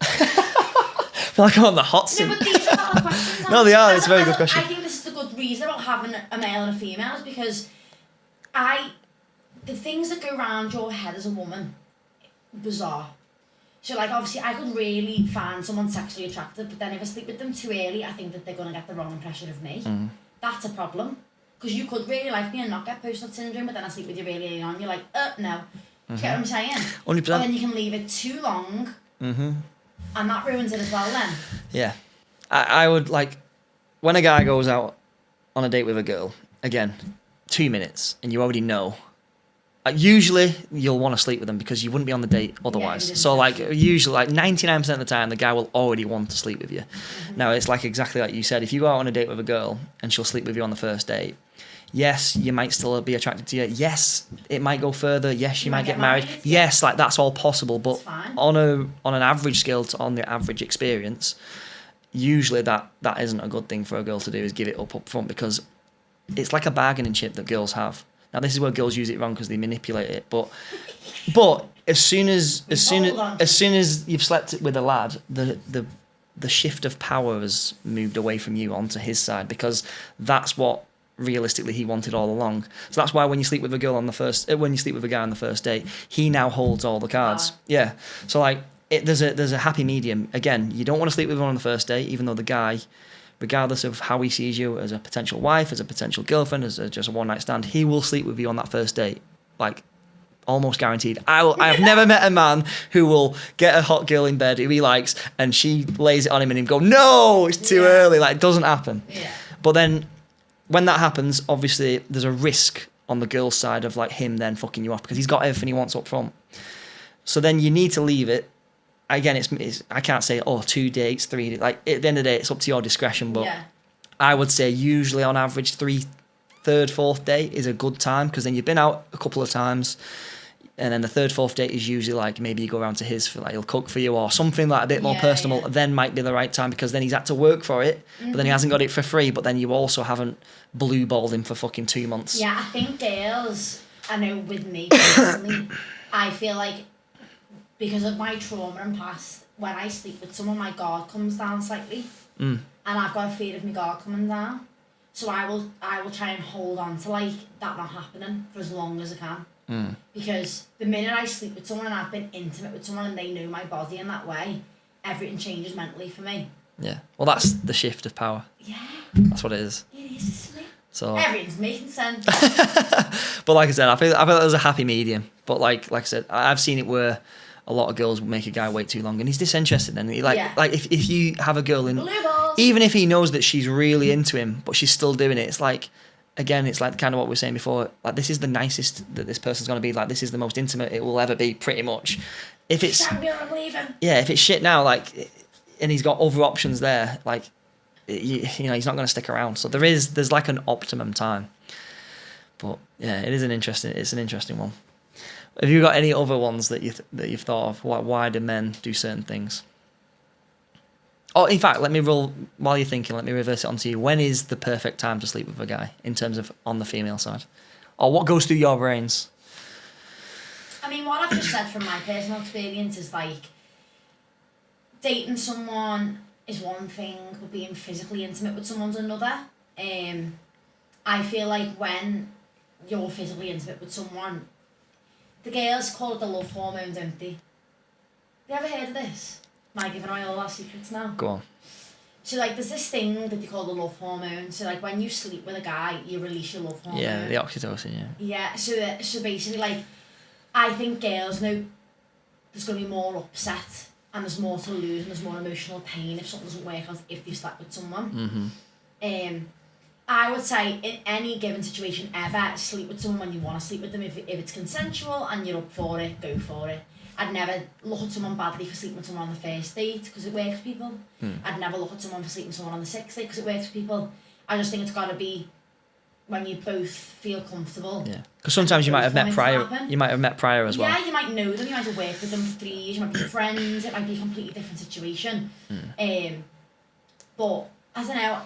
I feel like I'm on the hot seat. No, but these are valid questions. No, they are. It's a very good question. I think this is a good reason about having a male and a female is because the things that go around your head as a woman, bizarre. So, like, obviously, I could really find someone sexually attractive, but then if I sleep with them too early, I think that they're going to get the wrong impression of me. That's a problem. Because you could really like me and not get post-nut syndrome, but then I sleep with you really early on, you're like, no. Do you get what I'm saying? 100%. And then you can leave it too long, and that ruins it as well then. Yeah. I would, like, when a guy goes out on a date with a girl, again, 2 minutes, and you already know, usually you'll want to sleep with them because you wouldn't be on the date otherwise. So like usually like 99% of the time the guy will already want to sleep with you. Now it's like exactly like you said, if you go out on a date with a girl and she'll sleep with you on the first date, yes, you might still be attracted to you. Yes, it might go further. Yes, you might get married. Yes, like that's all possible. But on an average scale, on the average experience, usually that isn't a good thing for a girl to do, is give it up front, because it's like a bargaining chip that girls have. Now this is where girls use it wrong because they manipulate it. But as soon as you've slept with a lad, the shift of power has moved away from you onto his side, because that's what realistically he wanted all along. So that's why when you sleep with a guy on the first date, he now holds all the cards. Yeah. So like there's a happy medium. Again, you don't want to sleep with one on the first date, even though the guy, regardless of how he sees you as a potential wife, as a potential girlfriend, as just a one-night stand, he will sleep with you on that first date. Like, almost guaranteed. I have never met a man who will get a hot girl in bed who he likes and she lays it on him and him go, no, it's too early. Like, it doesn't happen. Yeah. But then, when that happens, obviously, there's a risk on the girl's side of, like, him then fucking you off because he's got everything he wants up front. So then you need to leave it. Again, it's I can't say, 2 dates, 3 dates. Like, at the end of the day, it's up to your discretion. But I would say usually on average, third, fourth date is a good time, because then you've been out a couple of times. And then the third, fourth date is usually like maybe you go around to his for like he'll cook for you or something like a bit more personal. Yeah. Then might be the right time, because then he's had to work for it, but then he hasn't got it for free. But then you also haven't blue balled him for fucking 2 months. Yeah, I think girls I know with me personally, I feel like because of my trauma and past, when I sleep with someone, my guard comes down slightly, and I've got a fear of my guard coming down. So I will try and hold on to like that not happening for as long as I can. Because the minute I sleep with someone and I've been intimate with someone and they know my body in that way, everything changes mentally for me. Yeah. Well, that's the shift of power. Yeah. That's what it is. It is, isn't it? So everything's making sense. But like I said, I feel there's a happy medium. But like I said, I've seen it where a lot of girls make a guy wait too long and he's disinterested. And he like if you have a girl in, even if he knows that she's really into him, but she's still doing it, it's like, again, it's like kind of what we were saying before. Like, this is the nicest that this person's going to be. Like, this is the most intimate it will ever be, pretty much. If it's if it's shit now, like, and he's got other options there, like, you know, he's not going to stick around. So there's like an optimum time. But yeah, it's an interesting one. Have you got any other ones that you've thought of? Why do men do certain things? Oh, in fact, while you're thinking, let me reverse it onto you. When is the perfect time to sleep with a guy in terms of on the female side? Or what goes through your brains? I mean, what I've just said from my personal experience is like, dating someone is one thing, but being physically intimate with someone's another. I feel like when you're physically intimate with someone, the girls call it the love hormone, don't they? Have you ever heard of this? Am I giving away all our secrets now? Go on. So like, there's this thing that they call the love hormone. So like, when you sleep with a guy, you release your love hormone. Yeah, the oxytocin. Yeah. Yeah. So basically, like, I think girls know there's going to be more upset and there's more to lose and there's more emotional pain if something doesn't work out if you slept with someone. I would say in any given situation ever, sleep with someone when you want to sleep with them. If it's consensual and you're up for it, go for it. I'd never look at someone badly for sleeping with someone on the first date because it works for people. I'd never look at someone for sleeping with someone on the sixth date because it works for people. I just think it's got to be when you both feel comfortable. Yeah, because sometimes you might have met prior. You might have met prior as well. Yeah, you might know them. You might have worked with them for 3 years. You might be friends. It might be a completely different situation. But I don't know.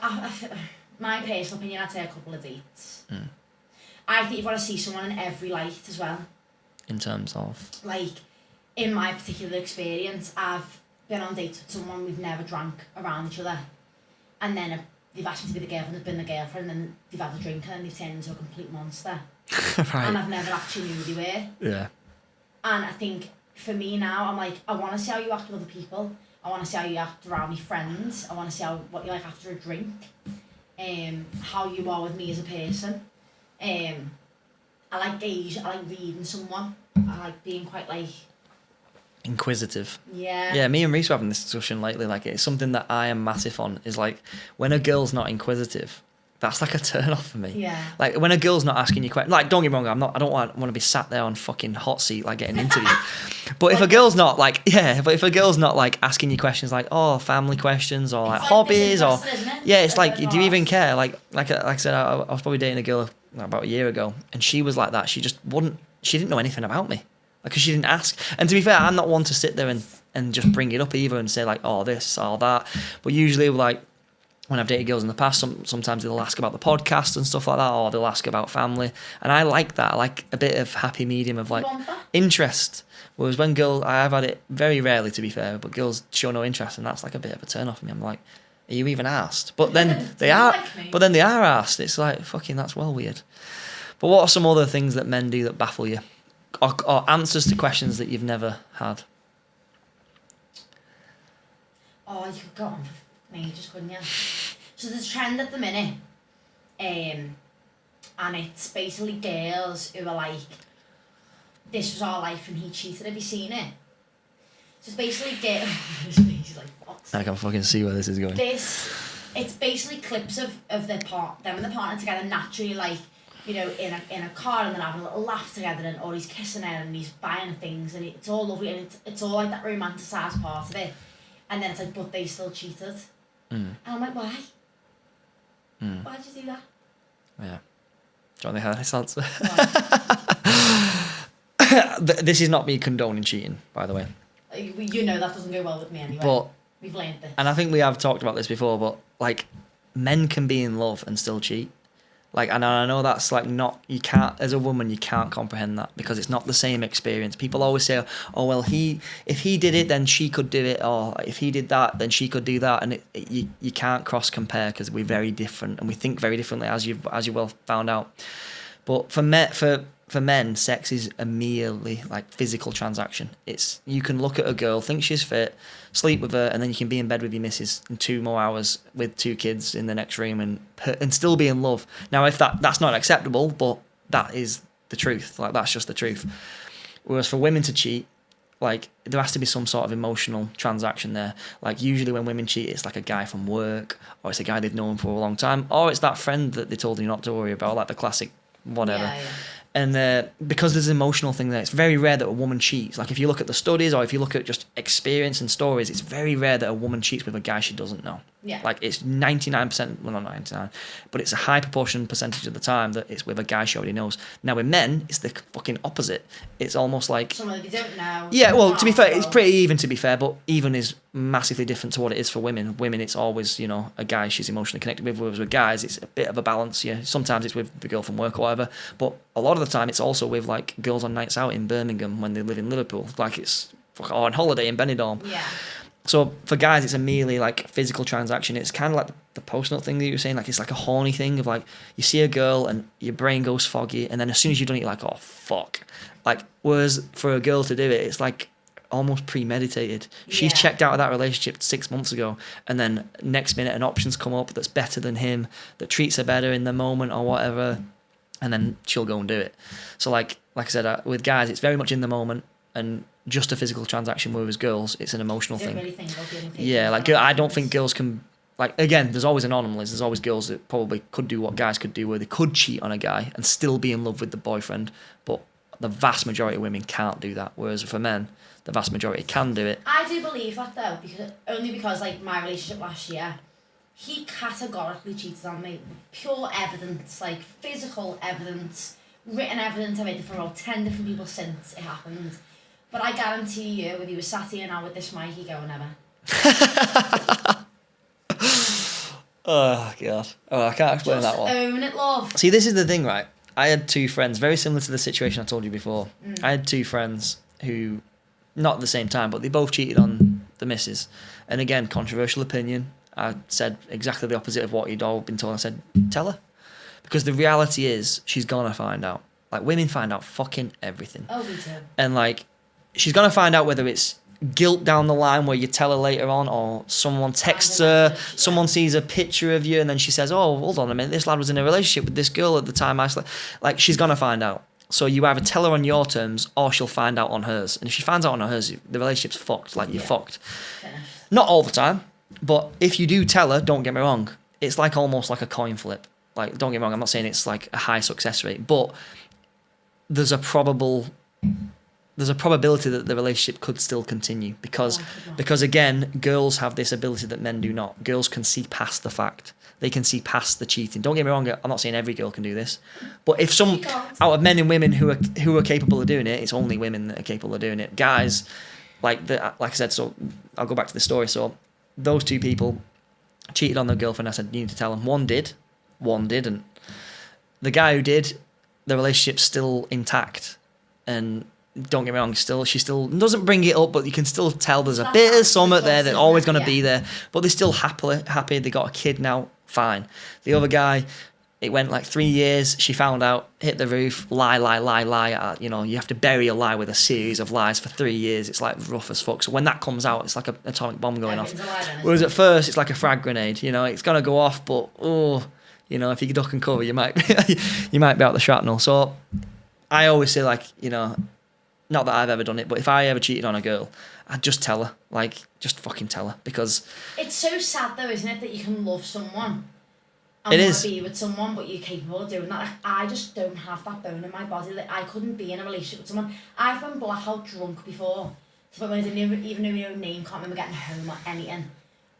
My personal opinion, I'd say a couple of dates. I think you've got to see someone in every light as well. In terms of? Like, in my particular experience, I've been on dates with someone we've never drank around each other. And then they've asked me to be the girlfriend, they've been the girlfriend, and then they've had a drink and then they've turned into a complete monster. Right. And I've never actually knew who they were. Yeah. And I think, for me now, I'm like, I want to see how you act with other people. I want to see how you act around my friends. I want to see what you're like after a drink. How you are with me as a person. I like reading someone. I like being quite like inquisitive. Yeah, me and Reese were having this discussion lately. Like, it's something that I am massive on, is like, when a girl's not inquisitive, that's like a turn off for me. Yeah. Like, when a girl's not asking you questions, like, don't get me wrong, I don't want to be sat there on fucking hot seat like getting interviewed. But if a girl's not like, if a girl's not like asking you questions like, oh, family questions or like hobbies or it's like, do you even care? Like I said, I was probably dating a girl about a year ago, and she was like that. She just she didn't know anything about me. Because she didn't ask. And to be fair, I'm not one to sit there and just bring it up either and say like, oh, this or that. But usually, like, when I've dated girls in the past, sometimes they'll ask about the podcast and stuff like that, or they'll ask about family. And I like that. I like a bit of happy medium of like interest. Whereas when girls, I've had it very rarely, to be fair, but girls show no interest, and that's like a bit of a turn off for me. I'm like, are you even asked? But then they are. But then they are asked. It's like, fucking, that's well weird. But what are some other things that men do that baffle you? Or answers to questions that you've never had? Oh, you could go on for ages, couldn't you? So there's a trend at the minute, and it's basically girls who are like, this was our life and he cheated. Have you seen it? So it's basically girls. I can fucking see where this is going. It's basically clips of them and the partner together naturally, like, you know, in a car, and then having a little laugh together, and or he's kissing her and he's buying her things, and it's all lovely, and it's all like that romanticised part of it. And then it's like, but they still cheated. And I'm like, why? Why did you do that? Yeah. Do you want to hear this answer? This is not me condoning cheating, by the way. You know that doesn't go well with me anyway. But we've learned this. And I think we have talked about this before, but like, men can be in love and still cheat. Like, and I know that's like not, you can't, as a woman, you can't comprehend that because it's not the same experience. People always say, oh, well, if he did it, then she could do it. Or if he did that, then she could do that. And you can't cross compare because we're very different and we think very differently, as you well found out. But for men, sex is a merely like physical transaction. It's, you can look at a girl, think she's fit, sleep with her, and then you can be in bed with your missus in 2 more hours with 2 kids in the next room and still be in love. Now, if that's not acceptable, but that is the truth. Like, that's just the truth. Whereas for women to cheat, like, there has to be some sort of emotional transaction there. Like, usually when women cheat, it's like a guy from work, or it's a guy they've known for a long time, or it's that friend that they told you not to worry about, like the classic whatever. Yeah. And because there's an emotional thing there, it's very rare that a woman cheats. Like, if you look at the studies or if you look at just experience and stories, it's very rare that a woman cheats with a guy she doesn't know. Yeah. Like, it's 99%, well, not 99, but it's a high proportion percentage of the time that it's with a guy she already knows. Now, with men, it's the fucking opposite. It's almost like... someone that you don't know. Yeah, well, to be fair, it's pretty even, to be fair, but even is massively different to what it is for women. Women, it's always, you know, a guy she's emotionally connected with. Whereas with guys, it's a bit of a balance, yeah. Sometimes it's with the girl from work or whatever, but a lot of the time it's also with, like, girls on nights out in Birmingham when they live in Liverpool. Like, it's... or on holiday in Benidorm. Yeah. So for guys, it's a merely like physical transaction. It's kind of like the post-nut thing that you were saying. Like, it's like a horny thing of like, you see a girl and your brain goes foggy, and then as soon as you've done it, you're like, oh fuck. Like, whereas for a girl to do it, it's like almost premeditated. She's checked out of that relationship 6 months ago, and then next minute an option's come up that's better than him, that treats her better in the moment or whatever, and then she'll go and do it. So like I said, with guys, it's very much in the moment and just a physical transaction, whereas girls, it's an emotional thing. Really think about the yeah, like, I don't think girls can, like, again, there's always anomalies. There's always girls that probably could do what guys could do, where they could cheat on a guy and still be in love with the boyfriend, but the vast majority of women can't do that, whereas for men, the vast majority can do it. I do believe that, though, because like my relationship last year, he categorically cheated on me. Pure evidence, like physical evidence, written evidence. I've heard from about 10 different people since it happened. But I guarantee you, if he was sat here now with this mic, he'd go, never. Oh, God. Oh, I can't explain Just that one. own it, love. See, this is the thing, right? I had 2 friends, very similar to the situation I told you before. I had 2 friends who, not at the same time, but they both cheated on the missus. And again, controversial opinion. I said exactly the opposite of what you'd all been told. I said, tell her. Because the reality is, she's going to find out. Like, women find out fucking everything. Oh, me too. And, like, she's going to find out whether it's guilt down the line where you tell her later on, or someone texts her, someone sees a picture of you, and then she says, oh, hold on a minute, this lad was in a relationship with this girl at the time I slept. Like, she's going to find out. So you either tell her on your terms, or she'll find out on hers. And if she finds out on hers, the relationship's fucked. Like, you're fucked. Finished. Not all the time, but if you do tell her, don't get me wrong, it's like almost like a coin flip. Like, don't get me wrong, I'm not saying it's like a high success rate, but there's a probability that the relationship could still continue because again, girls have this ability that men do not. Girls can see past the fact. They can see past the cheating. Don't get me wrong, I'm not saying every girl can do this, but if some out of men and women who are capable of doing it, it's only women that are capable of doing it. Guys, like I said, so I'll go back to the story. So those 2 people cheated on their girlfriend. I said, you need to tell them. One did, one didn't. The guy who did, the relationship's still intact, and don't get me wrong, she still doesn't bring it up, but you can still tell there's a bit of something there that's always going to be there, but they're still happy. They got a kid now, fine. The other guy, it went like 3 years, she found out, hit the roof, lie, you know, you have to bury a lie with a series of lies for 3 years. It's like rough as fuck. So when that comes out, it's like an atomic bomb going off. Whereas at first, it's like a frag grenade, you know, it's going to go off, but you know, if you duck and cover, you might be out the shrapnel. So I always say, like, you know, not that I've ever done it, but if I ever cheated on a girl, I'd just tell her. Like, just fucking tell her, because it's so sad though, isn't it, that you can love someone and want to be with someone, but you're capable of doing that. Like, I just don't have that bone in my body. Like, I couldn't be in a relationship with someone. I've been blackout drunk before, so when I didn't even know my own name, can't remember getting home or anything.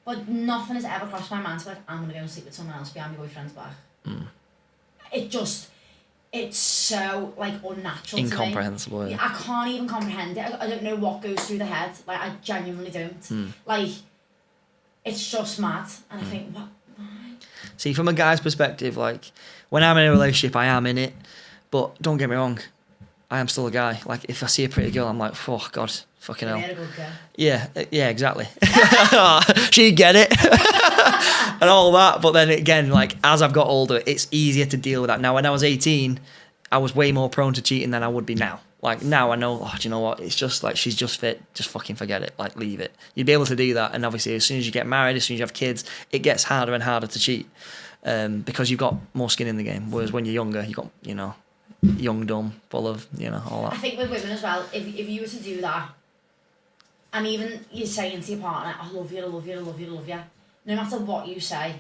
But nothing has ever crossed my mind to be like, I'm going to go and sleep with someone else behind my boyfriend's back. It's so, like, unnatural incomprehensible, to me. I can't even comprehend it. I don't know what goes through the head. Like, I genuinely don't. Like, it's just mad. And I think, what? Why? See, from a guy's perspective, like, when I'm in a relationship, I am in it. But don't get me wrong, I am still a guy. Like, if I see a pretty girl, I'm like, oh, God, fucking hell. A good girl. Yeah, exactly. She'd get it. And all that. But then again, like, as I've got older, it's easier to deal with that. Now, when I was 18, I was way more prone to cheating than I would be now. Like, now I know, do you know what? It's just like, she's just fit. Just fucking forget it. Like, leave it. You'd be able to do that. And obviously, as soon as you get married, as soon as you have kids, it gets harder and harder to cheat. Because you've got more skin in the game. Whereas when you're younger, you've got, young, dumb, full of, all that. I think with women as well, if you were to do that, and even you're saying to your partner, I love you, I love you, I love you, I love you, no matter what you say,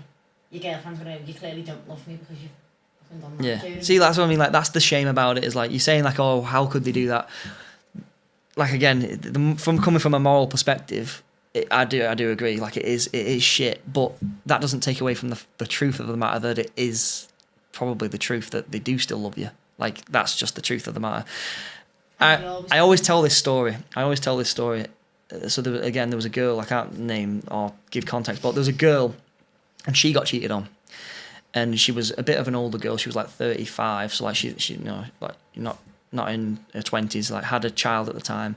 your girlfriend's going to go, you clearly don't love me because you've fucking done that. Yeah. See, that's what I mean. Like, that's the shame about it, is like, you're saying like, oh, how could they do that? Like, again, from coming from a moral perspective, I do agree. Like, it is shit, but that doesn't take away from the truth of the matter, that it is probably the truth that they do still love you. Like, that's just the truth of the matter. I always tell this story. So there was a girl, I can't name or give context, but there was a girl, and she got cheated on, and she was a bit of an older girl. She was like 35, so like she like not in her 20s. Like, had a child at the time.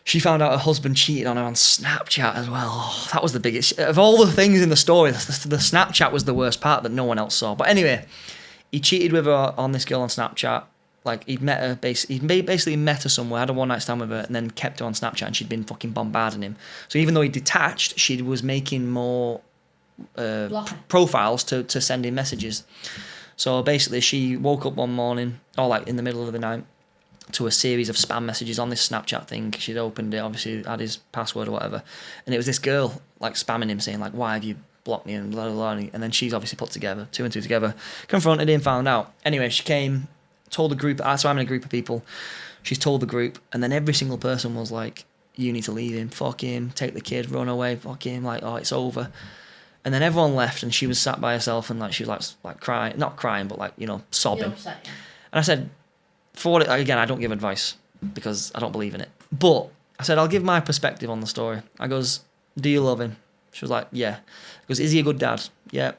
She found out her husband cheated on her on Snapchat as well. Oh, that was the biggest of all the things in the story. The Snapchat was the worst part that no one else saw. But anyway, he cheated with her on this girl on Snapchat. Like, he'd met her, he'd basically met her somewhere, had a one-night stand with her, and then kept her on Snapchat, and she'd been fucking bombarding him. So even though he detached, she was making more profiles to send him messages. So basically, she woke up one morning, or like in the middle of the night, to a series of spam messages on this Snapchat thing. She'd opened it, obviously had his password or whatever, and it was this girl like spamming him, saying like, why have you blocked me, and blah, blah, blah. And then she's obviously put together, two and two together, confronted him, found out. Anyway, she came, told the group, so I'm in a group of people, she's told the group, and then every single person was like, you need to leave him, fuck him, take the kid, run away, fuck him, like, oh, it's over. And then everyone left, and she was sat by herself, and like she was like crying, not crying, but like, sobbing. Upset, yeah. And I said, again, I don't give advice because I don't believe in it. But I said, I'll give my perspective on the story. I goes, do you love him? She was like, yeah. I goes, is he a good dad? Yeah.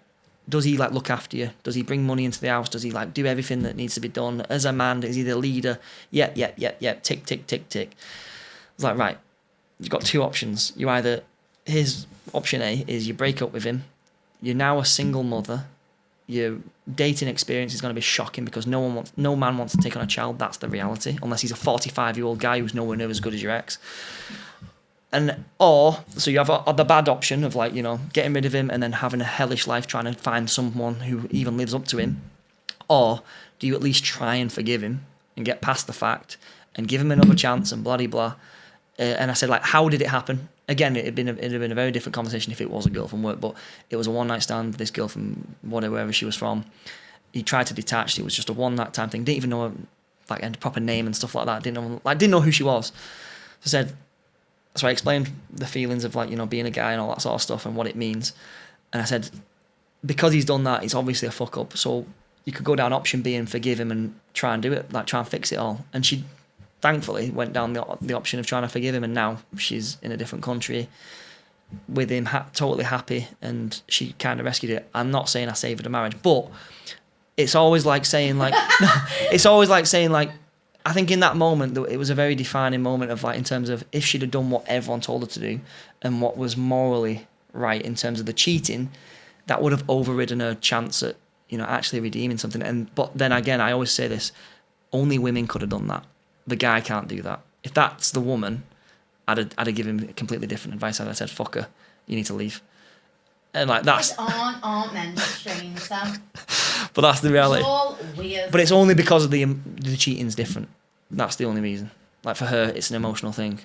Does he like look after you? Does he bring money into the house? Does he like do everything that needs to be done? As a man, is he the leader? Yeah. Tick, tick, tick, tick. I was like, right, you've got two options. His option A is you break up with him. You're now a single mother. Your dating experience is going to be shocking because no man wants to take on a child. That's the reality, unless he's a 45-year-old guy who's nowhere near as good as your ex. So you have the bad option of like, getting rid of him and then having a hellish life trying to find someone who even lives up to him. Or do you at least try and forgive him and get past the fact and give him another chance and blah, blah. And I said, like, how did it happen? Again, it'd have been a very different conversation if it was a girl from work, but it was a one-night stand with this girl from wherever she was from. He tried to detach. It was just a one-night time thing. Didn't even know like a proper name and stuff like that. Didn't know who she was. So I explained the feelings of like, being a guy and all that sort of stuff and what it means. And I said, because he's done that, it's obviously a fuck up. So you could go down option B and forgive him and try and do it, like try and fix it all. And she thankfully went down the option of trying to forgive him, and now she's in a different country with him, totally happy, and she kind of rescued it. I'm not saying I saved the marriage, but it's always like saying like I think in that moment it was a very defining moment of like in terms of if she'd have done what everyone told her to do and what was morally right in terms of the cheating, that would have overridden her chance at actually redeeming something. But then again, I always say this: only women could have done that. The guy can't do that. If that's the woman, I'd have given him completely different advice. I'd have said, fuck her, you need to leave. And like that's... Aren't men strange though? But that's the reality. It's all weird. But it's only because of the cheating's different. That's the only reason. Like for her, it's an emotional thing.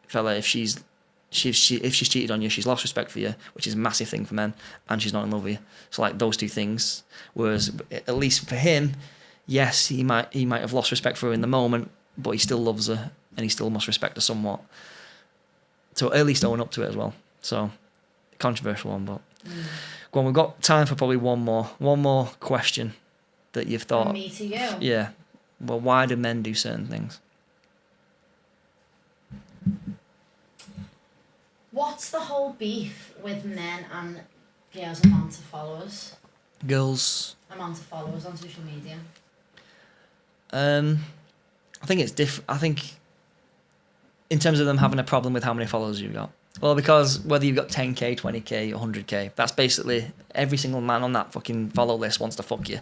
Fella, if she's cheated on you, she's lost respect for you, which is a massive thing for men, and she's not in love with you. So like those two things. Whereas at least for him, yes, he might have lost respect for her in the moment, but he still loves her and he still must respect her somewhat. So at least own up to it as well. So controversial one, but go on, we've got time for probably one more question that you've thought. From me to you. Yeah. Well, why do men do certain things? What's the whole beef with men and Girls' amount of followers. Girls. Amount of followers on social media. I think it's I think in terms of them having a problem with how many followers you've got. Well, because whether you've got 10k, 20k, 100k, that's basically every single man on that fucking follow list wants to fuck you.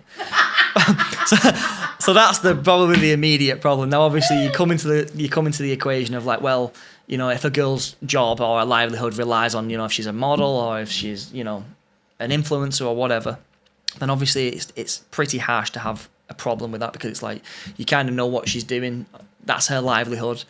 so that's probably the immediate problem. Now, obviously, you come into the equation of like, well, you know, if a girl's job or a livelihood relies on, you know, if she's a model or if she's, you know, an influencer or whatever, then obviously it's pretty harsh to have a problem with that, because it's like you kind of know what she's doing. That's her livelihood.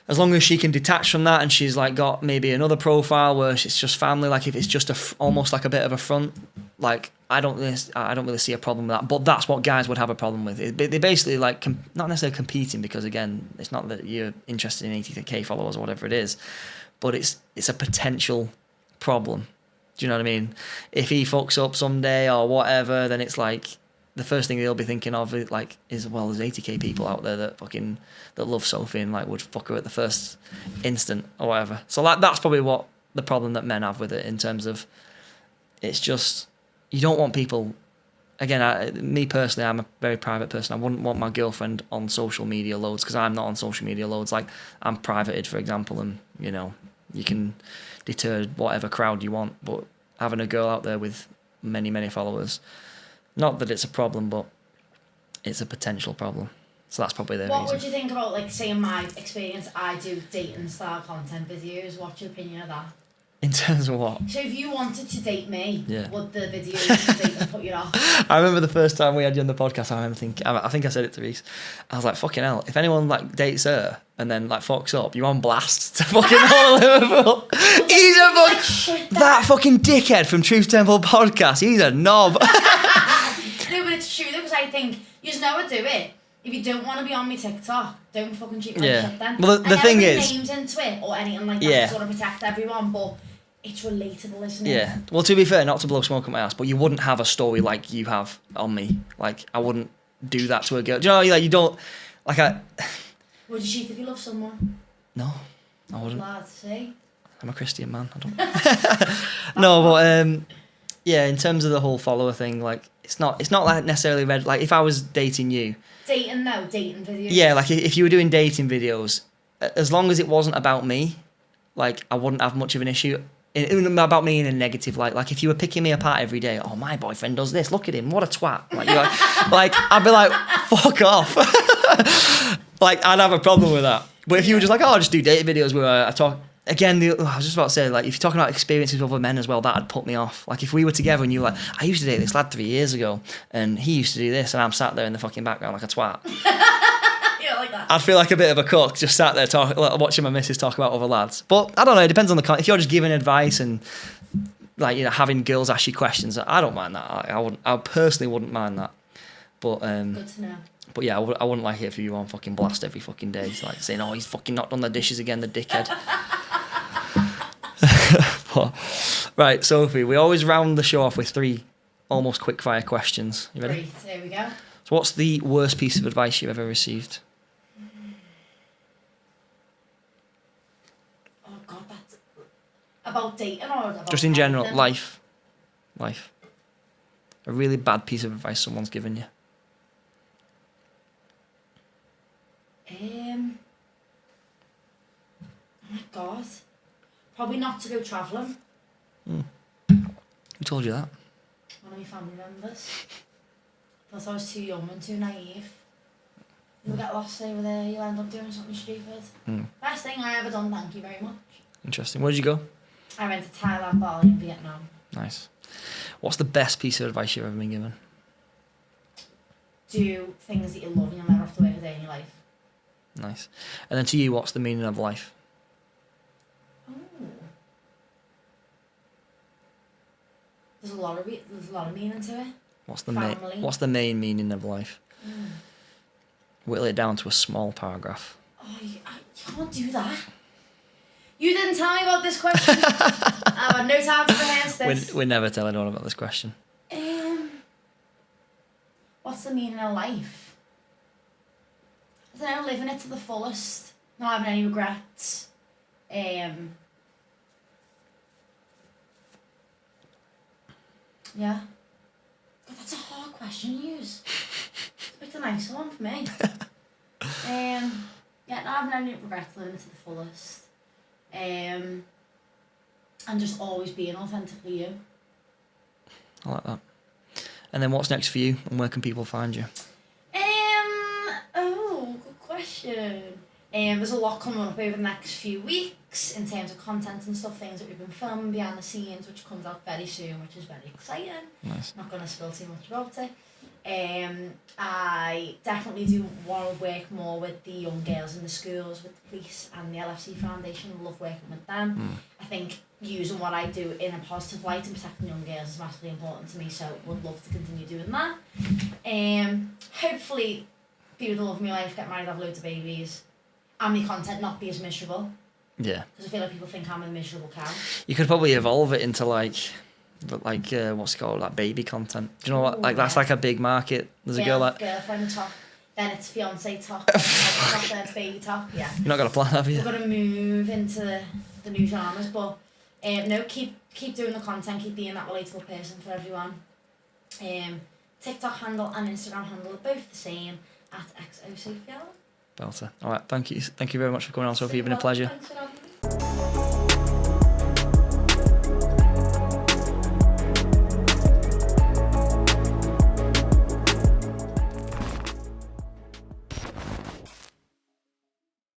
As long as she can detach from that and she's like got maybe another profile where it's just family, like if it's just almost like a bit of a front, like I don't really see a problem with that. But that's what guys would have a problem with. They basically like not necessarily competing, because again, it's not that you're interested in 80k followers or whatever it is, but it's a potential problem. Do you know what I mean? If he fucks up someday or whatever, then it's like the first thing they'll be thinking of is like, there's 80k people out there that love Sophie and like would fuck her at the first instant or whatever. So like that's probably what the problem that men have with it, in terms of it's just, you don't want people. Again, me personally, I'm a very private person. I wouldn't want my girlfriend on social media loads, because I'm not on social media loads. Like I'm privated, for example, and you know you can deter whatever crowd you want, but having a girl out there with many followers, not that it's a problem, but it's a potential problem. So that's probably the reason. What would you think about, like, say in my experience, I do dating style content videos. What's your opinion of that? In terms of what? So if you wanted to date me, yeah, would the videos date and put you off? I remember the first time we had you on the podcast, I remember thinking, I think I said it to Reese, I was like, fucking hell, if anyone like dates her and then like fucks up, you're on blast to fucking all of Liverpool. He's a that fucking dickhead from Truth Temple podcast, he's a knob. No, but it's true though, because I think you just never do it. If you don't want to be on my TikTok, don't fucking cheat my shit then. Well, the thing is, names into it or anything like that. Yeah. Sort of protect everyone, but it's relatable, isn't it? Yeah. Well, to be fair, not to blow smoke up my ass, but you wouldn't have a story like you have on me. Like I wouldn't do that to a girl. Do you know? Like you don't. Like I. Would you cheat if you love someone? No, I wouldn't. Glad to see. I'm a Christian man. I don't. No, but yeah. In terms of the whole follower thing, like it's not like necessarily red. Like if I was dating you. Dating videos. Yeah, like if you were doing dating videos, as long as it wasn't about me, like I wouldn't have much of an issue. About me in a negative light. Like if you were picking me apart every day, oh my boyfriend does this, look at him, what a twat. Like you're like I'd be like, fuck off. Like I'd have a problem with that. But if you were just like, oh, I'll just do dating videos where I talk. Again, I was just about to say, like, if you're talking about experiences with other men as well, that'd put me off. Like, if we were together and you were like, I used to date this lad 3 years ago, and he used to do this, and I'm sat there in the fucking background like a twat. Yeah, like that. I'd feel like a bit of a cock just sat there watching my missus talk about other lads. But I don't know, it depends on the if you're just giving advice and, like, you know, having girls ask you questions, I don't mind that. I personally wouldn't mind that. But good to know. But yeah, I wouldn't like it if you were on fucking blast every fucking day. It's like saying, oh, he's fucking not done the dishes again, the dickhead. But, right, Sophie, we always round the show off with 3 almost quick-fire questions. You ready? Great, here we go. So what's the worst piece of advice you've ever received? Oh, God, that's... About dating or about... Just in general, life. A really bad piece of advice someone's given you. Oh my God. Probably not to go travelling. Who told you that? One of my family members. Thought I was too young and too naive. You'll get lost over there, you'll end up doing something stupid. Best thing I ever done, thank you very much. Interesting. Where'd you go? I went to Thailand, Bali and Vietnam. Nice. What's the best piece of advice you've ever been given? Do things that you love and you'll never have to work a day in your life. Nice. And then to you, what's the meaning of life? Oh. There's a lot of meaning to it. What's the main meaning of life? Whittle it down to a small paragraph. Oh, you can't do that. You didn't tell me about this question. I've had no time to rehearse this. We never tell anyone about this question. What's the meaning of life? I don't know, living it to the fullest, not having any regrets. Yeah. God, that's a hard question to use. It's a nicer one for me. Yeah, no, I haven't any regrets, living it to the fullest. And just always being authentically you. I like that. And then what's next for you, and where can people find you? Good question. There's a lot coming up over the next few weeks in terms of content and stuff, things that we've been filming behind the scenes, which comes out very soon, which is very exciting. Nice. Not going to spill too much about it. I definitely do want to work more with the young girls in the schools, with the police and the LFC Foundation. I love working with them. I think using what I do in a positive light and protecting young girls is massively important to me, so would love to continue doing that. Hopefully be the love of my life, get married, have loads of babies, and my content not be as miserable. Yeah. Because I feel like people think I'm a miserable cow. You could probably evolve it into what's it called, like baby content. Do you know what? Like that's like a big market. There's a girl that girlfriend top, then it's fiance top, then it's baby top. Yeah. You're not got a plan, have you? We're gonna move into the new genres, but no, keep doing the content, keep being that relatable person for everyone. TikTok handle and Instagram handle are both the same at XO Sophie. Belter. All right, thank you very much for coming on, Sophie. It's been a pleasure. Thanks for having me.